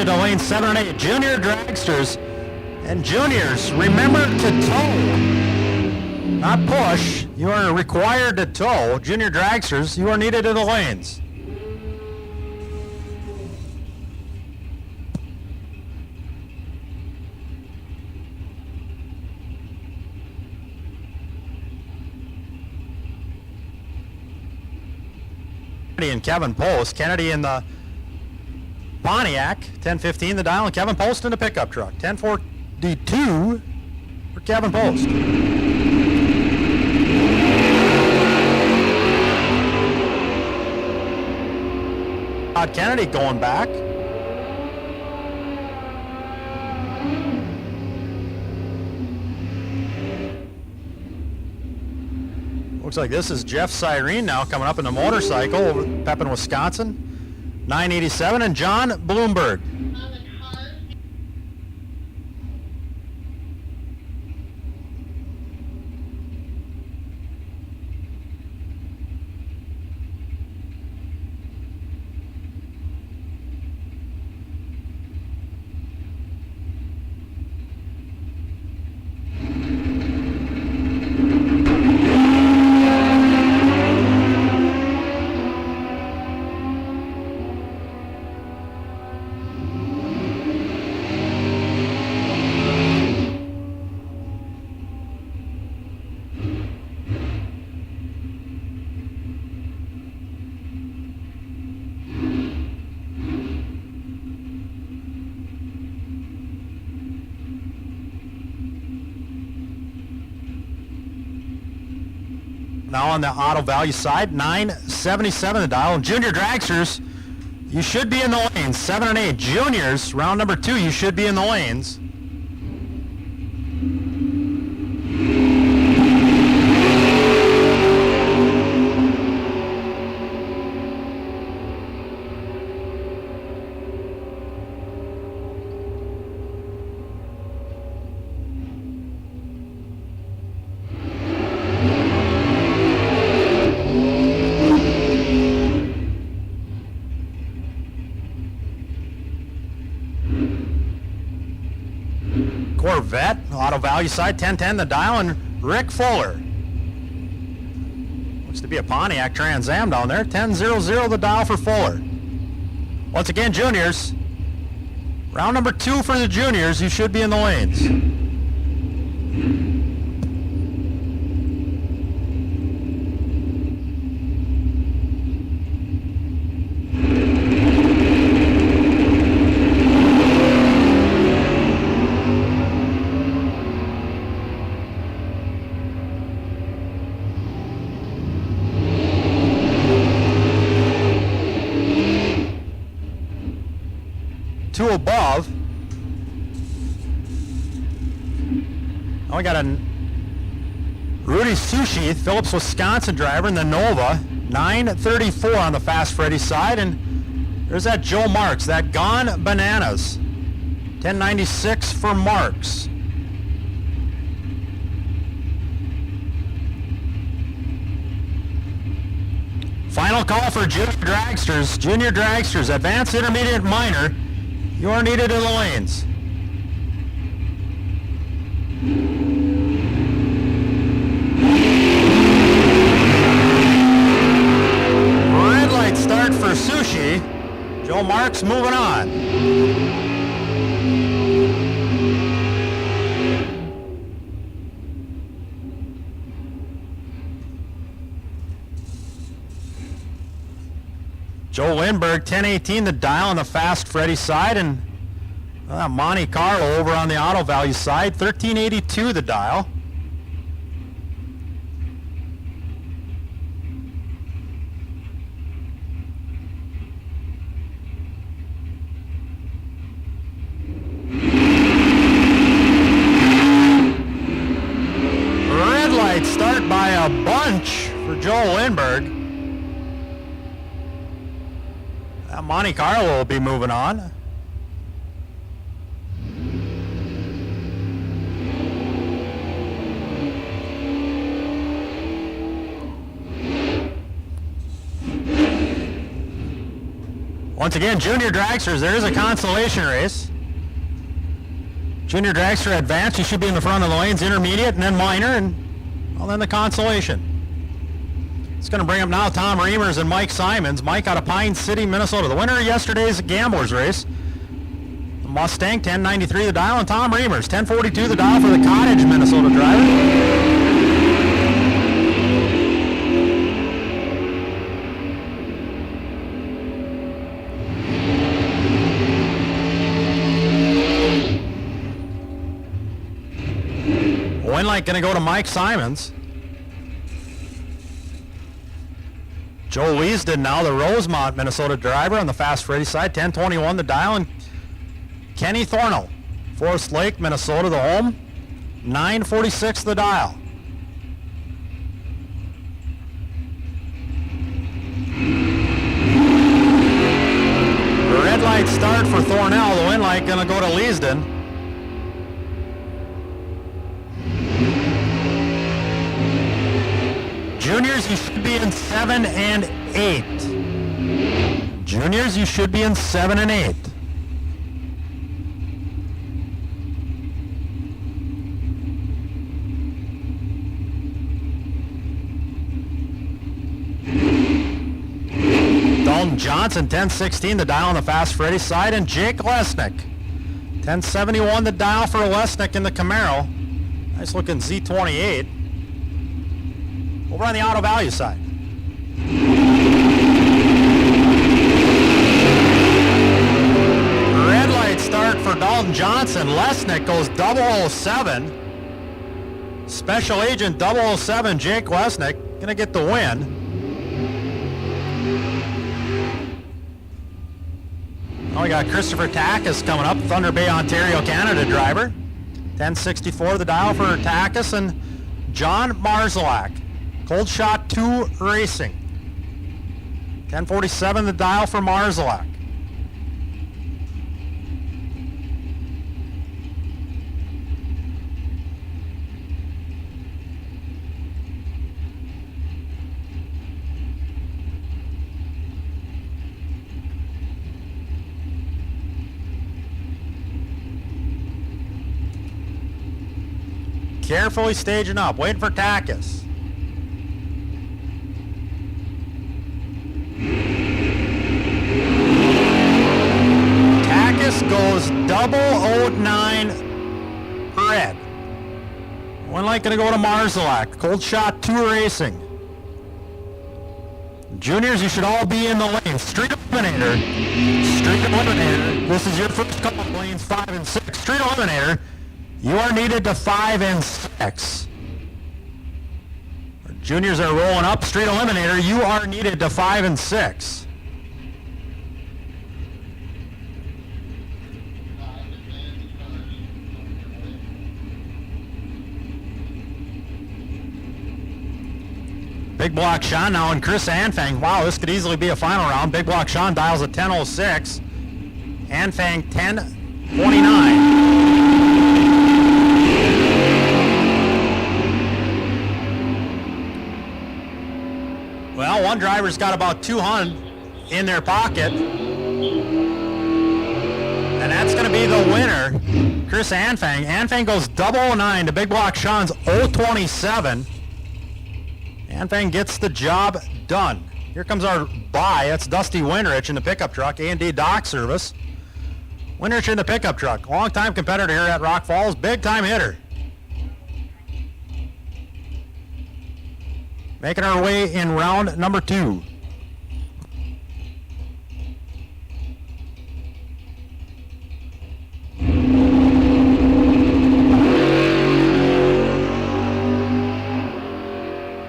To lane 7 and 8, junior dragsters and juniors, remember to tow, not push. You are required to tow. Junior dragsters, you are needed in the lanes. Kennedy and Kevin Post. Kennedy in the Pontiac, 1015 the dial, and Kevin Post in the pickup truck, 1042 for Kevin Post. Todd Kennedy going back. Looks like this is Jeff Cyrene now coming up in the motorcycle over Pepin, Wisconsin. 987, and John Bloomberg. On the car. Now on the auto value side, 977 the dial. And junior dragsters, you should be in the lanes, 7 and 8. Juniors, round number 2, you should be in the lanes. Corvette, auto value side, 1010 the dial, and Rick Fuller. Looks to be a Pontiac Trans Am down there, 1000 the dial for Fuller. Once again, juniors, round number 2 for the juniors, you should be in the lanes. two above. Now we got a Rudy Sushi, Phillips, Wisconsin driver in the Nova. 934 on the Fast Freddy side. And there's that Joe Marks, that Gone Bananas. 1096 for Marks. Final call for junior dragsters. Junior dragsters, advanced, intermediate, minor. You are needed in the lanes. Red light start for Sushi. Joe Marks moving on. Joe Lindbergh, 1018 the dial on the Fast Freddy side, and Monte Carlo over on the Auto Value side, 1382 the dial. Red light start by a bunch for Joe Lindbergh. Monte Carlo will be moving on. Once again, junior dragsters, there is a consolation race. Junior dragster advanced, you should be in the front of the lanes, intermediate, and then minor, and well, then the consolation. It's going to bring up now Tom Reimers and Mike Simons. Mike out of Pine City, Minnesota. The winner of yesterday's Gamblers race. The Mustang, 1093 the dial, and Tom Reimers, 1042 the dial for the Cottage, Minnesota driver. Win light going to go to Mike Simons. Joe Leesden now, the Rosemont, Minnesota driver on the Fast Freddy side, 1021 the dial, and Kenny Thornell, Forest Lake, Minnesota, the home, 946 the dial. Red light start for Thornell, the win light going to go to Leesden. Juniors, you should be in 7 and 8. Juniors, you should be in 7 and 8. Dalton Johnson, 1016 the dial on the Fast Freddy side, and Jake Lesnick, 1071 the dial for Lesnick in the Camaro. Nice looking Z28. Over on the Auto Value side. Red light start for Dalton Johnson. Lesnick goes 007. Special Agent 007, Jake Lesnick, gonna get the win. Oh, we got Christopher Tackus coming up, Thunder Bay, Ontario, Canada driver. 1064 the dial for Tackus, and John Marzalak, Cold Shot 2 Racing. 1047 the dial for Marzalak. Carefully staging up, waiting for Tackus. Goes 009 red. One light going to go to Marzalak. Cold Shot 2 Racing. Juniors, you should all be in the lane. Street Eliminator. Street Eliminator. This is your first couple of lanes, 5 and 6. Street Eliminator. You are needed to 5 and 6. Juniors are rolling up. Street Eliminator. You are needed to 5 and 6. Big Block Sean now and Chris Anfang. Wow, this could easily be a final round. Big Block Sean dials a 10:06. Anfang 10:29. Well, one driver's got about 200 in their pocket. And that's going to be the winner, Chris Anfang. Anfang goes 009 to Big Block Sean's 027. Anfang gets the job done. Here comes our bye. That's Dusty Winrich in the pickup truck, A&D Dock Service. Winrich in the pickup truck. Long-time competitor here at Rock Falls. Big-time hitter. Making our way in round number 2.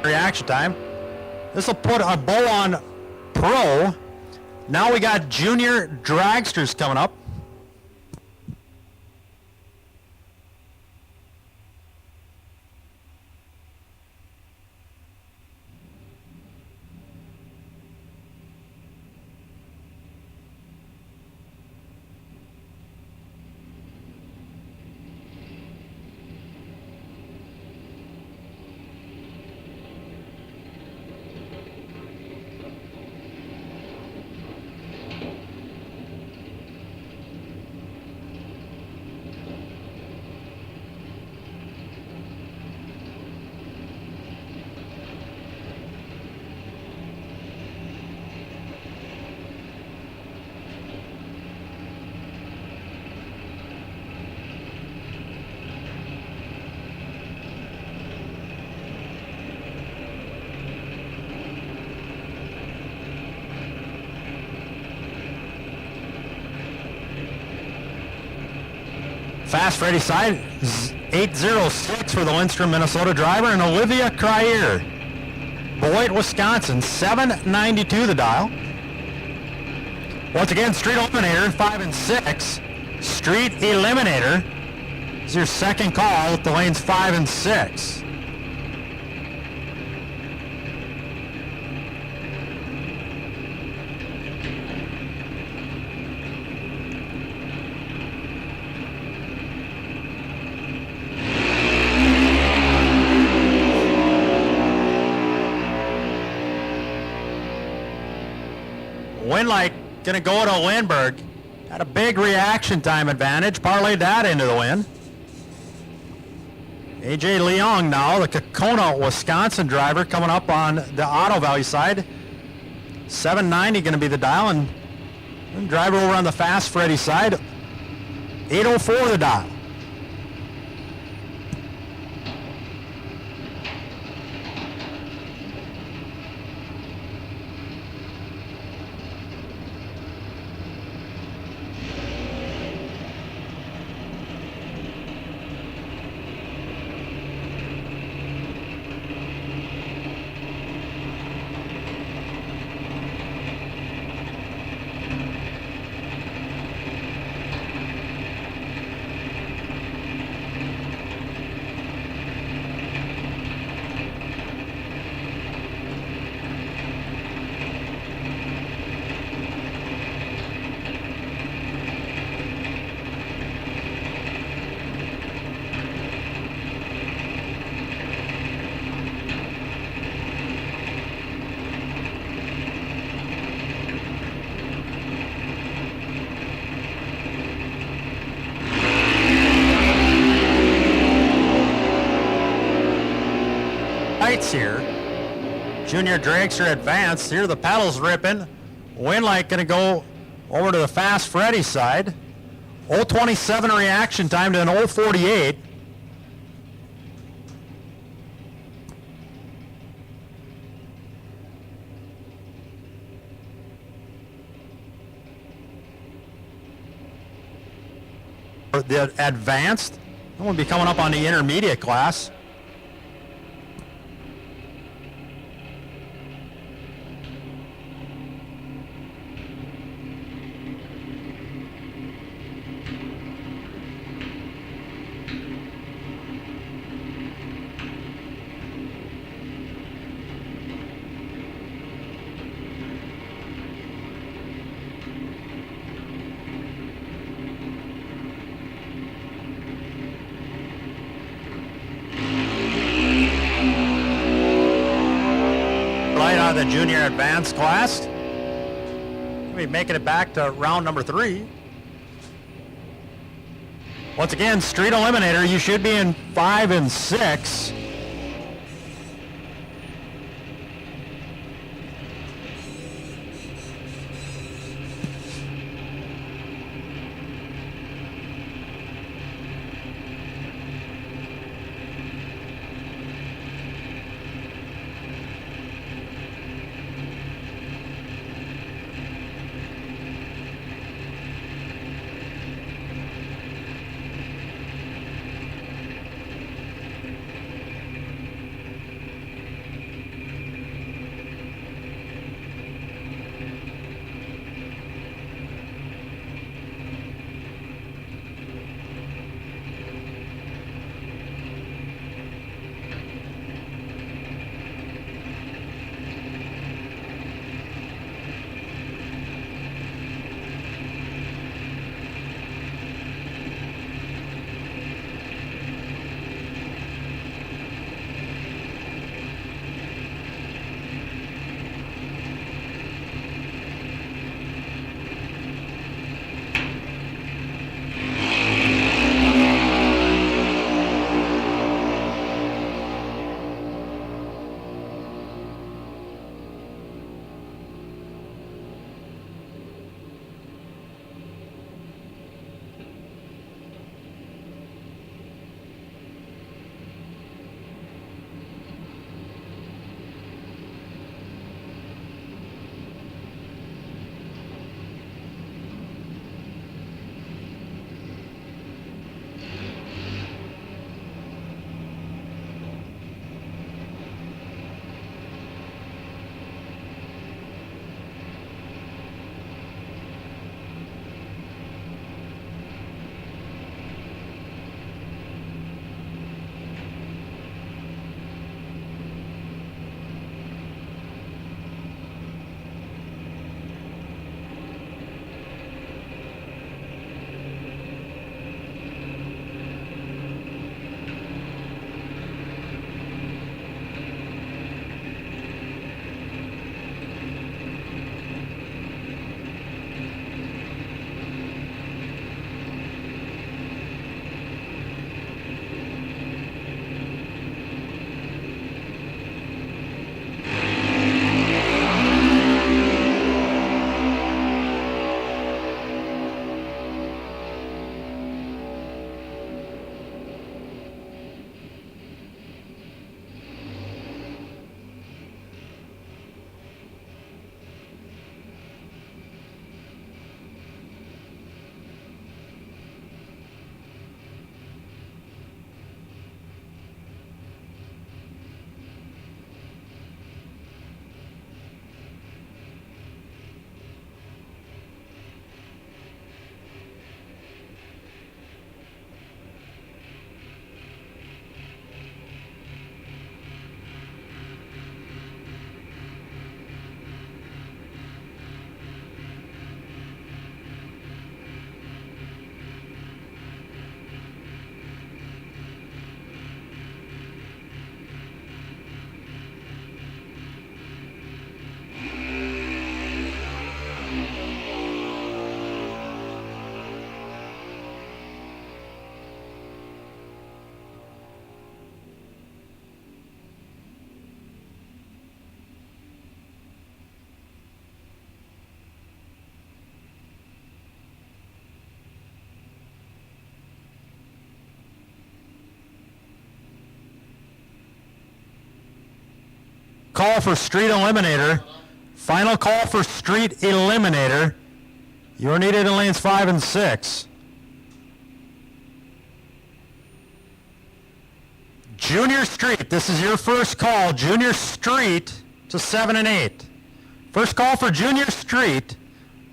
Reaction time. This will put a bow on pro. Now we got junior dragsters coming up. Fast Freddy side, 806 for the Lindstrom, Minnesota driver, and Olivia Cryer. Beloit, Wisconsin, 792 the dial. Once again, Street Eliminator, 5 and 6. Street Eliminator is your second call at the lanes 5 and 6. Winlight going to go to Lindbergh. Had a big reaction time advantage. Parlayed that into the win. AJ Leong now, the Kokona, Wisconsin driver, coming up on the Otto Valley side. 790 going to be the dial, and driver over on the Fast Freddy side. 804 the dial. Here. Junior dragster advanced. Here the pedals ripping. Winlight going to go over to the Fast Freddy side. 027 reaction time to an 048. The advanced, we'll be coming up on the intermediate class. of the junior advanced class. We'll be making it back to round number 3. Once again, street eliminator, you should be in 5 and 6. Call for street eliminator. Final call for street eliminator. You're needed in lanes 5 and 6. Junior street, this is your first call. Junior street to 7 and 8. First call for junior street,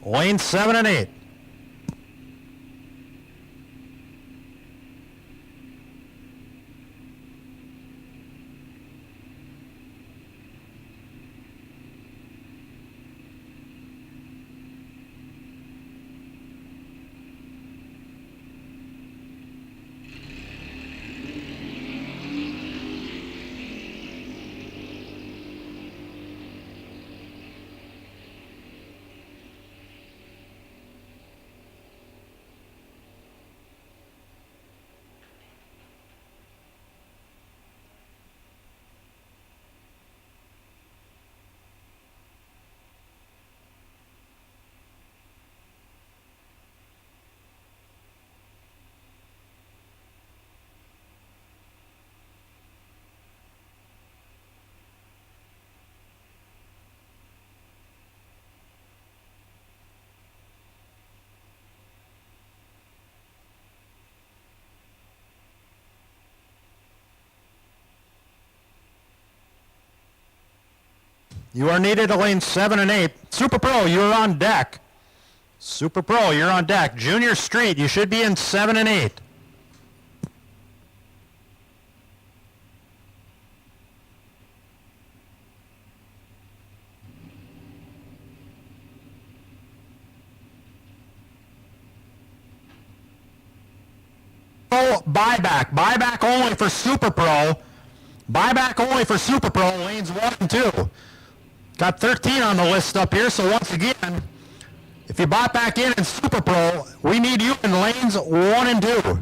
lane 7 and 8. You are needed in lanes 7 and 8. Super Pro, you're on deck. Super Pro, you're on deck. Junior Street, you should be in 7 and 8. Buyback. Buyback only for Super Pro. Buyback only for Super Pro, lanes 1 and 2. Got 13 on the list up here, so once again, if you bought back in Super Pro, we need you in lanes 1 and 2.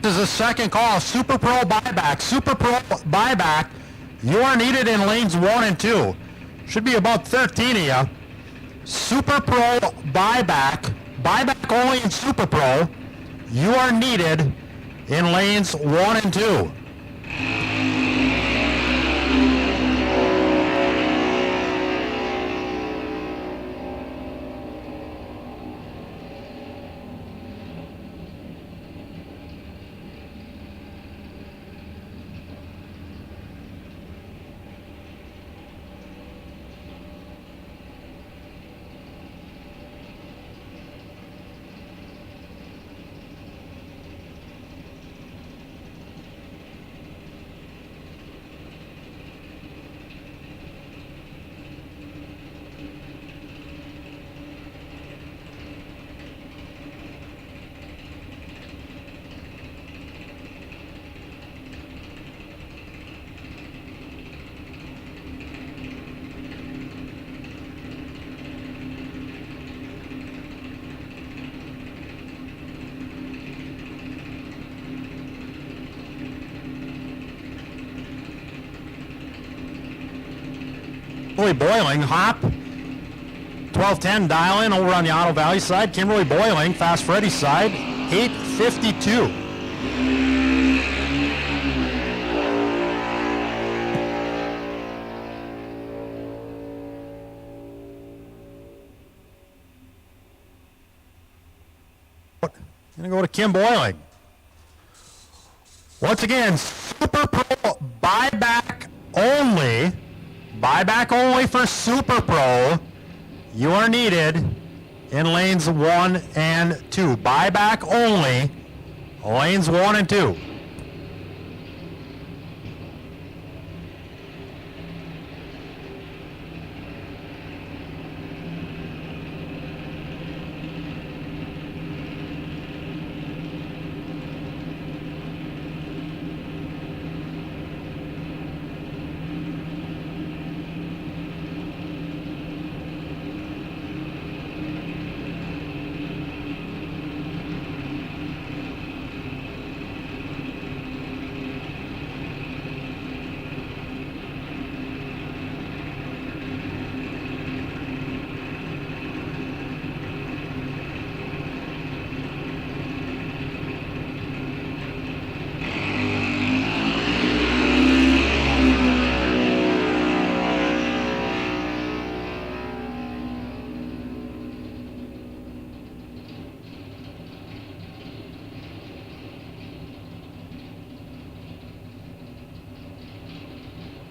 This is a second call. Super Pro buyback. Super Pro buyback. You are needed in lanes 1 and 2. Should be about 13 of you. Super Pro buyback. Buyback only in Super Pro. You are needed in lanes 1 and 2. Kimberly Boiling, hop. 1210 dial in over on the Otto Valley side. Kimberly Boiling, Fast Freddy's side, 852. I'm going to go to Kim Boiling. Once again, Super Pro buyback only. Buyback only for Super Pro. You are needed in lanes 1 and 2. Buyback only, lanes 1 and 2.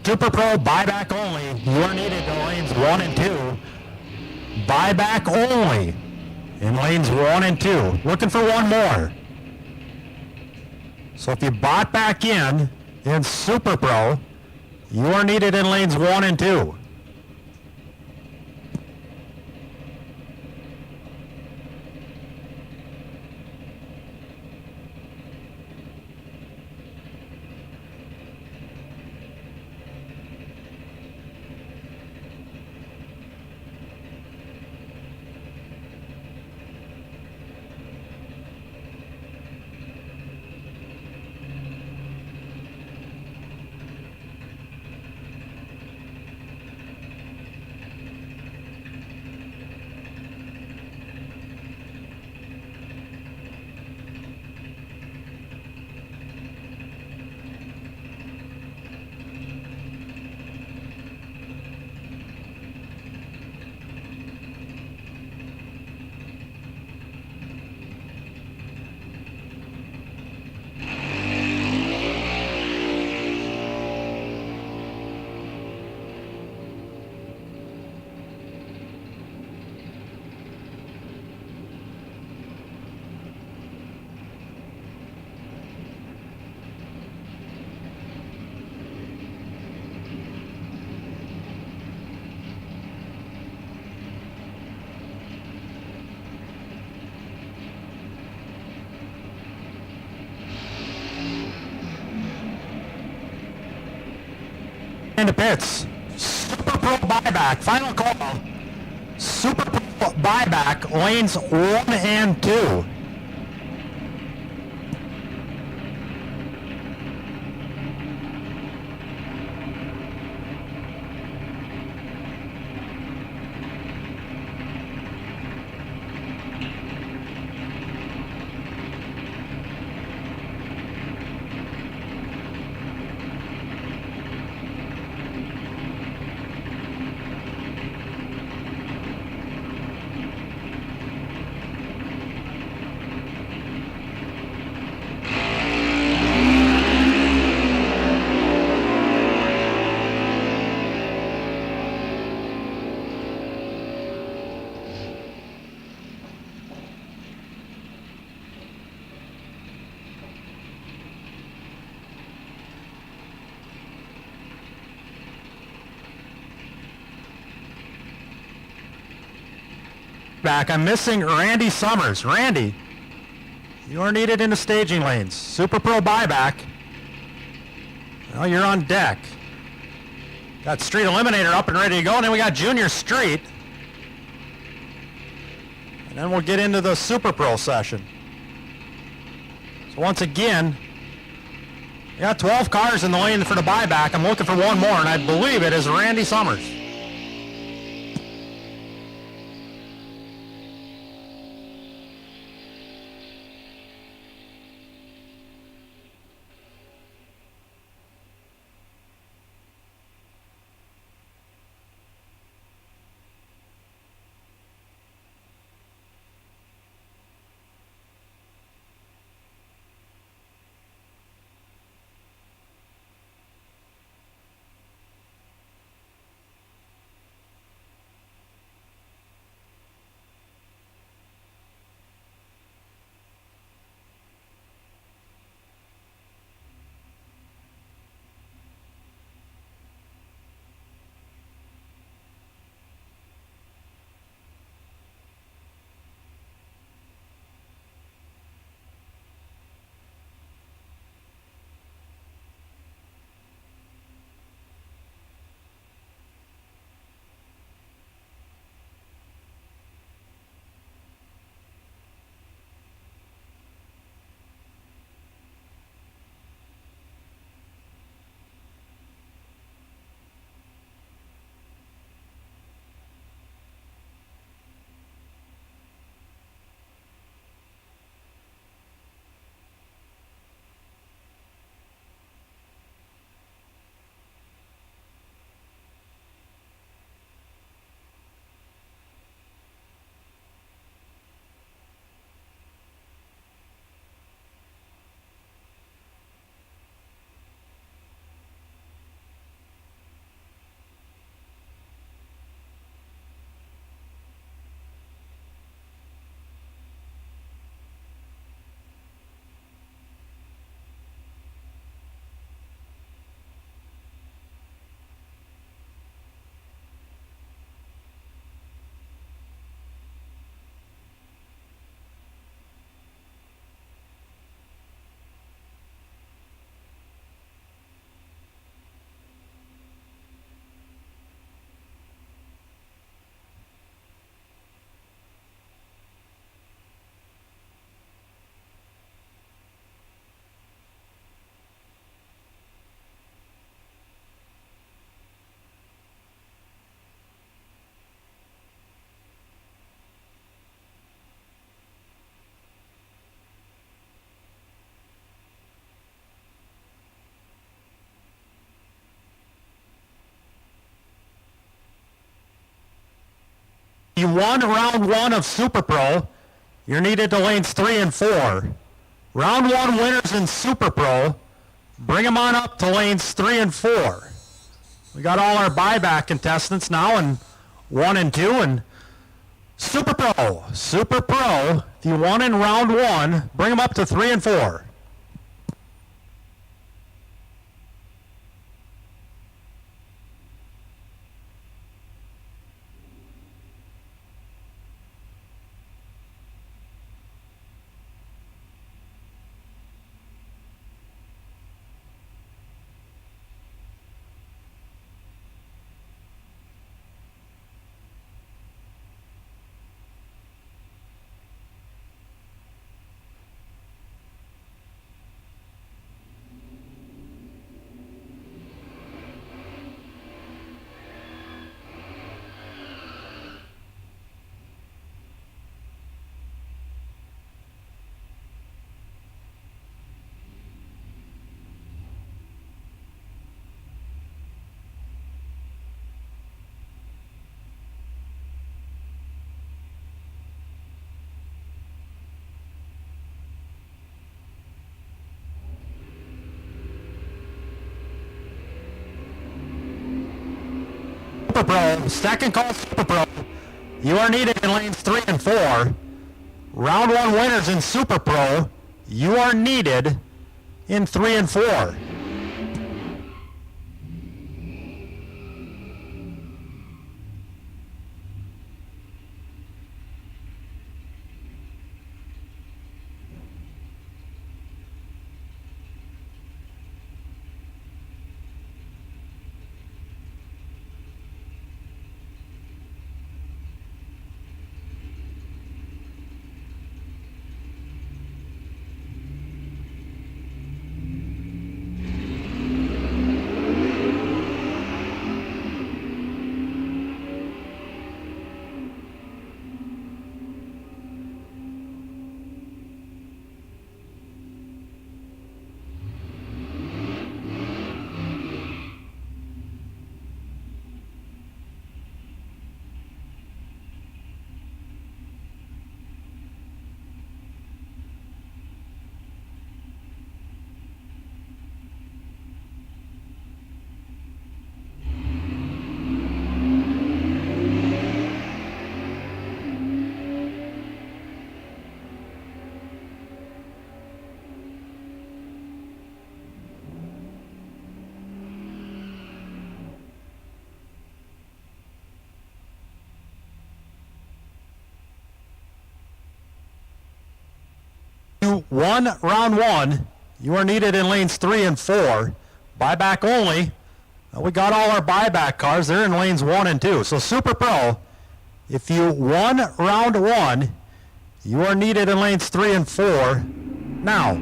Super Pro buyback only. You are needed to lanes 1 and 2. Buyback only in lanes 1 and 2. Looking for one more. So if you bought back in Super Pro, you are needed in lanes 1 and 2. Into pits. Super Pro buyback. Final call. Super Pro buyback. Lanes 1 and 2. Back. I'm missing Randy Summers. Randy, you are needed in the staging lanes. Super Pro buyback. Well, you're on deck. Got Street Eliminator up and ready to go, and then we got Junior Street. And then we'll get into the Super Pro session. So once again, we got 12 cars in the lane for the buyback. I'm looking for one more, and I believe it is Randy Summers. You won round 1 of Super Pro. You're needed to lanes 3 and 4. Round 1 winners in Super Pro. Bring them on up to lanes 3 and 4. We got all our buyback contestants now in 1 and 2. And Super Pro. Super Pro. If you won in round 1, bring them up to 3 and 4. Super Pro, second call Super Pro. You are needed in lanes 3 and 4. Round 1 winners in Super Pro. You are needed in 3 and 4. You won round 1. You are needed in lanes 3 and 4. Buyback only. We got all our buyback cars. They're in lanes 1 and 2. So Super Pro, if you won round 1, you are needed in lanes 3 and 4 now.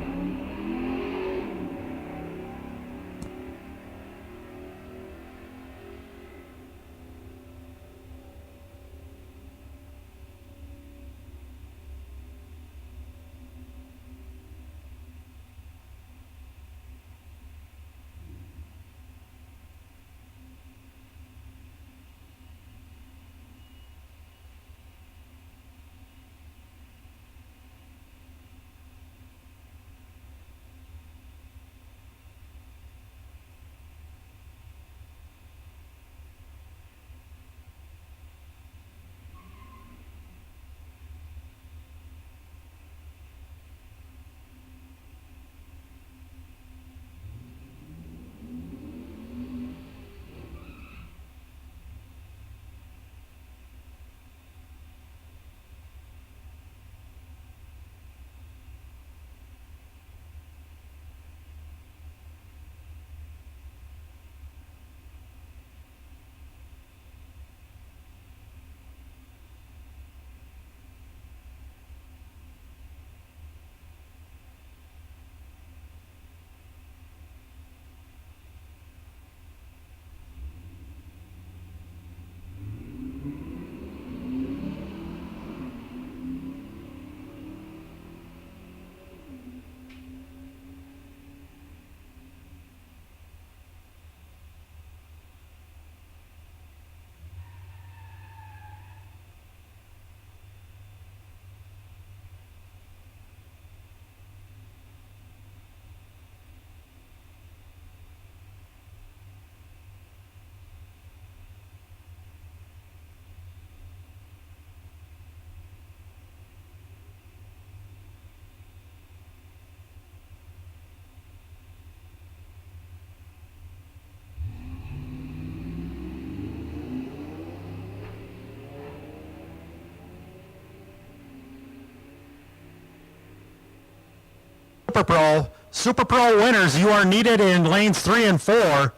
Super Pro winners, you are needed in lanes 3 and 4.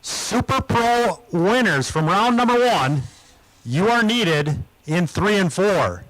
Super Pro winners from round number 1, you are needed in 3 and 4.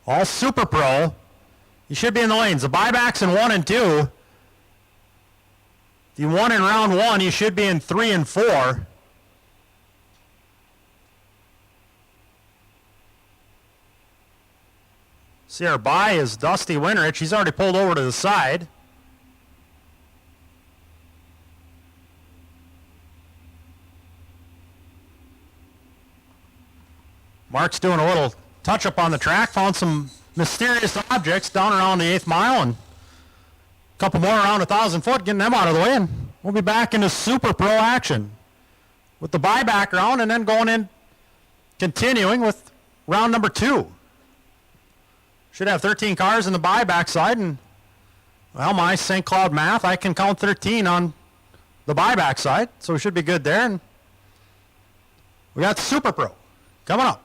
All Super Pro, you should be in the lanes. The buybacks in 1 and 2. If you won in round 1, you should be in 3 and 4. See, our buy is Dusty Winrich. He's already pulled over to the side. Mark's doing a little touch-up on the track, found some mysterious objects down around the 8th mile, and a couple more around 1,000 foot, getting them out of the way, and we'll be back into Super Pro action with the buyback round, and then going in, continuing with round number 2. Should have 13 cars in the buyback side, and, well, my St. Cloud math, I can count 13 on the buyback side, so we should be good there, and we got Super Pro coming up.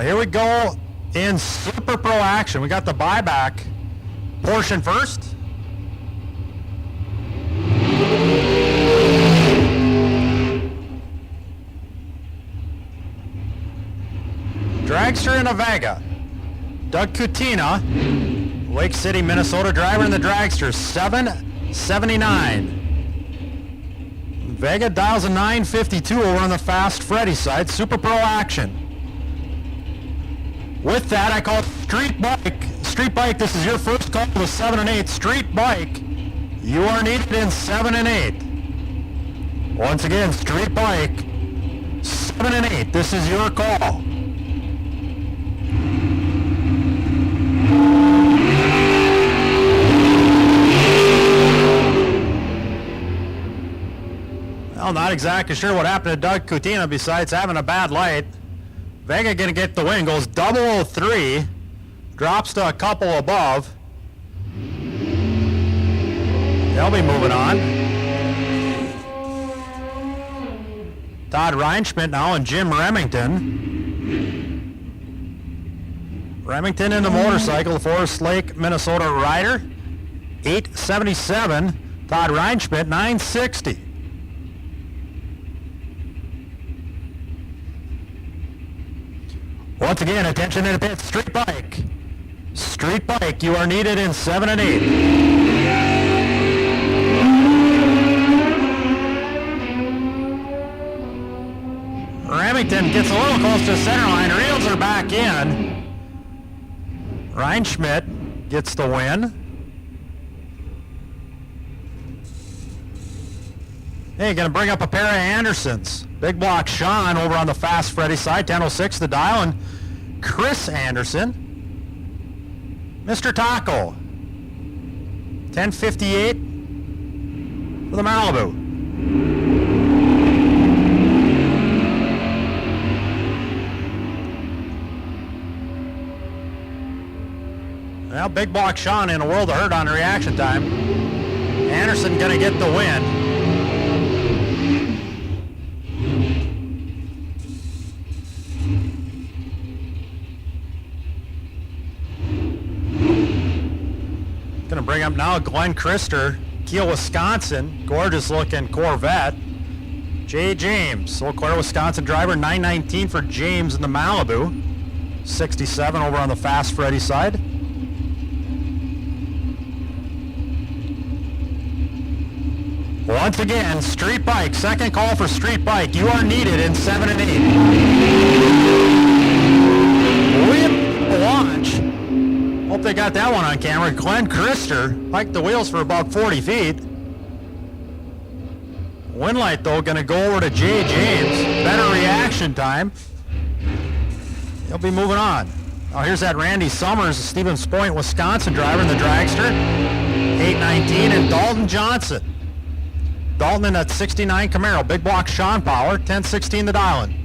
Here we go in Super Pro action. We got the buyback portion first. Dragster in a Vega. Doug Kutina, Lake City, Minnesota driver in the Dragster, 779. Vega dials a 952 over on the Fast Freddy side. Super Pro action. With that, I call Street Bike. Street Bike, this is your first call to 7 and 8. Street Bike, you are needed in 7 and 8. Once again, Street Bike, 7 and 8. This is your call. Well, not exactly sure what happened to Doug Kutina besides having a bad light. Vega gonna get the win, goes 003, drops to a couple above. They'll be moving on. Todd Reinschmidt now and Jim Remington. Remington in the motorcycle, the Forest Lake, Minnesota rider. 877. Todd Reinschmidt, 960. Once again, attention in the pit, Street Bike. Street Bike, you are needed in 7 and 8. Remington gets a little close to the center line, reels her back in. Reinschmidt gets the win. Hey, gonna bring up a pair of Andersons. Big block Sean over on the Fast Freddy side, 1006 the dial, and Chris Anderson. Mr. Taco, 1058 for the Malibu. Well, big block Sean in a world of hurt on reaction time. Anderson gonna get the win. Going to bring up now Glenn Christer, Kiel, Wisconsin, gorgeous looking Corvette. Jay James, Eau Claire, Wisconsin driver, 919 for James in the Malibu. 67 over on the Fast Freddy side. Once again, Street Bike, second call for Street Bike. You are needed in 7 and 8. Whip launch. Hope they got that one on camera. Glenn Christer hiked the wheels for about 40 feet. Winlight, though, going to go over to Jay James. Better reaction time. He'll be moving on. Now here's that Randy Summers, Stevens Point, Wisconsin driver in the dragster. 819, and Dalton Johnson. Dalton in that 69 Camaro. Big block Sean Power, 1016 the dial-in.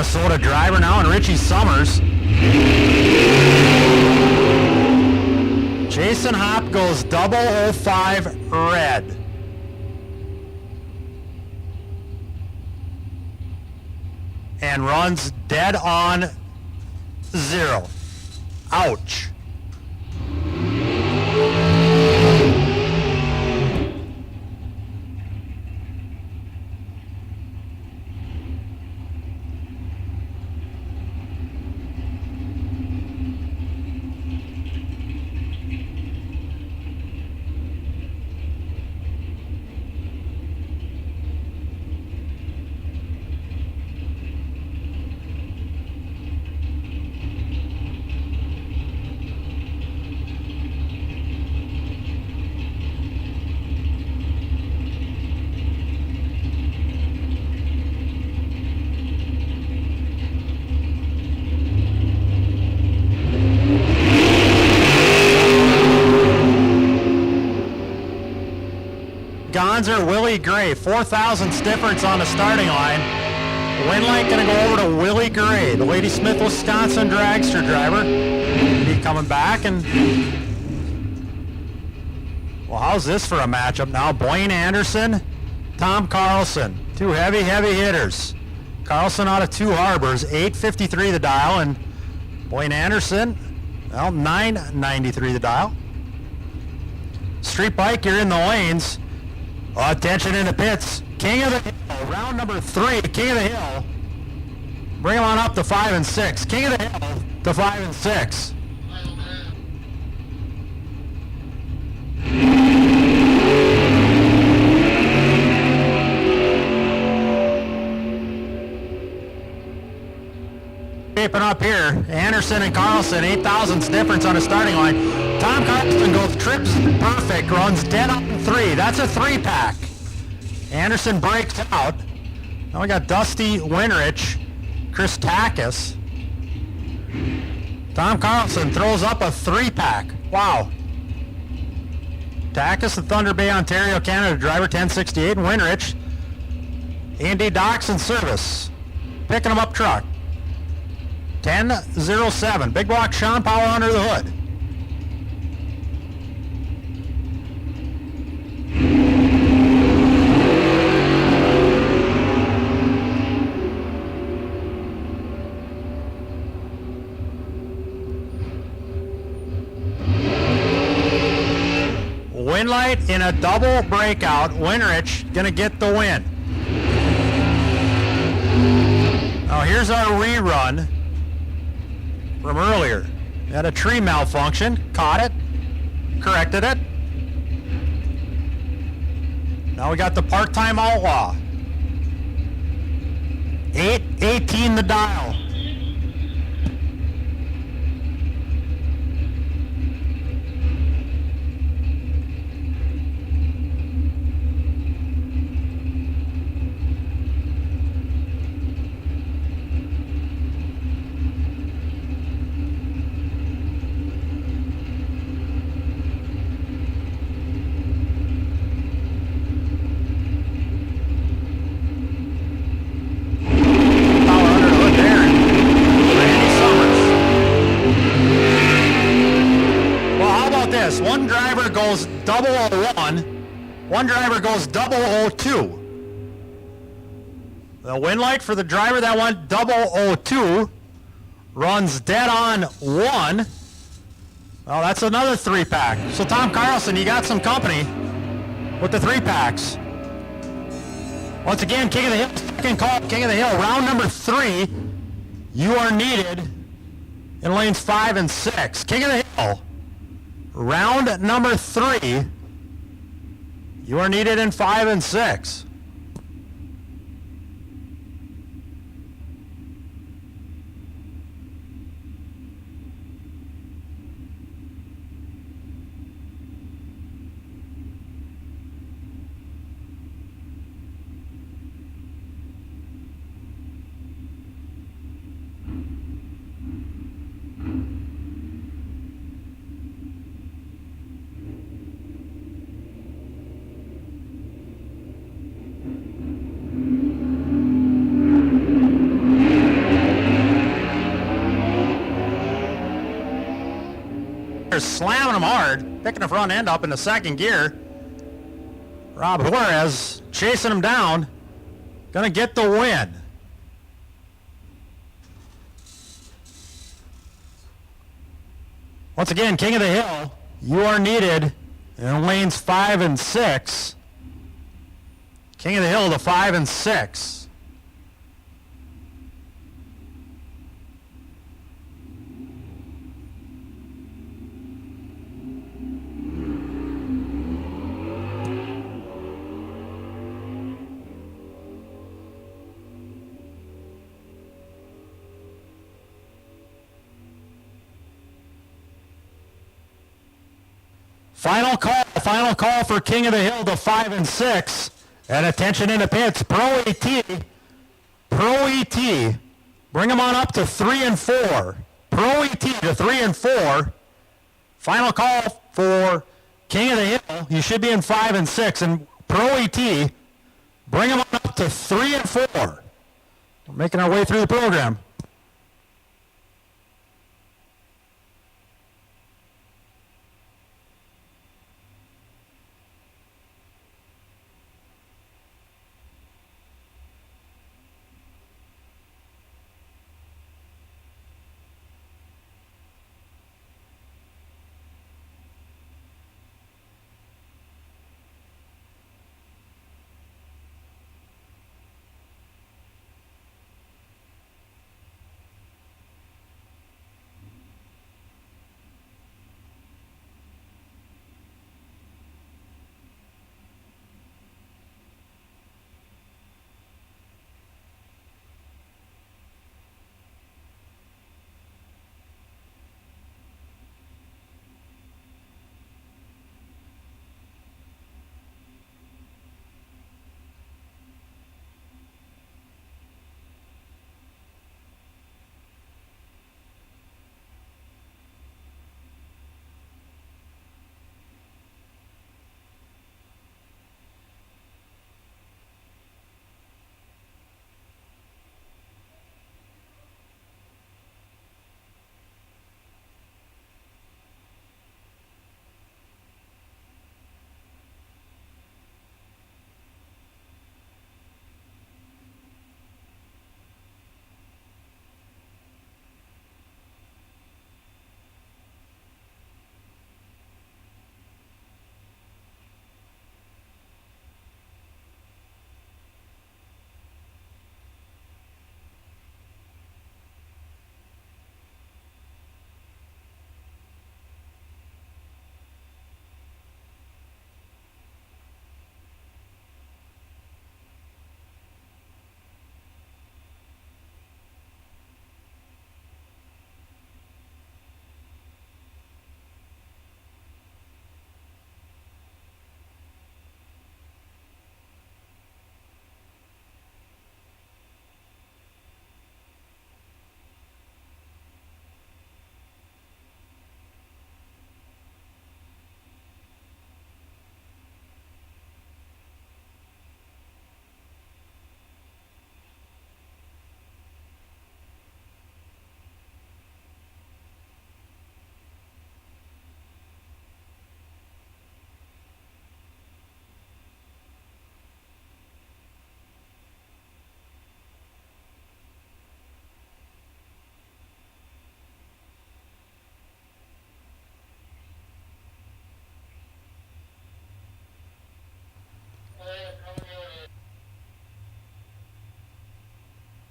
Minnesota driver now, and Richie Summers. Jason Hopp goes 005 red. And runs dead on 0. Ouch. Gonzer, Willie Gray, 4 thousandths difference on the starting line. Win light going to go over to Willie Gray, the Ladysmith, Wisconsin dragster driver. He coming back, and well, how's this for a matchup now? Blaine Anderson, Tom Carlson, 2 heavy hitters. Carlson out of 2 Harbors, 853 the dial, and Blaine Anderson, well, 993 the dial. Street bike, you're in the lanes. Attention in the pits. King of the Hill, round number 3, King of the Hill. Bring him on up to 5 and 6. King of the Hill to 5 and 6. Shaping up here, Anderson and Carlson, 8 thousandths difference on the starting line. Tom Carlson goes trips perfect, runs dead on 3. That's a 3-pack. Anderson breaks out. Now we got Dusty Winrich, Chris Takis. Tom Carlson throws up a 3-pack. Wow. Takis, the Thunder Bay, Ontario, Canada driver, 1068, and Winrich, A&D Docks and Service, picking him up truck. 1007. Big block Sean Powell under the hood. Winlight in a double breakout. Winrich gonna get the win. Now here's our rerun from earlier. We had a tree malfunction, caught it, corrected it. Now we got the part-time outlaw. 818 the dial. One driver goes 001, one driver goes 002. The win light for the driver that went 002 runs dead on 1. Well, that's another 3-pack. So Tom Carlson, you got some company with the 3-packs. Once again, King of the Hill, second call, King of the Hill, round number 3. You are needed in lanes 5 and 6. King of the Hill. Round number 3, you are needed in 5 and 6. They're slamming them hard, picking the front end up in the second gear. Rob Juarez chasing him down, gonna get the win. Once again, King of the Hill, you are needed in lanes 5 and 6. King of the Hill to 5 and 6. Final call for King of the Hill to 5 and 6. And attention in the pits, Pro ET, bring him on up to 3 and 4. Pro ET to 3 and 4. Final call for King of the Hill. You should be in 5 and 6. And Pro ET, bring him on up to 3 and 4. We're making our way through the program.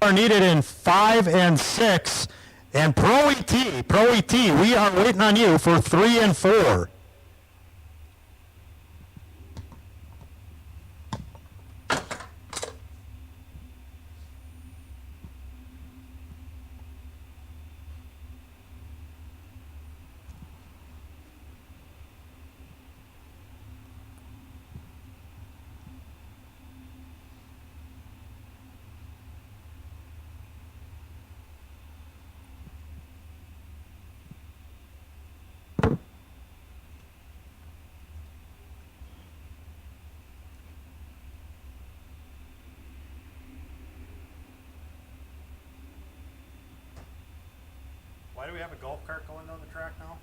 Are needed in 5 and 6. And Pro ET, we are waiting on you for 3 and 4. Why do we have a golf cart going down the track now?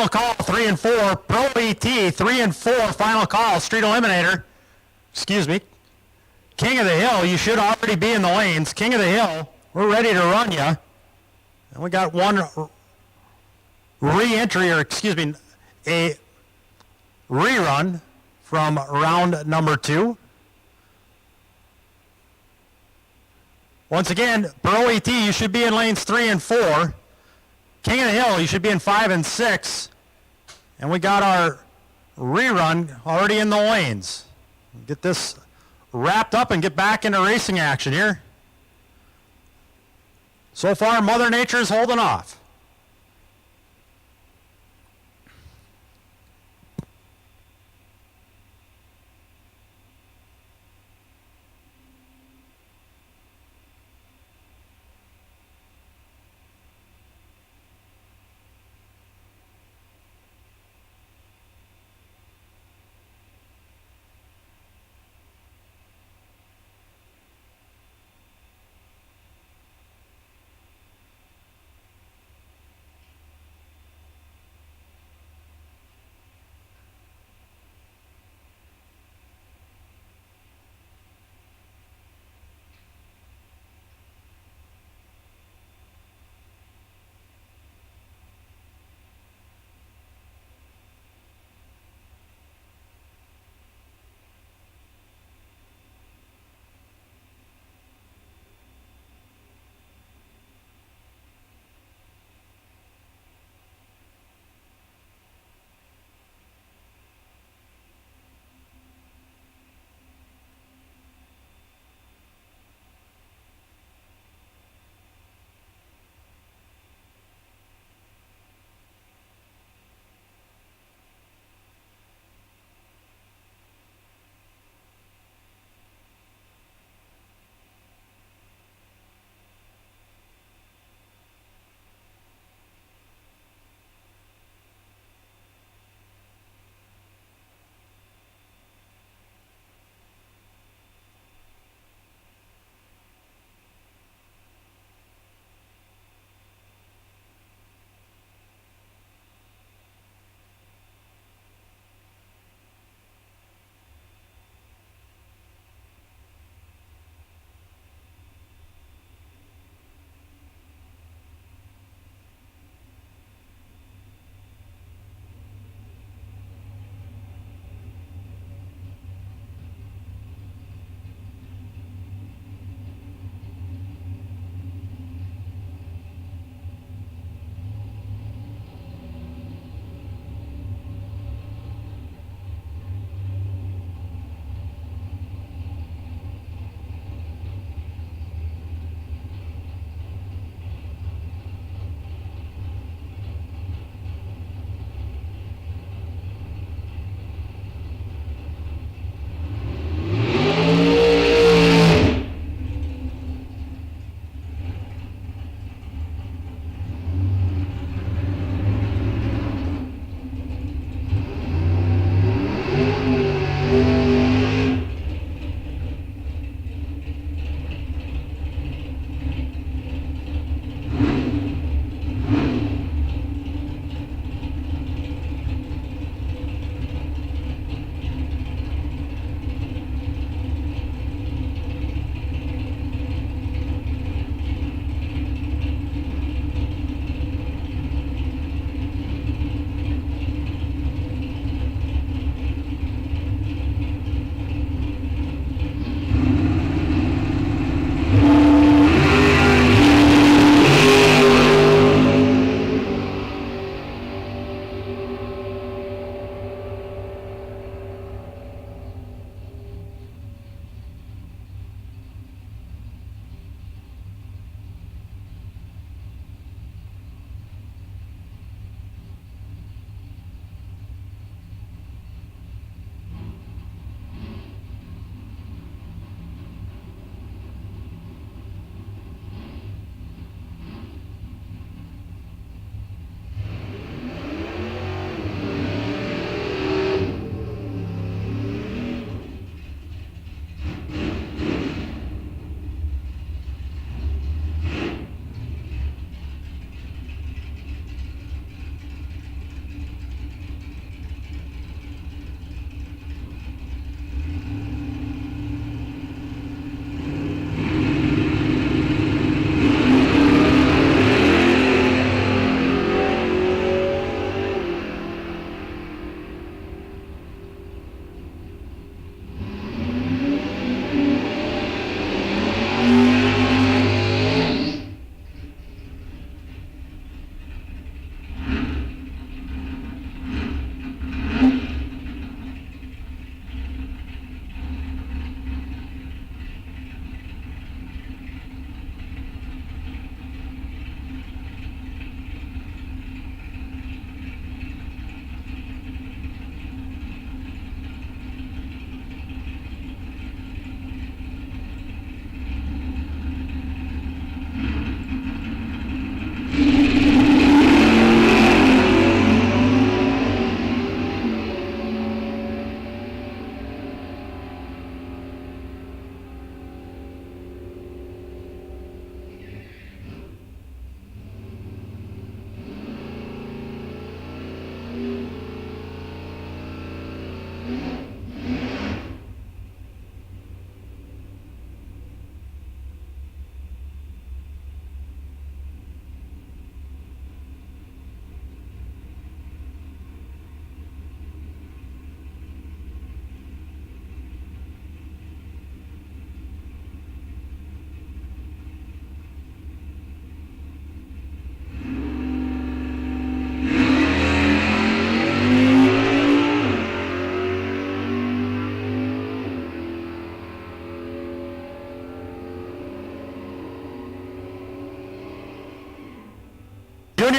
final call, 3 and 4. Pro ET, 3 and 4, final call, street eliminator. Excuse me. King of the Hill, you should already be in the lanes. King of the Hill, we're ready to run you. And we got one re-entry, or excuse me, a rerun from round number 2. Once again, Pro ET, you should be in lanes 3 and 4. King of the Hill, you should be in 5 and 6. And we got our rerun already in the lanes. Get this wrapped up and get back into racing action here. So far, Mother Nature is holding off.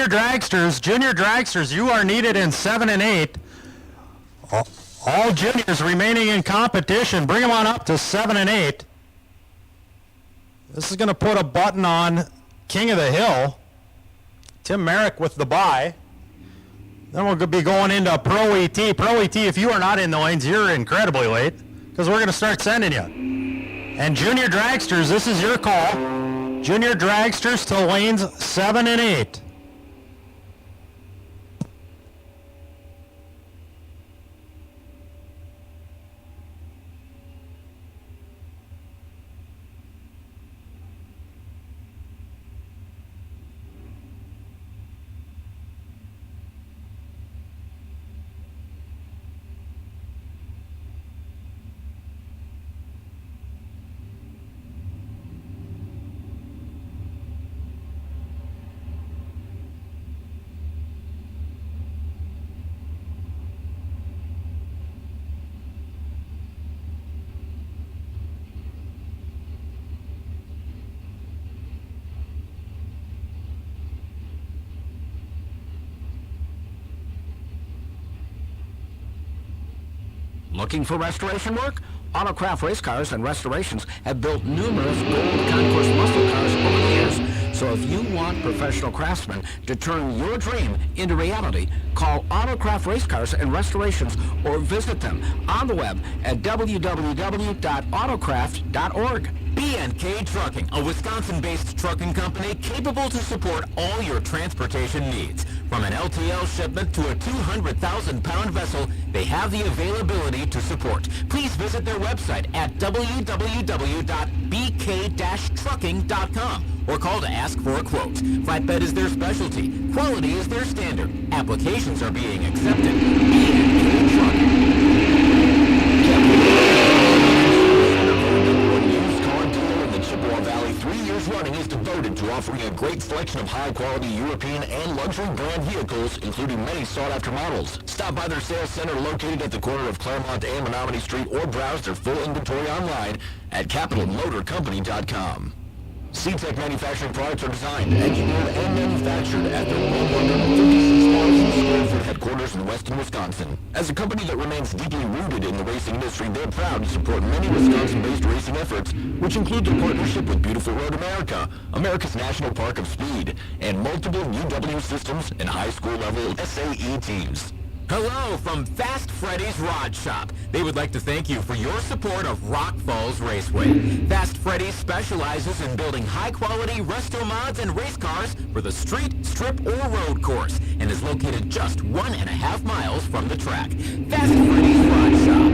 dragsters, you are needed in 7 and 8. All juniors remaining in competition, bring them on up to 7 and 8. This is going to put a button on King of the Hill, Tim Merrick with the bye. Then we'll be going into Pro ET. Pro ET, if you are not in the lanes, you're incredibly late because we're going to start sending you. And junior dragsters, this is your call. Junior dragsters to lanes 7 and 8. Looking for restoration work? Autocraft Race Cars and Restorations have built numerous gold concourse muscle cars over the years. So if you want professional craftsmen to turn your dream into reality, call Autocraft Race Cars and Restorations or visit them on the web at www.autocraft.org. B&K Trucking, a Wisconsin-based trucking company capable to support all your transportation needs. From an LTL shipment to a 200,000-pound vessel, they have the availability to support. Please visit their website at www.bk-trucking.com or call to ask for a quote. Flatbed is their specialty. Quality is their standard. Applications are being accepted. B&K Trucking. Valley, 3 years running, is devoted to offering a great selection of high-quality European and luxury brand vehicles, including many sought-after models. Stop by their sales center located at the corner of Claremont and Menominee Street or browse their full inventory online at capitalmotorcompany.com. C-Tech Manufacturing products are designed, engineered, and manufactured at their 156,000 square foot headquarters in Weston, Wisconsin. As a company that remains deeply rooted in the racing industry, they're proud to support many Wisconsin-based racing efforts, which include their partnership with Beautiful Road America, America's National Park of Speed, and multiple UW systems and high school level SAE teams. Hello from Fast Freddy's Rod Shop. They would like to thank you for your support of Rock Falls Raceway. Fast Freddy's specializes in building high-quality resto mods and race cars for the street, strip, or road course, and is located just 1.5 miles from the track. Fast Freddy's Rod Shop.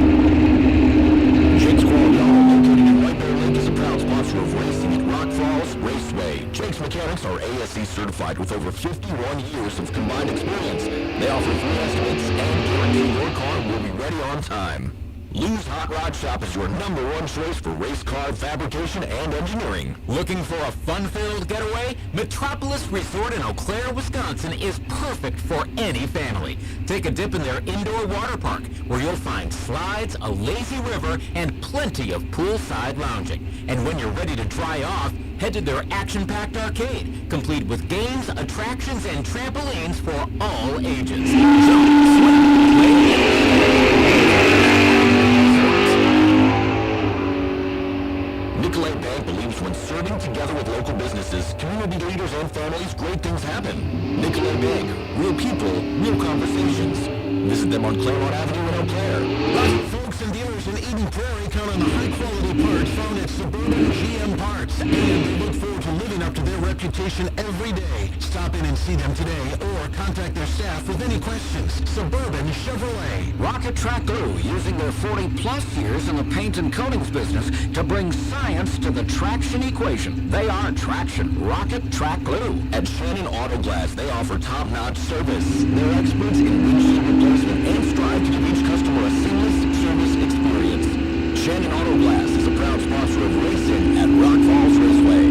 Jake's Quality Auto, located in White Bear Lake, is a proud sponsor of racing at Rock Falls Raceway. Jake's mechanics are ASE certified with over 51 years of combined experience. They offer free estimates and guarantee your car will be ready on time. Lou's Hot Rod Shop is your #1 choice for race car fabrication and engineering. Looking for a fun-filled getaway? Metropolis Resort in Eau Claire, Wisconsin is perfect for any family. Take a dip in their indoor water park, where you'll find slides, a lazy river, and plenty of poolside lounging. And when you're ready to dry off, head to their action-packed arcade, complete with games, attractions, and trampolines for all ages. Jump, swim, play, Nicolay Bank believes when serving together with local businesses, community leaders, and families, great things happen. Nicolay Bank, real people, real conversations. Visit them on Claremont Avenue in Eau Claire. Right, folks and dealers in Eden Prairie count on the high-quality parts found at Suburban GM Parts, and they look forward to living up to their reputation every day. Stop in and see them today, or contact their staff with any questions. Suburban Chevrolet. Rocket Track Glue, using their 40-plus years in the paint and coatings business to bring science to the traction equation. They are traction. Rocket Track Glue. At Shannon Auto Glass, they offer top-notch service. They're experts in windshield replacement and strive to give each customer a seamless service experience. Shannon Auto Glass is a proud sponsor of racing at Rock Falls Raceway.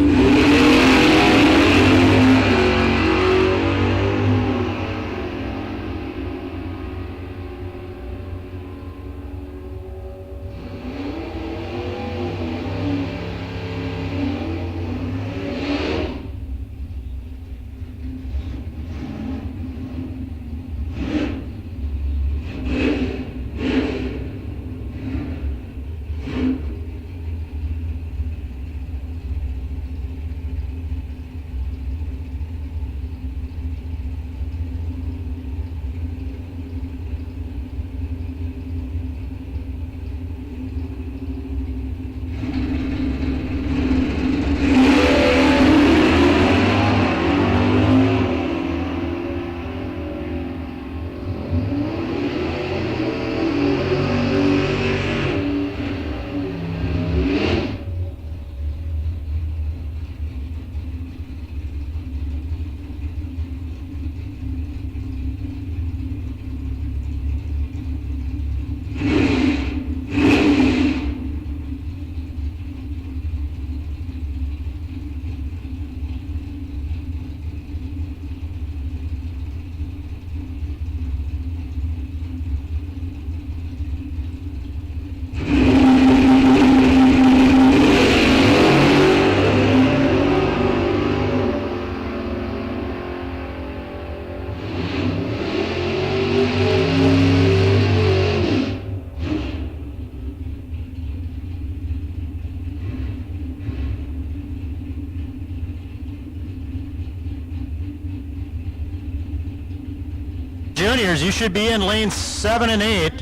juniors, you should be in lanes 7 and 8.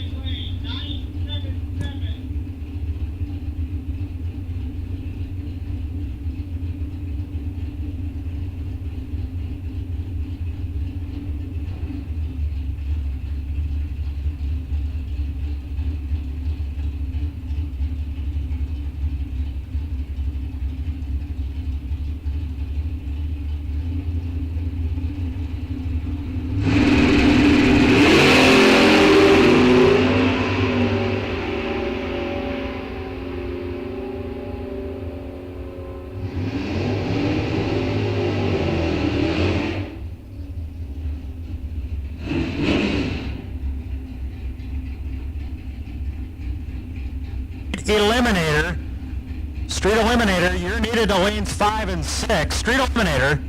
Eliminator, street eliminator, you're needed to lanes 5 and 6. Street eliminator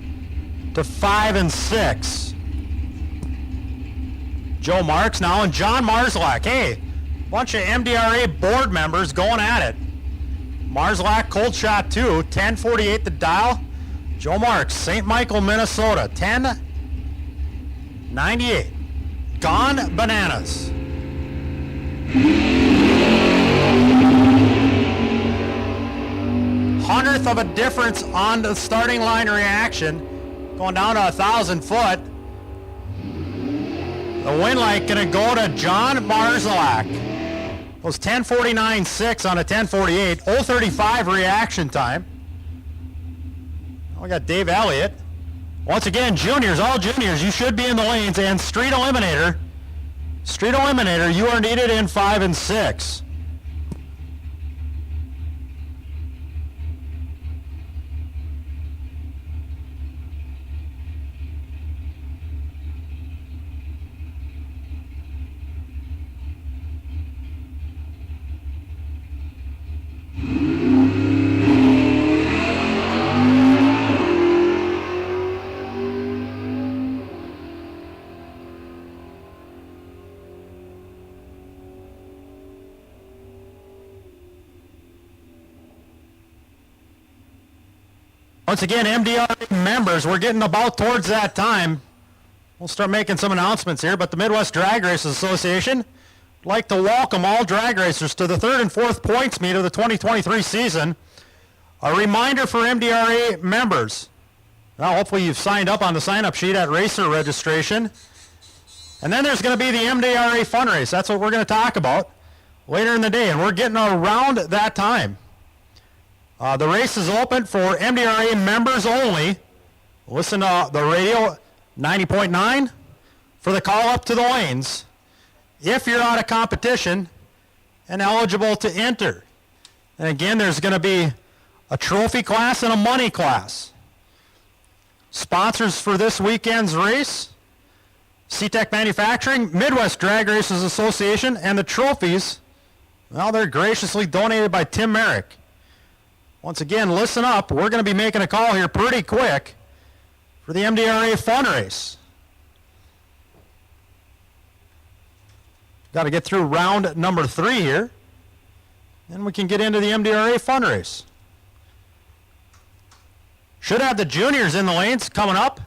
to 5 and 6. Joe Marks now and John Marzlak. Hey, bunch of MDRA board members going at it. Marzlak, cold shot 2, 1048 the dial. Joe Marks, St. Michael, Minnesota, 1098. Gone bananas. Hundredth of a difference on the starting line reaction, going down to 1,000 foot. The win light gonna go to John Marzlak. It was 10:49.6 on a 10:48, 0:35 reaction time. We got Dave Elliott. Once again, juniors, all juniors, you should be in the lanes, and street eliminator, you are needed in 5 and 6. Once again, MDRA members, we're getting about towards that time. We'll start making some announcements here, but the Midwest Drag Racers Association would like to welcome all drag racers to the 3rd and 4th points meet of the 2023 season. A reminder for MDRA members. Well, hopefully you've signed up on the sign-up sheet at racer registration. And then there's going to be the MDRA fun race. That's what we're going to talk about later in the day, and we're getting around that time. The race is open for MDRA members only. Listen to the radio, 90.9, for the call up to the lanes. If you're out of competition and eligible to enter. And again, there's going to be a trophy class and a money class. Sponsors for this weekend's race, C-Tech Manufacturing, Midwest Drag Racers Association, and the trophies, well, they're graciously donated by Tim Merrick. Once again, listen up. We're going to be making a call here pretty quick for the MDRA fun race. Got to get through round number 3 here. Then we can get into the MDRA fun race. Should have the juniors in the lanes coming up.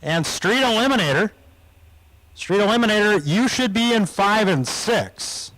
And Street Eliminator. Street Eliminator, you should be in 5 and 6.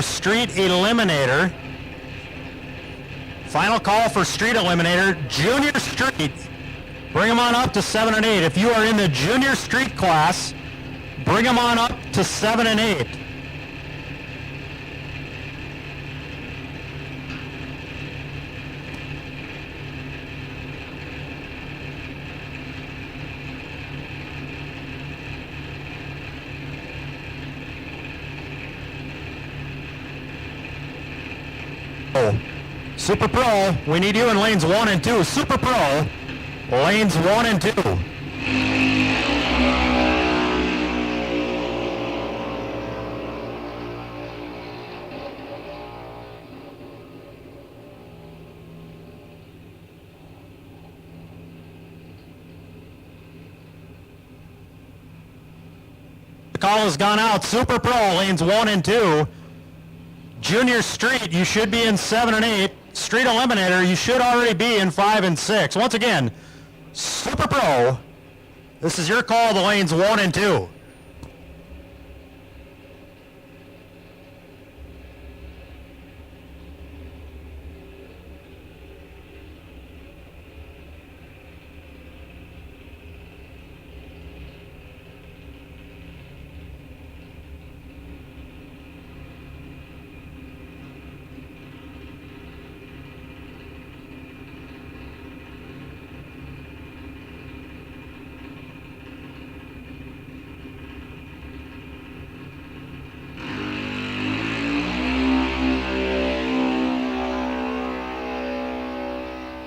Street Eliminator. Final call for Street Eliminator. Junior Street. Bring them on up to 7 and 8. If you are in the Junior Street class, bring them on up to 7 and 8. Super Pro, we need you in lanes 1 and 2. Super Pro, lanes 1 and 2. The call has gone out. Super Pro, lanes 1 and 2. Junior Street, you should be in 7 and 8. Street Eliminator, you should already be in 5 and 6. Once again, Super Pro, this is your call, the lanes 1 and 2.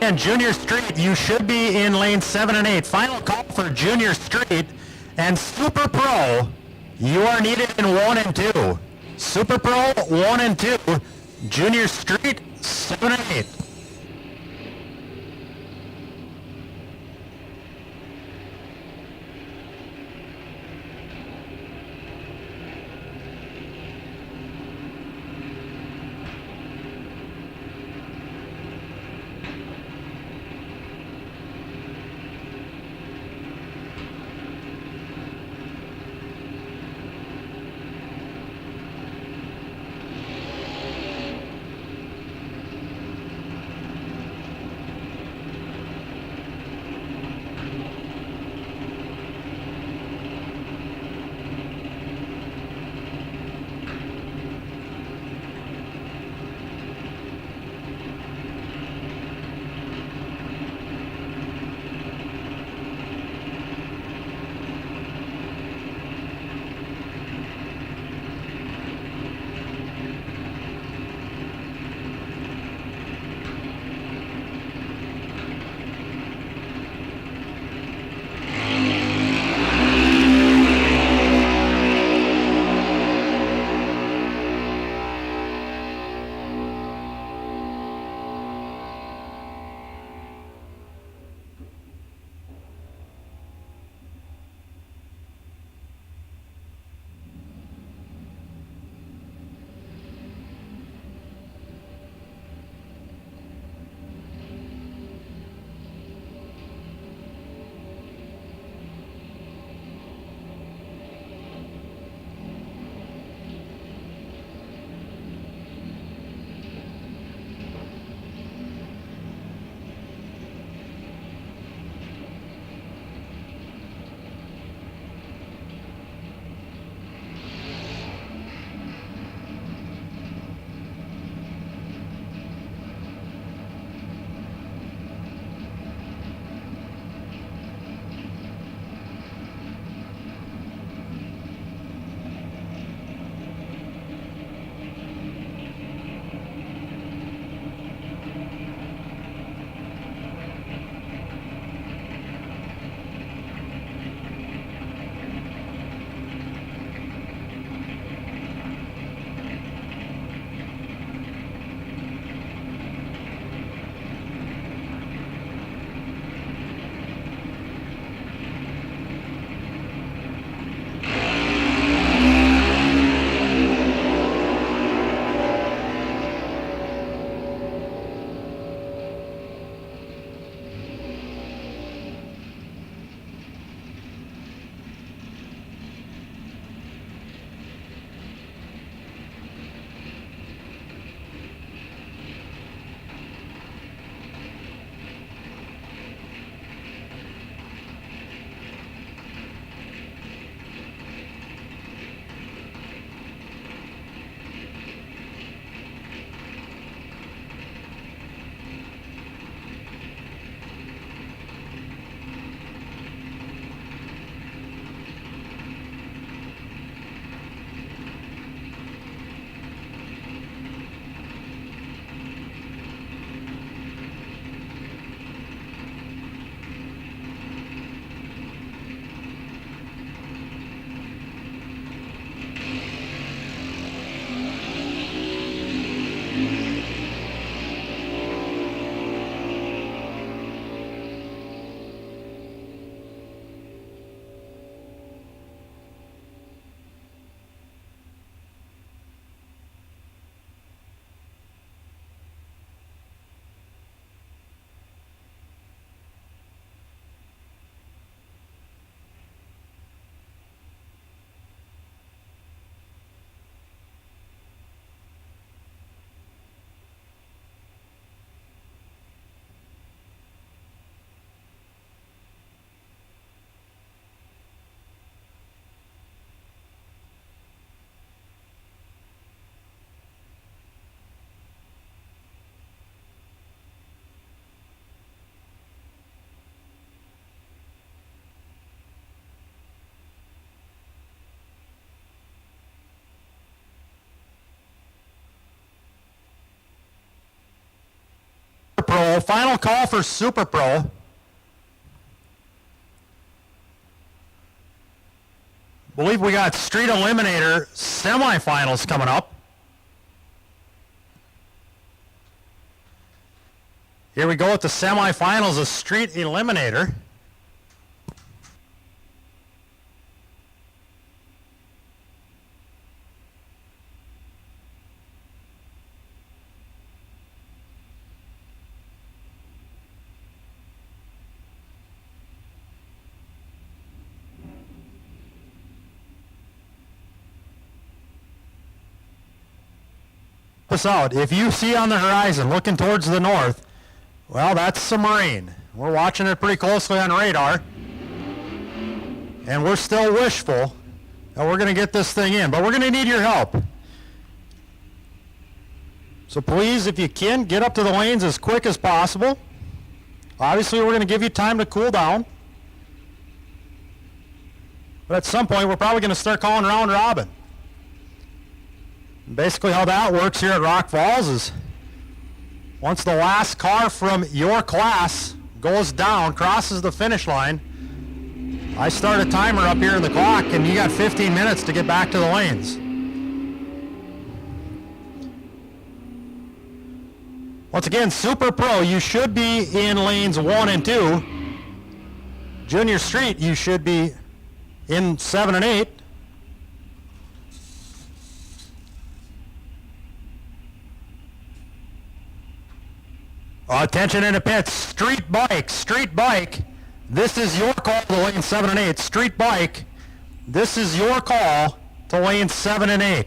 And Junior Street, you should be in lane 7 and 8. Final call for Junior Street. And Super Pro, you are needed in 1 and 2. Super Pro, 1 and 2. Junior Street, 7 and 8. So final call for Super Pro. Believe we got Street Eliminator semifinals coming up. Here we go with the semifinals of Street Eliminator. This out. If you see on the horizon looking towards the north, well, that's a Marine. We're watching it pretty closely on radar. And we're still wishful that we're going to get this thing in, but we're going to need your help. So please, if you can, get up to the lanes as quick as possible. Obviously, we're going to give you time to cool down. But at some point, we're probably going to start calling round robin. Basically how that works here at Rock Falls is once the last car from your class goes down, crosses the finish line, I start a timer up here in the clock and you got 15 minutes to get back to the lanes. Once again, Super Pro, you should be in lanes 1 and 2. Junior Street, you should be in 7 and 8. Attention in the pits, street bike, this is your call to lane 7 and 8. Street bike, this is your call to lane 7 and 8.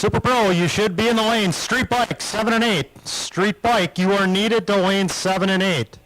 Super Pro, you should be in the lane. Street bike, 7 and 8. Street bike, you are needed to lane 7 and 8.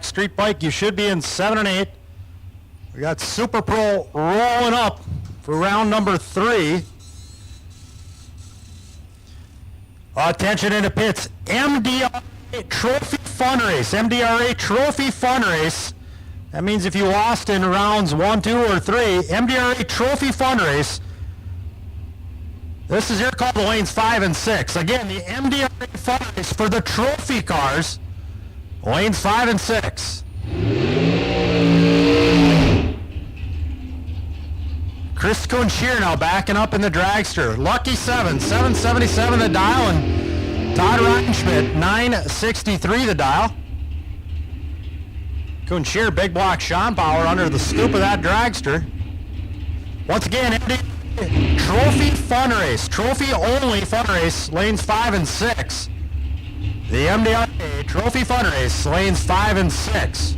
Street bike, you should be in 7 and 8. We got Super Pro rolling up for round number 3. Attention in the pits, MDI Trophy Fun Race, MDRA Trophy Fun Race. That means if you lost in rounds 1, 2, or 3, MDRA Trophy Fun Race. This is your call to lanes 5 and 6. Again, the MDRA Fun Race for the trophy cars, lanes 5 and 6. Chris Kunshier now backing up in the dragster. Lucky 7, 777 the dial, and Todd Reinschmidt, 963 the dial. Kunshier, big block Sean Power under the scoop of that dragster. Once again, Trophy Fun Race, trophy only fun race, lanes 5 and 6. The MDRA Trophy Fun Race, lanes 5 and 6.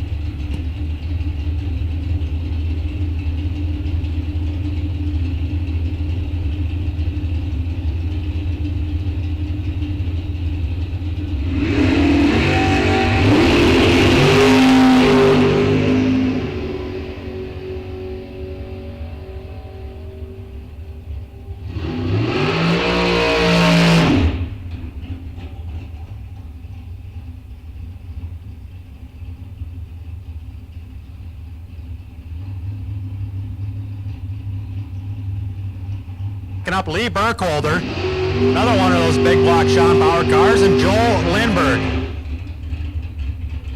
Up Lee Burkholder, another one of those big block Sean Bauer cars, and Joel Lindbergh.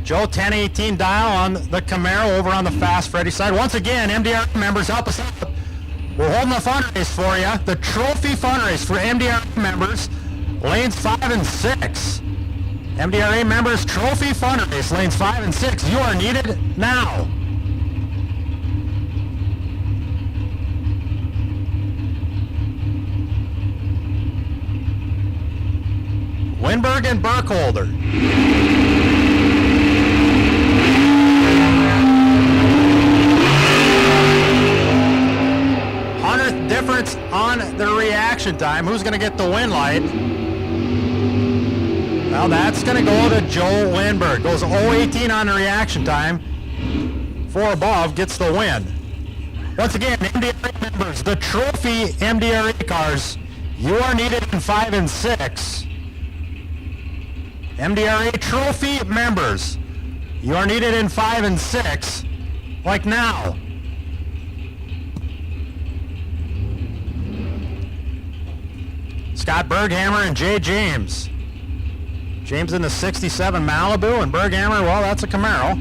Joe 1018 dial on the Camaro over on the Fast Freddy side. Once again, MDRA members, help us out. We're holding a fun race for you, the trophy fun race for MDRA members, lanes 5 and 6. MDRA members trophy fun race, lanes 5 and 6. You are needed now. Lindbergh and Burkholder. 100th difference on the reaction time. Who's going to get the win light? Well, that's going to go to Joel Lindbergh. Goes 018 on the reaction time. 4 above gets the win. Once again, MDRA members, the trophy MDRA cars, you are needed in 5 and 6. MDRA trophy members, you are needed in 5 and 6, like now. Scott Berghammer and Jay James. James in the 67 Malibu, and Berghammer, well, that's a Camaro.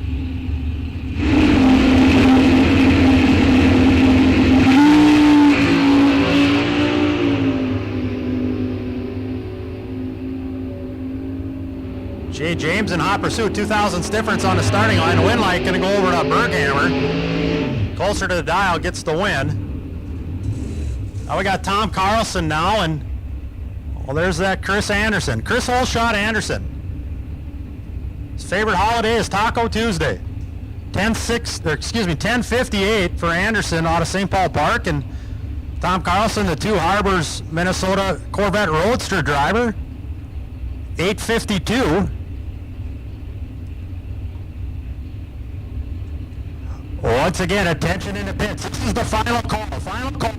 Jay James in hot pursuit, 2,000ths difference on the starting line. The win light going to go over to Berghammer. Closer to the dial, gets the win. Now we got Tom Carlson now, and well, there's that Chris Anderson. Chris Holshot Anderson. His favorite holiday is Taco Tuesday. 10:58 for Anderson out of St. Paul Park, and Tom Carlson, the Two Harbors, Minnesota Corvette Roadster driver, 8:52. Once again, attention in the pits. This is the final call. Final call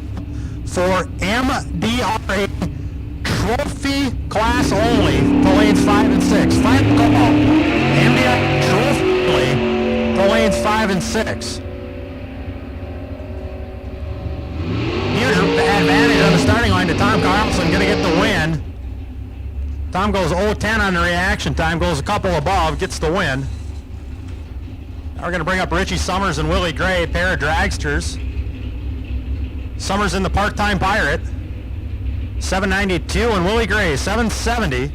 for MDRA Trophy Class only to lanes 5 and 6. Final call. MDRA Trophy only to lanes 5 and 6. Huge advantage on the starting line to Tom Carlson. Going to get the win. Tom goes 0-10 on the reaction time. Goes a couple above. Gets the win. Now we're going to bring up Richie Summers and Willie Gray, pair of dragsters. Summers in the part-time Pirate, 792, and Willie Gray, 770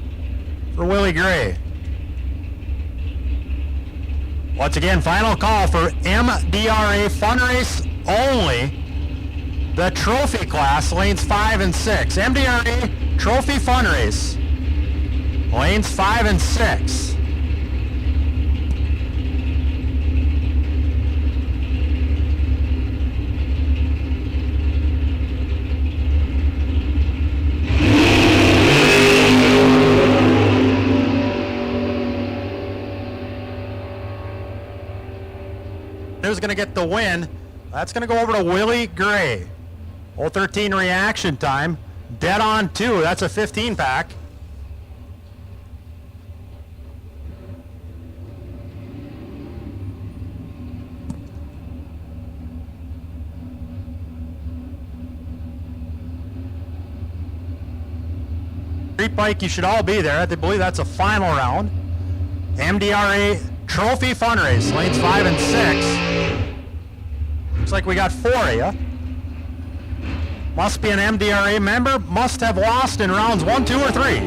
for Willie Gray. Once again, final call for MDRA Fun Race only, the trophy class, lanes 5 and 6. MDRA Trophy Fun Race, lanes 5 and 6. Who's going to get the win? That's going to go over to Willie Gray. 013 reaction time. Dead on 2. That's a 15 pack. Street bike, you should all be there. I believe that's a final round. MDRA Trophy Fundrace, lanes 5 and 6. Looks like we got 4 of you. Must be an MDRA member. Must have lost in rounds 1, 2, or 3.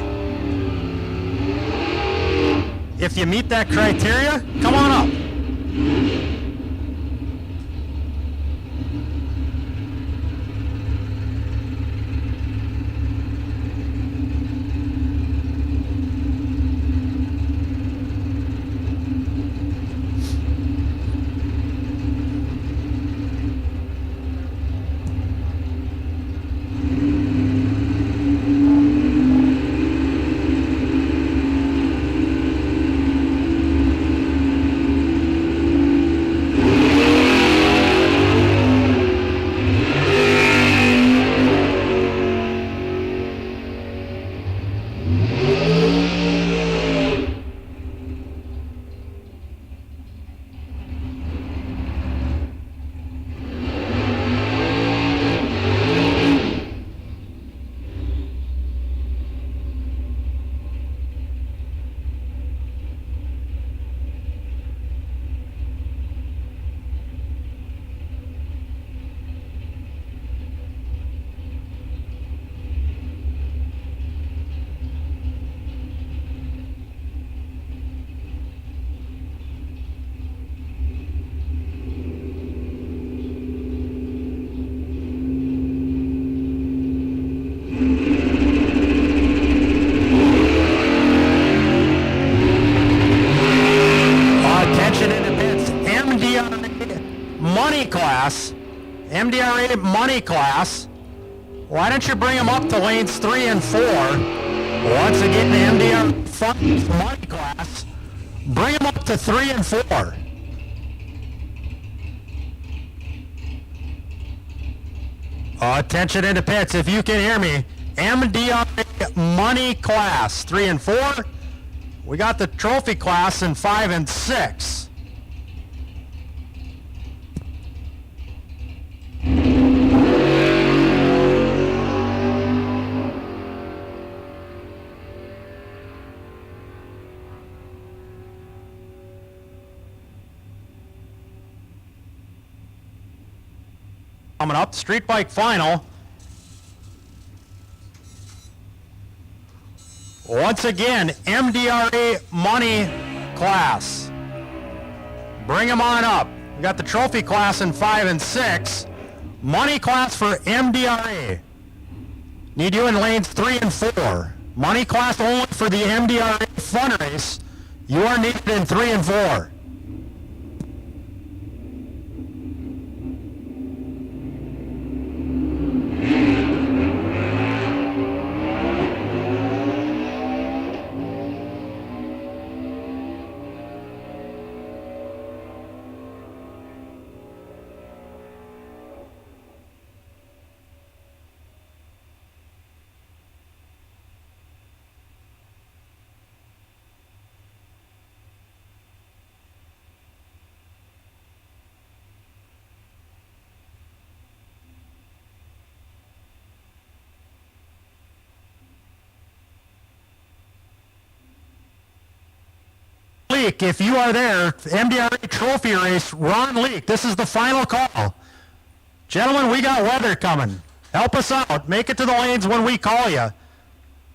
If you meet that criteria, come on up. MDRA money class. Why don't you bring them up to lanes 3 and 4? Once again, the MDRA funds money class. Bring them up to 3 and 4. Attention into pits, if you can hear me. MDRA money class 3 and 4. We got the trophy class in 5 and 6. Coming up, street bike final. Once again, MDRA money class. Bring them on up. We got the trophy class in 5 and 6. Money class for MDRA. Need you in lanes 3 and 4. Money class only for the MDRA fundrace. You are needed in 3 and 4. Leak, if you are there, MDRA trophy race, Ron Leak, this is the final call. Gentlemen, we got weather coming. Help us out. Make it to the lanes when we call you.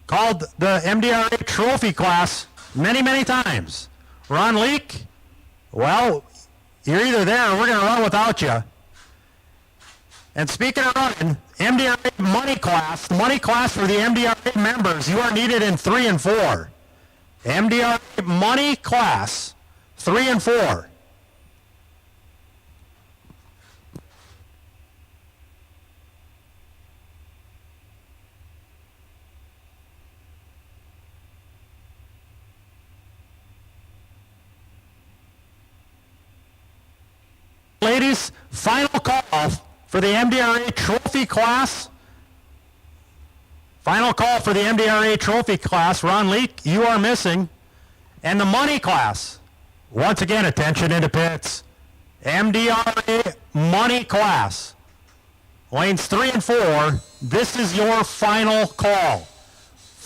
Called the MDRA trophy class many, many times. Ron Leak, well, you're either there or we're going to run without you. And speaking of running, MDRA money class, the money class for the MDRA members, you are needed in 3 and 4. MDRA money class, 3 and 4. Ladies, final call for the MDRA trophy class. Final call for the MDRA trophy class. Ron Leak, you are missing. And the money class. Once again, attention into pits. MDRA money class. Lanes 3 and 4. This is your final call.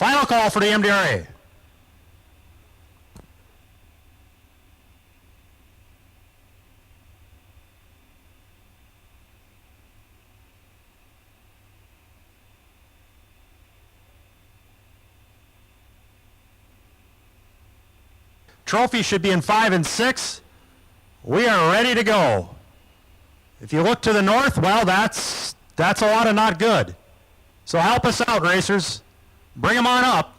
Final call for the MDRA. Trophy should be in 5 and 6. We are ready to go. If you look to the north, well, that's a lot of not good. So help us out, racers. Bring them on up.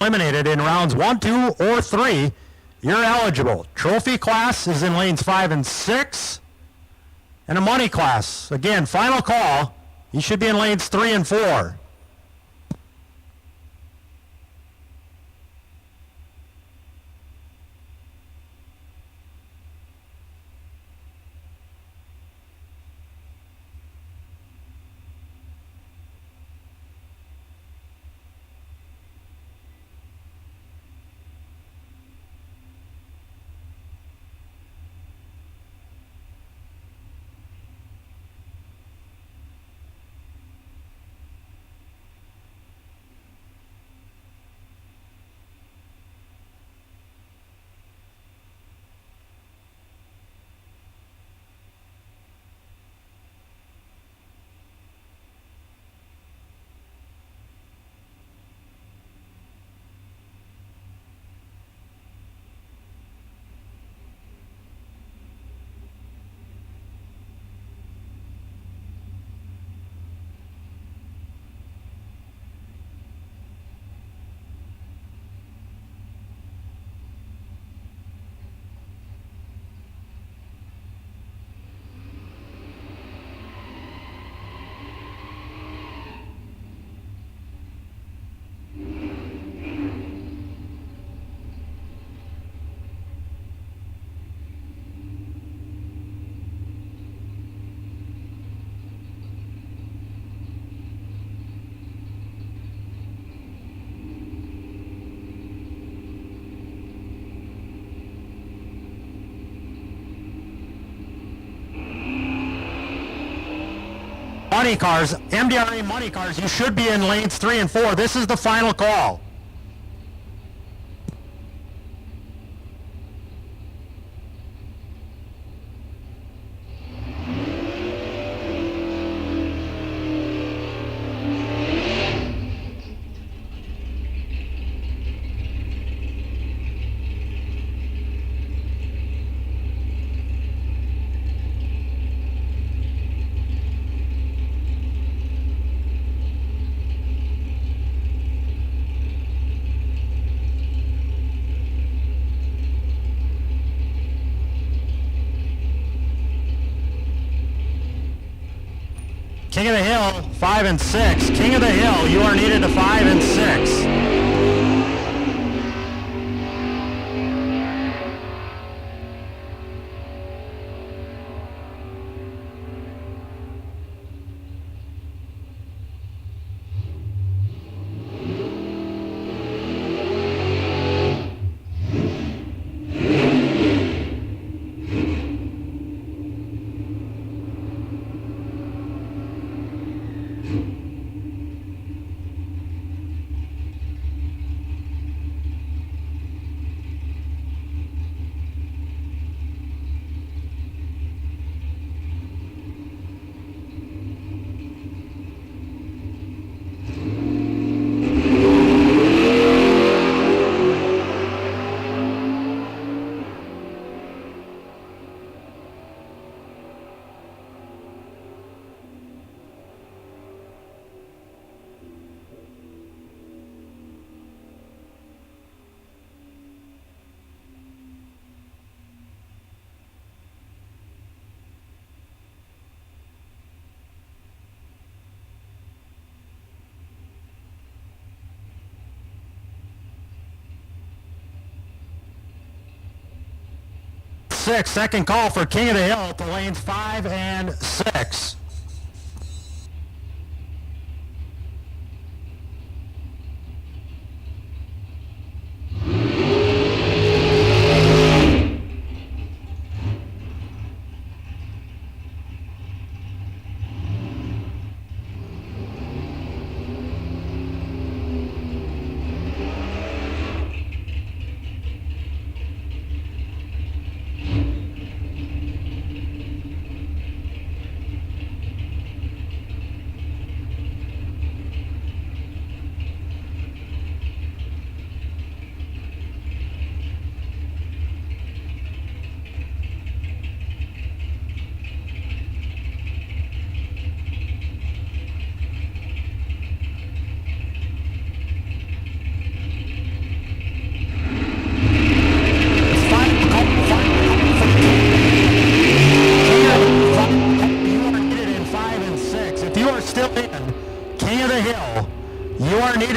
Eliminated in rounds 1, 2, or 3, you're eligible. Trophy class is in lanes 5 and 6. And a money class, again, final call, you should be in lanes 3 and 4. Money cars, MDRA money cars, you should be in lanes 3 and 4. This is the final call. King of the Hill, 5 and 6. King of the Hill, you are needed to 5 and 6. 6. Second call for King of the Hill at the lanes 5 and 6.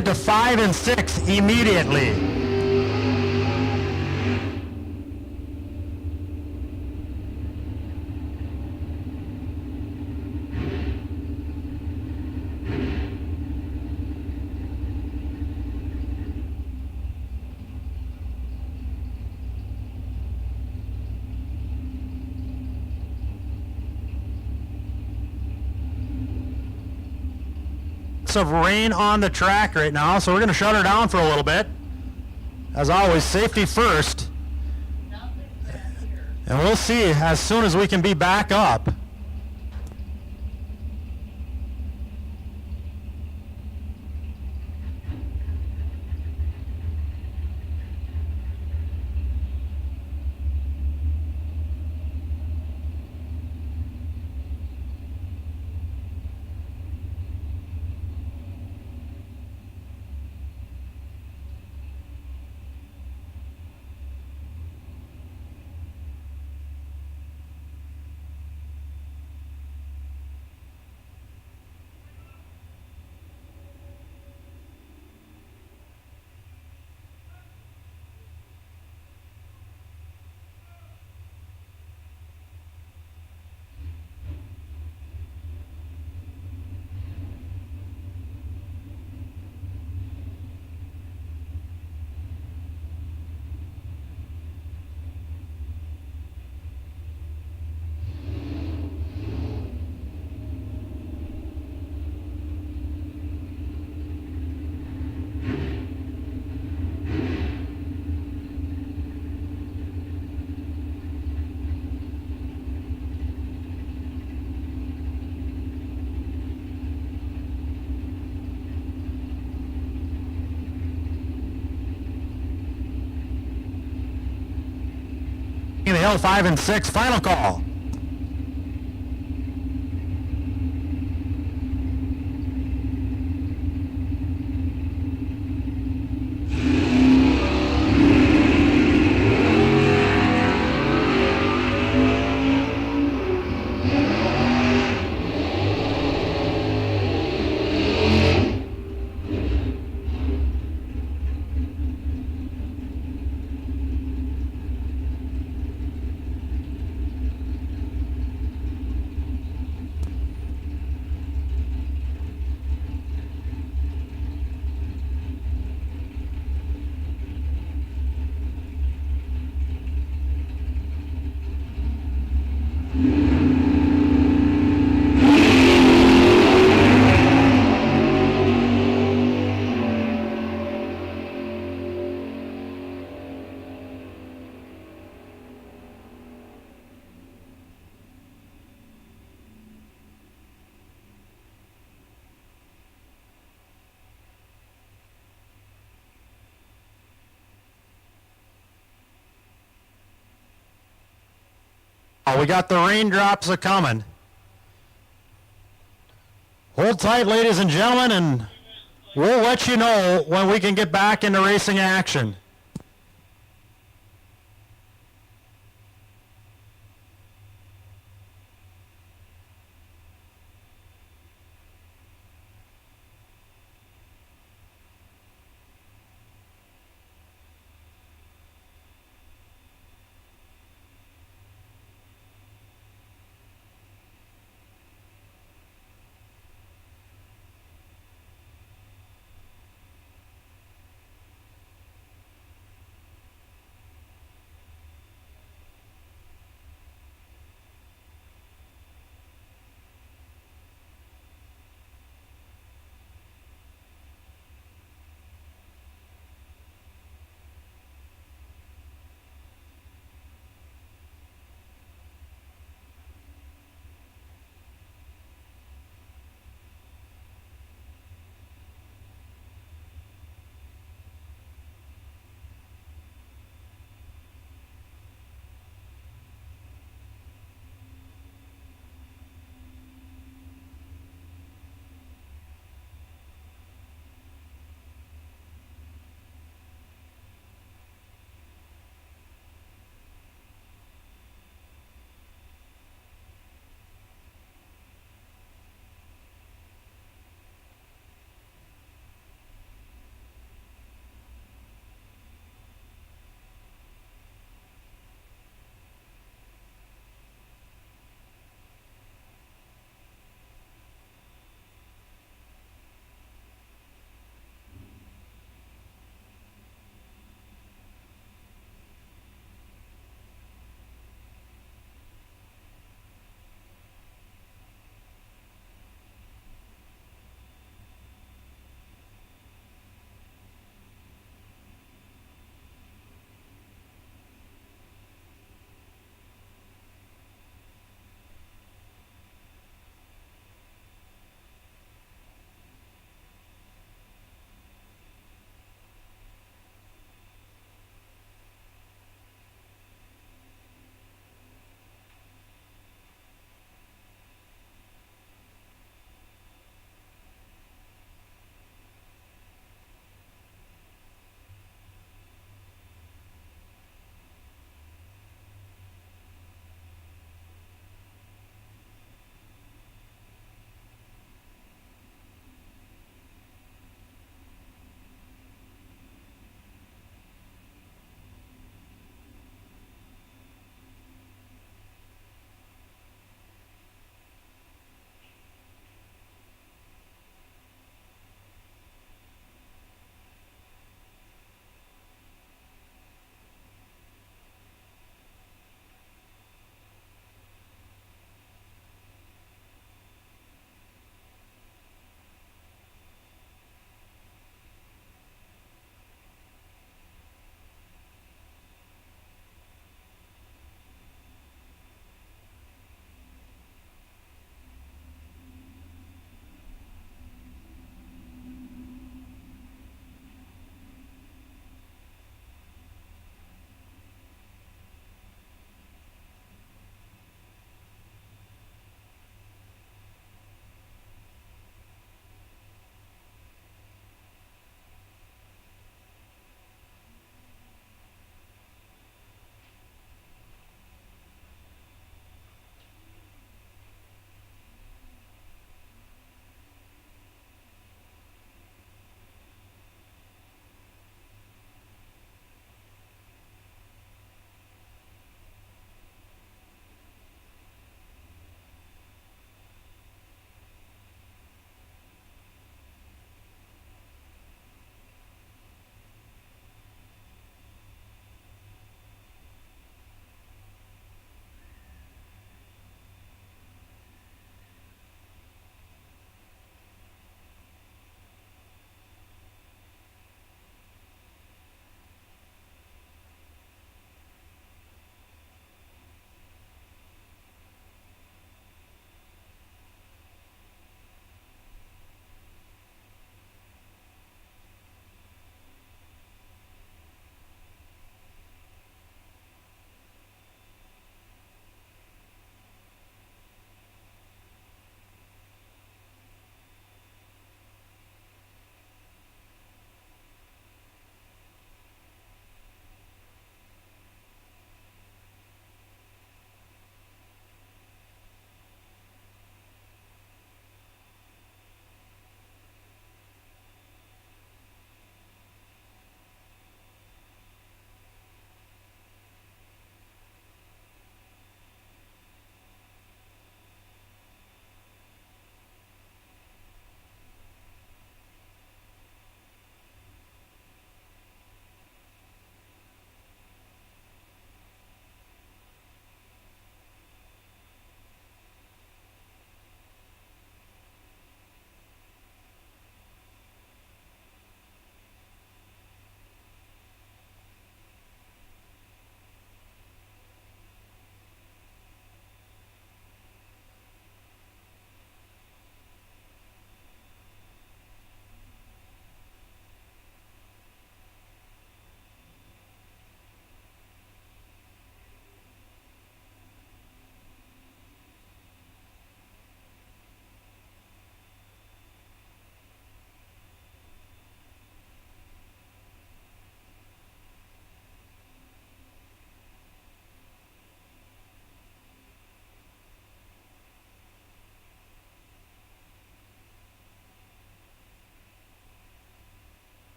To 5 and 6 immediately. Of rain on the track right now, so we're going to shut her down for a little bit. As always, safety first. And we'll see as soon as we can be back up. King of the Hill 5 and 6, final call. Oh, we got the raindrops a coming. Hold tight, ladies and gentlemen, and we'll let you know when we can get back into racing action.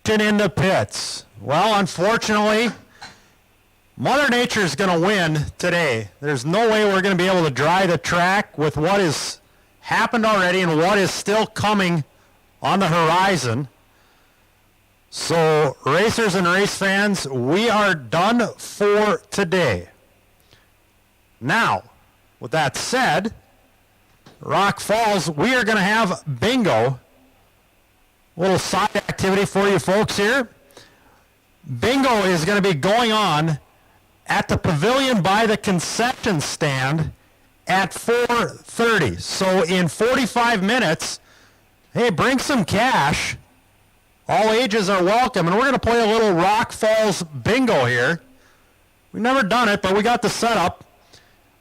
action in the pits. Well, unfortunately, Mother Nature is going to win today. There's no way we're going to be able to dry the track with what has happened already and what is still coming on the horizon. So, racers and race fans, we are done for today. Now, with that said, Rock Falls, we are going to have bingo. Little side activity for you folks here. Bingo is going to be going on at the pavilion by the concession stand at 4:30. So in 45 minutes, hey, bring some cash. All ages are welcome. And we're going to play a little Rock Falls bingo here. We've never done it, but we got the setup.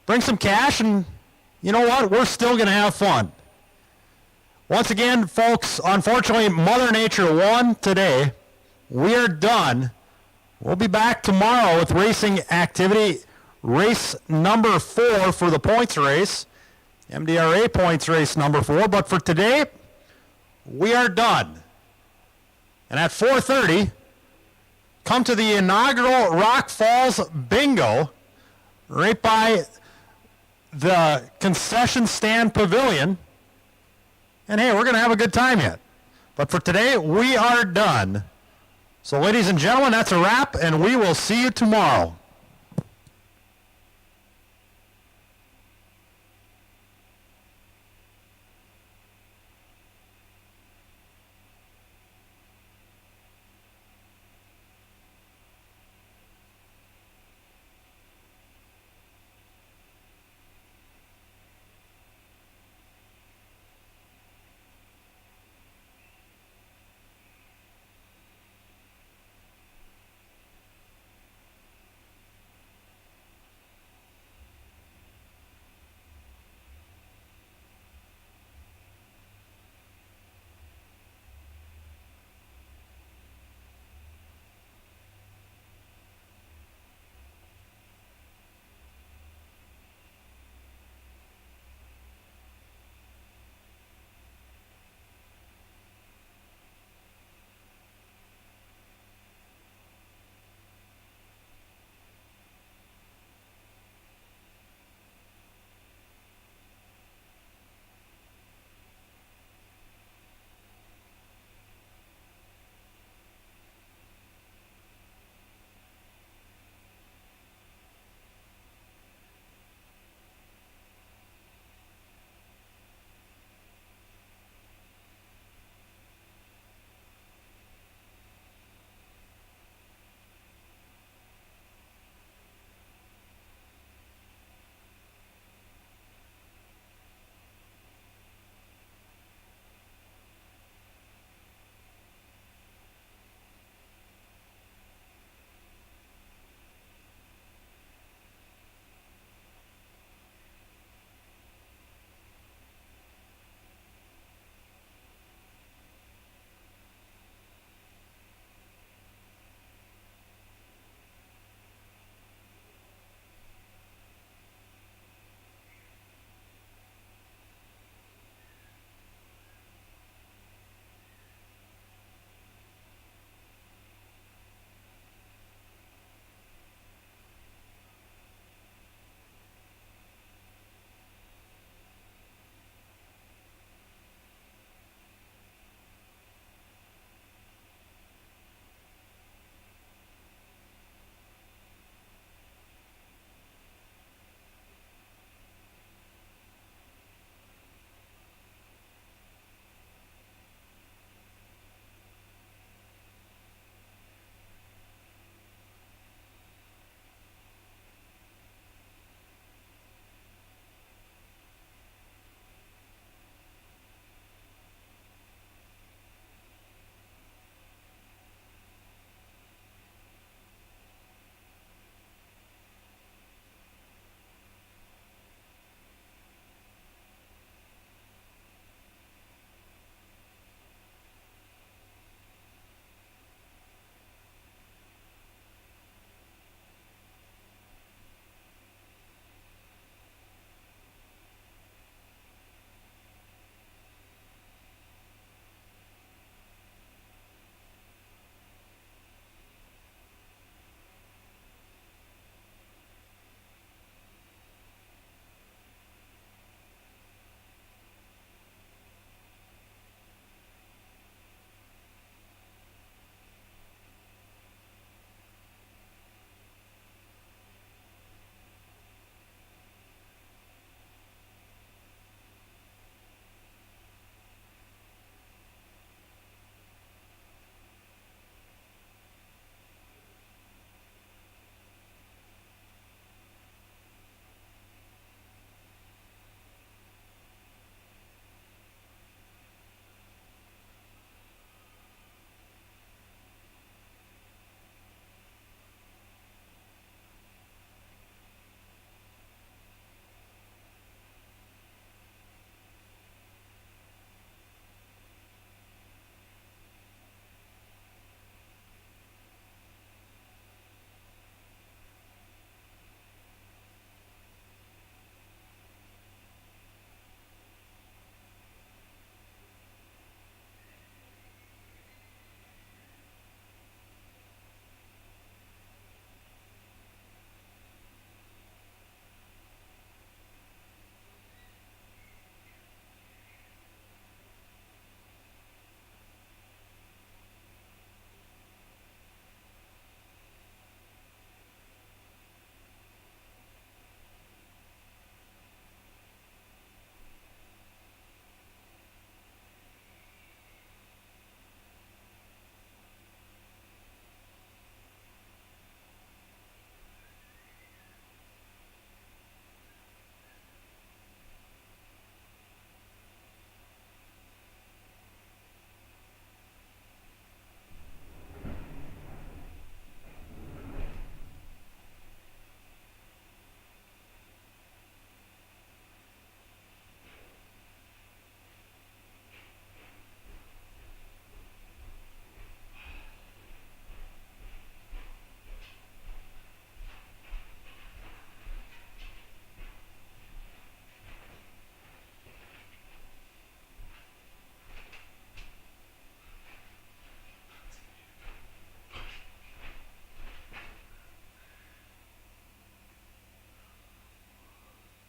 Bring some cash, and you know what? We're still going to have fun. Once again, folks, unfortunately, Mother Nature won today. We are done. We'll be back tomorrow with racing activity. Race number 4 for the points race. MDRA points race number 4. But for today, we are done. And at 4:30, come to the inaugural Rock Falls Bingo right by the concession stand pavilion. And hey, we're going to have a good time yet. But for today, we are done. So ladies and gentlemen, that's a wrap, and we will see you tomorrow.